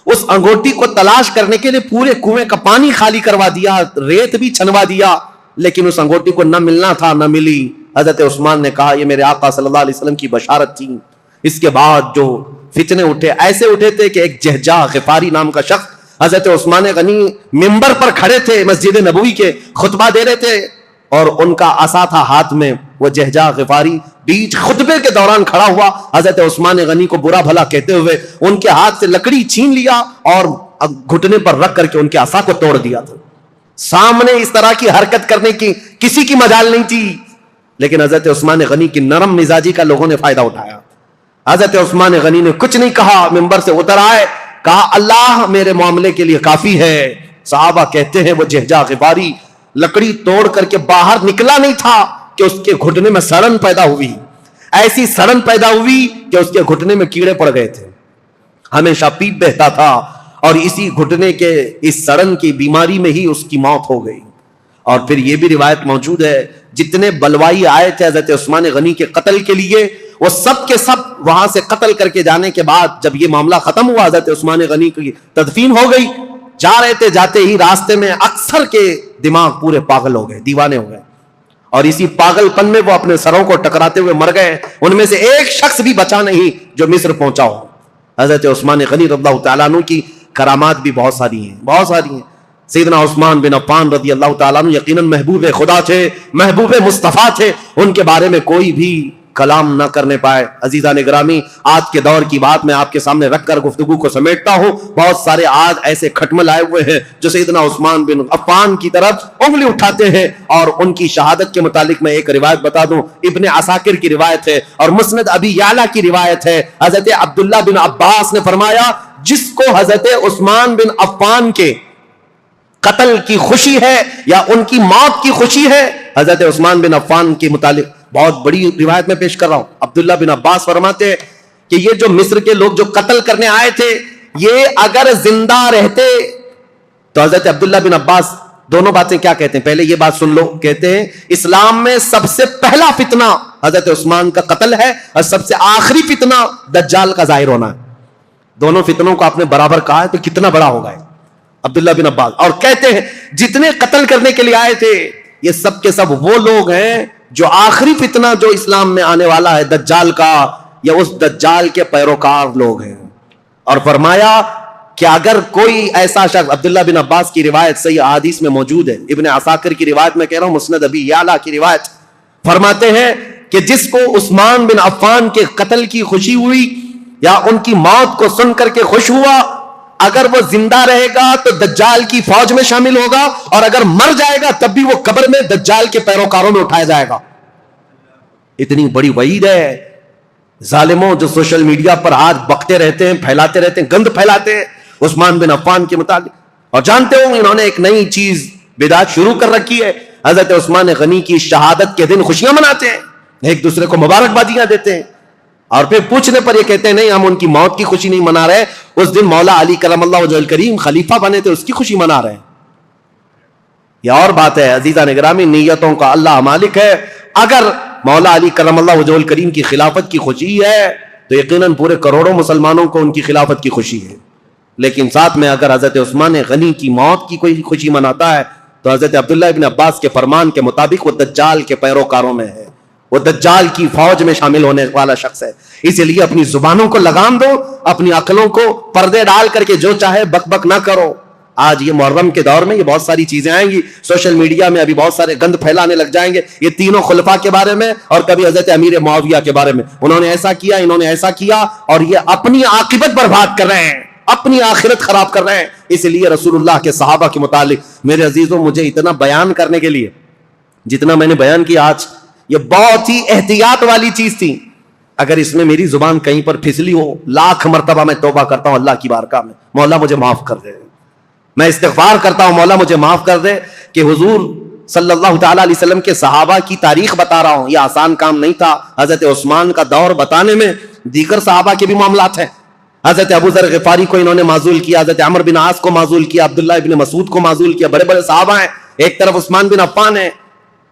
اس انگوٹھی کو تلاش کرنے کے لیے پورے کنویں کا پانی خالی کروا دیا, ریت بھی چھنوا دیا, لیکن اس انگوٹھی کو نہ ملنا تھا, نہ ملی. حضرت عثمان نے کہا یہ میرے آقا صلی اللہ علیہ وسلم کی بشارت تھی. اس کے بعد جو فتنے اٹھے, ایسے اٹھے تھے کہ ایک جہجہ غفاری نام کا شخص حضرت عثمان غنی ممبر پر کھڑے تھے, مسجد نبوی کے خطبہ دے رہے تھے, اور ان کا عصا تھا ہاتھ میں. وہ جہجہ غفاری بیچ خطبے کے دوران کھڑا ہوا, حضرت عثمان غنی کو برا بھلا کہتے ہوئے ان کے ہاتھ سے لکڑی چھین لیا اور گھٹنے پر رکھ کر کے ان کے عصا کو توڑ دیا تھا. سامنے اس طرح کی حرکت کرنے کی کسی کی مجال نہیں تھی, لیکن حضرت عثمان غنی کی نرم مزاجی کا لوگوں نے فائدہ اٹھایا. حضرت عثمان غنی نے کچھ نہیں کہا, ممبر سے اتر آئے, کہا اللہ میرے معاملے کے لیے کافی ہے. صحابہ کہتے ہیں وہ جہجہ غفاری لکڑی توڑ کر کے باہر نکلا نہیں تھا کہ اس کے گھٹنے میں سڑن پیدا ہوئی. ایسی سڑن پیدا ہوئی کہ اس کے گھٹنے میں کیڑے پڑ گئے تھے, ہمیشہ پیپ بہتا تھا, اور اسی گھٹنے کے اس سڑن کی بیماری میں ہی اس کی موت ہو گئی. اور پھر یہ بھی روایت موجود ہے, جتنے بلوائی آئے تھے حضرت عثمان غنی کے قتل کے لیے, وہ سب کے سب وہاں سے قتل کر کے جانے کے بعد جب یہ معاملہ ختم ہوا, حضرت عثمان غنی کی تدفین ہو گئی, جا رہے تھے, جاتے ہی راستے میں اکثر کے دماغ پورے پاگل ہو گئے, دیوانے ہو گئے, اور اسی پاگل پن میں وہ اپنے سروں کو ٹکراتے ہوئے مر گئے. ان میں سے ایک شخص بھی بچا نہیں جو مصر پہنچا ہو. حضرت عثمان غنی رضی اللہ تعالیٰ عنہ کی کرامات بھی بہت ساری ہیں, بہت ساری ہیں. سیدنا عثمان بن عفان رضی اللہ تعالیٰ عنہ یقیناً محبوب خدا تھے, محبوب مصطفیٰ تھے, ان کے بارے میں کوئی بھی کلام نہ کرنے پائے. عزیزان گرامی, آج کے دور کی بات میں آپ کے سامنے رکھ کر گفتگو کو سمیٹتا ہوں. بہت سارے آج ایسے کھٹمل آئے ہوئے ہیں جو سیدنا عثمان بن عفان کی طرف انگلی اٹھاتے ہیں, اور ان کی شہادت کے متعلق میں ایک روایت بتا دوں. ابن عساکر کی روایت ہے اور مسند ابی یعلا کی روایت ہے. حضرت عبداللہ بن عباس نے فرمایا, جس کو حضرت عثمان بن عفان کے قتل کی خوشی ہے یا ان کی موت کی خوشی ہے, حضرت عثمان بن عفان کے متعلق بہت بڑی روایت میں پیش کر رہا ہوں. عبداللہ بن عباس فرماتے ہیں کہ یہ جو مصر کے لوگ جو قتل کرنے آئے تھے, یہ اگر زندہ رہتے تو حضرت عبداللہ بن عباس دونوں باتیں کیا کہتے ہیں, پہلے یہ بات سن لو. کہتے ہیں اسلام میں سب سے پہلا فتنہ حضرت عثمان کا قتل ہے, اور سب سے آخری فتنہ دجال کا ظاہر ہونا ہے. دونوں فتنوں کو آپ نے برابر کہا ہے تو کتنا بڑا ہوگا عبداللہ بن عباس. اور کہتے ہیں جتنے قتل کرنے کے لیے آئے تھے یہ سب کے سب وہ لوگ ہیں جو آخری فتنہ جو اسلام میں آنے والا ہے دجال کا, یا اس دجال کے پیروکار لوگ ہیں. اور فرمایا کہ اگر کوئی ایسا شخص, عبداللہ بن عباس کی روایت صحیح احادیث میں موجود ہے, ابن عساکر کی روایت میں کہہ رہا ہوں, مسند ابی یعلا کی روایت, فرماتے ہیں کہ جس کو عثمان بن عفان کے قتل کی خوشی ہوئی یا ان کی موت کو سن کر کے خوش ہوا, اگر وہ زندہ رہے گا تو دجال کی فوج میں شامل ہوگا, اور اگر مر جائے گا تب بھی وہ قبر میں دجال کے پیروکاروں میں اٹھایا جائے گا. اتنی بڑی وعید ہے. ظالموں جو سوشل میڈیا پر آج بکتے رہتے ہیں, پھیلاتے رہتے ہیں, گند پھیلاتے ہیں عثمان بن عفان کے متعلق, اور جانتے ہو انہوں نے ایک نئی چیز بدعت شروع کر رکھی ہے. حضرت عثمان غنی کی شہادت کے دن خوشیاں مناتے ہیں, ایک دوسرے کو مبارکبادیاں دیتے ہیں, اور پھر پوچھنے پر یہ کہتے ہیں نہیں ہم ان کی موت کی خوشی نہیں منا رہے, اس دن مولا علی کرم اللہ وجہ الکریم خلیفہ بنے تھے اس کی خوشی منا رہے ہیں. یہ اور بات ہے عزیزان گرامی, نیتوں کا اللہ مالک ہے. اگر مولا علی کرم اللہ وجہ الکریم کی خلافت کی خوشی ہے تو یقیناً پورے کروڑوں مسلمانوں کو ان کی خلافت کی خوشی ہے. لیکن ساتھ میں اگر حضرت عثمان غنی کی موت کی کوئی خوشی مناتا ہے تو حضرت عبداللہ ابن عباس کے فرمان کے مطابق وہ دجال کے پیروکاروں میں ہے, وہ دجال کی فوج میں شامل ہونے والا شخص ہے. اسی لیے اپنی زبانوں کو لگام دو, اپنی عقلوں کو پردے ڈال کر کے جو چاہے بک بک نہ کرو. آج یہ محرم کے دور میں یہ بہت ساری چیزیں آئیں گی, سوشل میڈیا میں ابھی بہت سارے گند پھیلانے لگ جائیں گے, یہ تینوں خلفاء کے بارے میں اور کبھی حضرت امیر معاویہ کے بارے میں, انہوں نے ایسا کیا, انہوں نے ایسا کیا, اور یہ اپنی عاقبت برباد کر رہے ہیں, اپنی آخرت خراب کر رہے ہیں. اس لیے رسول اللہ کے صحابہ کے متعلق میرے عزیزوں مجھے اتنا بیان کرنے کے لیے جتنا میں نے بیان کیا آج, یہ بہت ہی احتیاط والی چیز تھی. اگر اس میں میری زبان کہیں پر پھسلی ہو, لاکھ مرتبہ میں توبہ کرتا ہوں اللہ کی بارگاہ میں, مولا مجھے معاف کر دے. میں استغفار کرتا ہوں مولا مجھے معاف کر دے کہ حضور صلی اللہ تعالیٰ علیہ وسلم کے صحابہ کی تاریخ بتا رہا ہوں, یہ آسان کام نہیں تھا. حضرت عثمان کا دور بتانے میں دیگر صحابہ کے بھی معاملات ہیں, حضرت ابو ذر غفاری کو انہوں نے معزول کیا, حضرت عمر بن عاص کو معزول کیا, عبداللہ ابن مسعود کو معزول کیا. بڑے بڑے صحابہ ہیں, ایک طرف عثمان بن عفان ہے,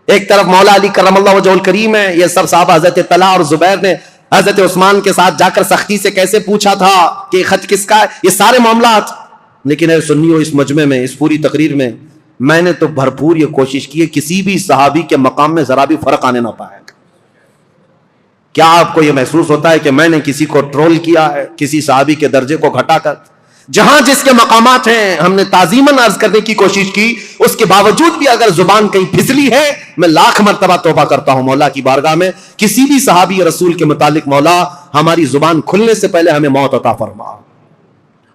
ایک طرف مولا علی کرم اللہ وجہہ الکریم ہے. یہ سب صحابہ, حضرت طلحہ اور زبیر نے حضرت عثمان کے ساتھ جا کر سختی سے کیسے پوچھا تھا کہ خط کس کا ہے, یہ سارے معاملات. لیکن اے سنیو, اس مجمع میں, اس پوری تقریر میں میں نے تو بھرپور یہ کوشش کی ہے کسی بھی صحابی کے مقام میں ذرا بھی فرق آنے نہ پائے. کیا آپ کو یہ محسوس ہوتا ہے کہ میں نے کسی کو ٹرول کیا ہے, کسی صحابی کے درجے کو گھٹا کر؟ جہاں جس کے مقامات ہیں ہم نے تعظیماً عرض کرنے کی کوشش کی. اس کے باوجود بھی اگر زبان کہیں پھسلی ہے, میں لاکھ مرتبہ توبہ کرتا ہوں مولا کی بارگاہ میں. کسی بھی صحابی رسول کے متعلق مولا ہماری زبان کھلنے سے پہلے ہمیں موت عطا فرما.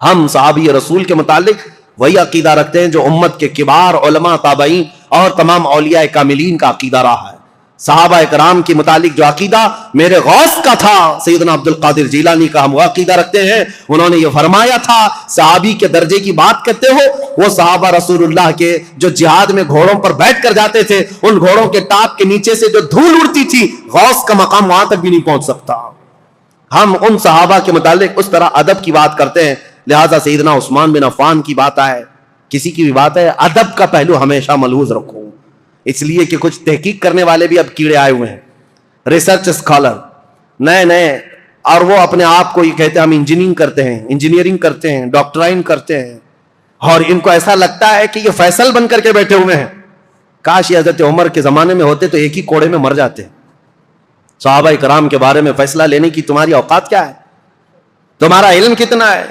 ہم صحابی رسول کے متعلق وہی عقیدہ رکھتے ہیں جو امت کے کبار علماء, تابعین اور تمام اولیاء کاملین کا عقیدہ رہا ہے. صحابہ کرام کے متعلق جو عقیدہ میرے غوث کا تھا, سیدنا عبد القادر جیلانی کا, ہم وہ عقیدہ رکھتے ہیں. انہوں نے یہ فرمایا تھا, صحابی کے درجے کی بات کرتے ہو, وہ صحابہ رسول اللہ کے جو جہاد میں گھوڑوں پر بیٹھ کر جاتے تھے, ان گھوڑوں کے ٹاپ کے نیچے سے جو دھول اڑتی تھی, غوث کا مقام وہاں تک بھی نہیں پہنچ سکتا. ہم ان صحابہ کے متعلق اس طرح ادب کی بات کرتے ہیں. لہذا سیدنا عثمان بن عفان کی بات آئے, کسی کی بھی بات ہے, ادب کا پہلو ہمیشہ ملحوظ رکھو. اس لیے کہ کچھ تحقیق کرنے والے بھی اب کیڑے آئے ہوئے ہیں, ریسرچ اسکالر نئے نئے, اور وہ اپنے آپ کو یہ کہتے ہیں ہم انجینئرنگ کرتے ہیں, ڈاکٹرائن کرتے ہیں, اور ان کو ایسا لگتا ہے کہ یہ فیصل بن کر کے بیٹھے ہوئے ہیں. کاش یہ حضرت عمر کے زمانے میں ہوتے تو ایک ہی کوڑے میں مر جاتے. صحابہ کرام کے بارے میں فیصلہ لینے کی تمہاری اوقات کیا ہے؟ تمہارا علم کتنا ہے؟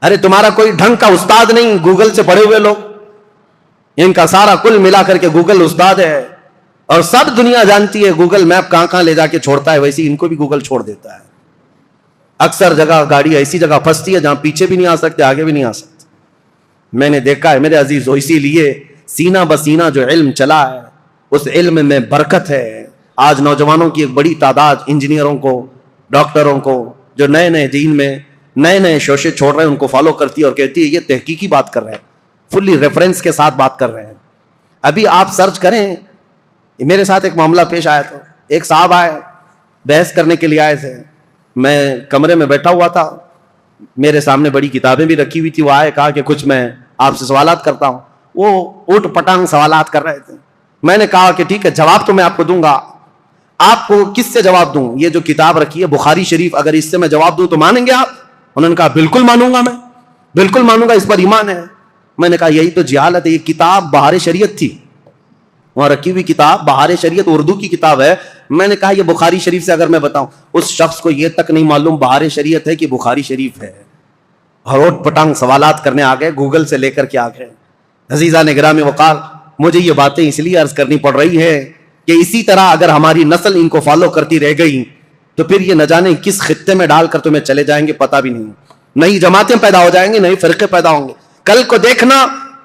ارے تمہارا کوئی ڈھنگ کا استاد نہیں, گوگل سے پڑھے ہوئے لوگ, ان کا سارا کل ملا کر کے گوگل استاد ہے. اور سب دنیا جانتی ہے گوگل میپ کہاں کہاں لے جا کے چھوڑتا ہے, ویسے ان کو بھی گوگل چھوڑ دیتا ہے. اکثر جگہ گاڑی ایسی جگہ پھنستی ہے جہاں پیچھے بھی نہیں آ سکتے, آگے بھی نہیں آ سکتے. میں نے دیکھا ہے میرے عزیزو, اسی لیے سینہ بسینہ جو علم چلا ہے اس علم میں برکت ہے. آج نوجوانوں کی ایک بڑی تعداد انجینئروں کو, ڈاکٹروں کو, جو نئے نئے دین میں نئے نئے شوشے چھوڑ رہے ہیں, ان کو فالو کرتی ہے اور کہتی ہے یہ تحقیقی بات کر رہے ہیں, فلی ریفرنس کے ساتھ بات کر رہے ہیں. ابھی آپ سرچ کریں, میرے ساتھ ایک معاملہ پیش آیا تھا. ایک صاحب آئے, بحث کرنے کے لیے آئے تھے. میں کمرے میں بیٹھا ہوا تھا, میرے سامنے بڑی کتابیں بھی رکھی ہوئی تھی. وہ آئے, کہا کہ کچھ میں آپ سے سوالات کرتا ہوں. وہ اوٹ پٹانگ سوالات کر رہے تھے. میں نے کہا کہ ٹھیک ہے, جواب تو میں آپ کو دوں گا. آپ کو کس سے جواب دوں؟ یہ جو کتاب رکھی ہے بخاری شریف, اگر اس سے میں جواب دوں تو مانیں گے آپ؟ انہوں نے کہا بالکل مانوں گا, میں بالکل مانوں گا, اس پر ایمان ہے. میں نے کہا یہی تو جہالت ہے. یہ کتاب بہار شریعت تھی, وہاں رکھی ہوئی کتاب بہار شریعت اردو کی کتاب ہے. میں نے کہا یہ بخاری شریف سے اگر میں بتاؤں, اس شخص کو یہ تک نہیں معلوم بہار شریعت ہے کہ بخاری شریف ہے. ہروٹ پٹانگ سوالات کرنے آ گئے, گوگل سے لے کر کے آ گئے. عزیزان گرامی وقار, مجھے یہ باتیں اس لیے عرض کرنی پڑ رہی ہے کہ اسی طرح اگر ہماری نسل ان کو فالو کرتی رہ گئی تو پھر یہ نہ جانے کس خطے میں ڈال کر تمہیں چلے جائیں گے, پتہ بھی نہیں. نئی جماعتیں پیدا ہو جائیں گی, نئے فرقے پیدا ہوں گے. کل کو دیکھنا,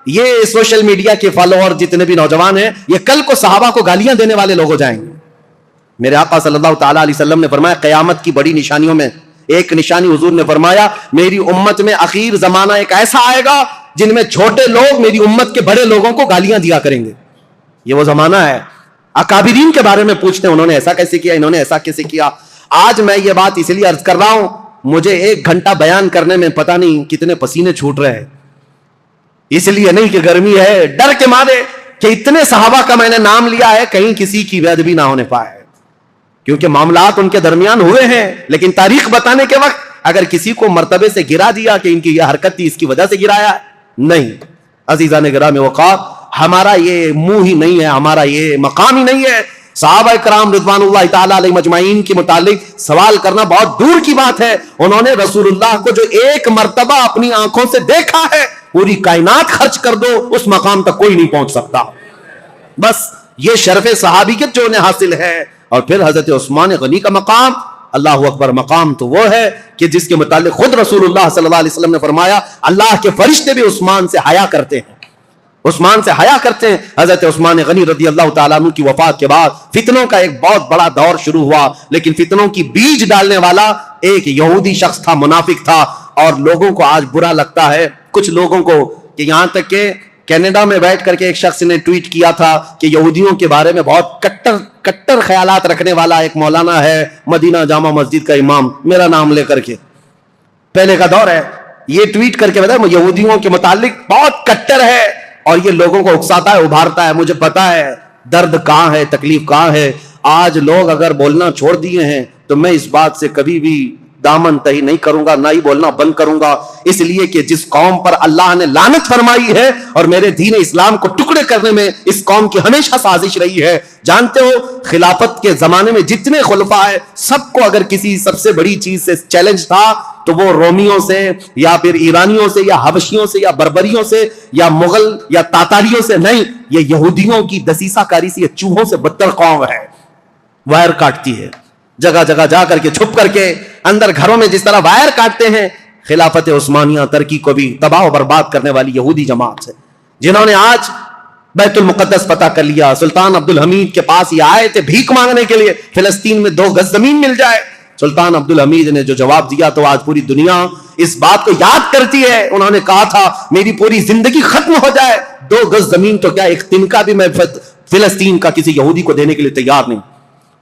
یہ سوشل میڈیا کے فالوور جتنے بھی نوجوان ہیں, یہ کل کو صحابہ کو گالیاں دینے والے لوگ ہو جائیں گے. میرے آقا صلی اللہ تعالیٰ علیہ وسلم نے فرمایا قیامت کی بڑی نشانیوں میں ایک نشانی حضور نے فرمایا, میری امت میں اخیر زمانہ ایک ایسا آئے گا جن میں چھوٹے لوگ میری امت کے بڑے لوگوں کو گالیاں دیا کریں گے. یہ وہ زمانہ ہے. اکابرین کے بارے میں پوچھتے ہیں, انہوں نے ایسا کیسے کیا, انہوں نے ایسا کیسے کیا. آج میں یہ بات اس لیے عرض کر رہا ہوں, مجھے 1 گھنٹہ بیان کرنے میں پتہ نہیں کتنے پسینے چھوٹ رہے ہیں. اس لیے نہیں کہ گرمی ہے, ڈر کے مارے کہ اتنے صحابہ کا میں نے نام لیا ہے, کہیں کسی کی بےادبی نہ ہونے پائے, کیونکہ معاملات ان کے درمیان ہوئے ہیں. لیکن تاریخ بتانے کے وقت اگر کسی کو مرتبے سے گرا دیا کہ ان کی یہ حرکت تھی اس کی وجہ سے گرایا, نہیں. عزیزان گرامی وقار, ہمارا یہ منہ ہی نہیں ہے, ہمارا یہ مقام ہی نہیں ہے. صحابہ کرام رضوان اللہ تعالیٰ علیہ مجمعین کے متعلق سوال کرنا بہت دور کی بات ہے. انہوں نے رسول اللہ کو جو 1 مرتبہ اپنی آنکھوں سے دیکھا ہے, پوری کائنات خرچ کر دو اس مقام تک کوئی نہیں پہنچ سکتا. بس یہ شرف صحابیت جو انہیں حاصل ہے. اور پھر حضرت عثمان غنی کا مقام, اللہ اکبر, مقام تو وہ ہے کہ جس کے متعلق خود رسول اللہ صلی اللہ علیہ وسلم نے فرمایا اللہ کے فرشتے بھی عثمان سے حیا کرتے ہیں, عثمان سے حیا کرتے ہیں. حضرت عثمان غنی رضی اللہ تعالیٰ عنہ کی وفات کے بعد فتنوں کا ایک بہت بڑا دور شروع ہوا, لیکن فتنوں کی بیج ڈالنے والا ایک یہودی شخص تھا, منافق تھا. اور لوگوں کو آج برا لگتا ہے, کچھ لوگوں کو, کہ یہاں تک کہ کینیڈا میں بیٹھ کر کے ایک شخص نے ٹویٹ کیا تھا کہ یہودیوں کے بارے میں بہت کٹر خیالات رکھنے والا ایک مولانا ہے, مدینہ جامع مسجد کا امام, میرا نام لے کر کے. پہلے کا دور ہے، یہ ٹویٹ کر کے بتایا یہودیوں کے متعلق بہت کٹر ہے اور یہ لوگوں کو اکساتا ہے، ابھارتا ہے. مجھے پتا ہے درد کہاں ہے، تکلیف کہاں ہے. آج لوگ اگر بولنا چھوڑ دیے ہیں تو میں اس بات سے کبھی بھی دامن تہی نہیں کروں گا، نہ ہی بولنا بند کروں گا، اس لیے کہ جس قوم پر اللہ نے لعنت فرمائی ہے اور میرے دین اسلام کو ٹکڑے کرنے میں اس قوم کی ہمیشہ سازش رہی ہے. جانتے ہو خلافت کے زمانے میں جتنے خلفاء ہیں سب کو اگر کسی سب سے بڑی چیز سے چیلنج تھا تو وہ رومیوں سے یا پھر ایرانیوں سے یا حبشیوں سے یا بربریوں سے یا مغل یا تاتاریوں سے نہیں، یہ یہودیوں کی دسیسہ کاری سے، یہ چوہوں سے بدتر قوم ہے. وائر کاٹتی ہے جگہ جگہ جا کر کے، چھپ کر کے، اندر گھروں میں جس طرح وائر کاٹتے ہیں. خلافت عثمانیہ ترکی کو بھی تباہ و برباد کرنے والی یہودی جماعت ہے، جنہوں نے آج بیت المقدس فتح کر لیا. سلطان عبد الحمید کے پاس یہ آئے تھے بھیک مانگنے کے لیے فلسطین میں 2 گز زمین مل جائے. سلطان عبد الحمید نے جو جواب دیا تو آج پوری دنیا اس بات کو یاد کرتی ہے. انہوں نے کہا تھا میری پوری زندگی ختم ہو جائے 2 گز زمین تو کیا ایک تنکا بھی میں فلسطین کا کسی یہودی کو دینے کے لیے تیار نہیں.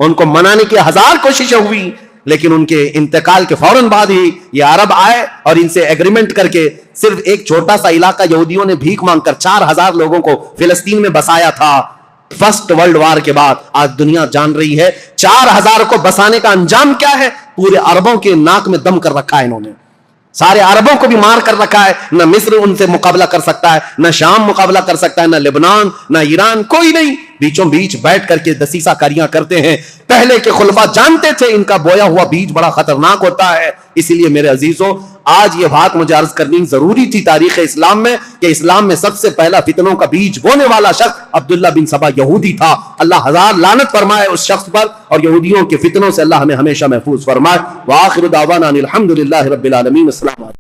ان کو منانے کی 1000 کوششیں ہوئی لیکن ان کے انتقال کے فوراً بعد ہی یہ عرب آئے اور ان سے ایگریمنٹ کر کے صرف ایک چھوٹا سا علاقہ یہودیوں نے بھیک مانگ کر 4000 لوگوں کو فلسطین میں بسایا تھا. فرسٹ ورلڈ وار کے بعد آج دنیا جان رہی ہے 4000 کو بسانے کا انجام کیا ہے. پورے عربوں کے ناک میں دم کر رکھا ہے انہوں نے، سارے عربوں کو بھی مار کر رکھا ہے. نہ مصر ان سے مقابلہ کر سکتا ہے، نہ شام مقابلہ کر سکتا ہے، نہ لبنان، نہ ایران، کوئی نہیں. بیچوں بیچ بیٹھ کر کے دسیسہ کاریاں کرتے ہیں. پہلے کے خلفاء جانتے تھے ان کا بویا ہوا بیج بڑا خطرناک ہوتا ہے. اسی لیے میرے عزیزوں آج یہ بات مجھے عرض کرنی ضروری تھی تاریخ اسلام میں کہ اسلام میں سب سے پہلا فتنوں کا بیج بونے والا شخص عبداللہ بن سبا یہودی تھا. اللہ 1000 لعنت فرمائے اس شخص پر، اور یہودیوں کے فتنوں سے اللہ ہمیں ہمیشہ محفوظ فرمائے. وآخر دعوانا ان الحمد للہ رب العالمین. السلام علیکم.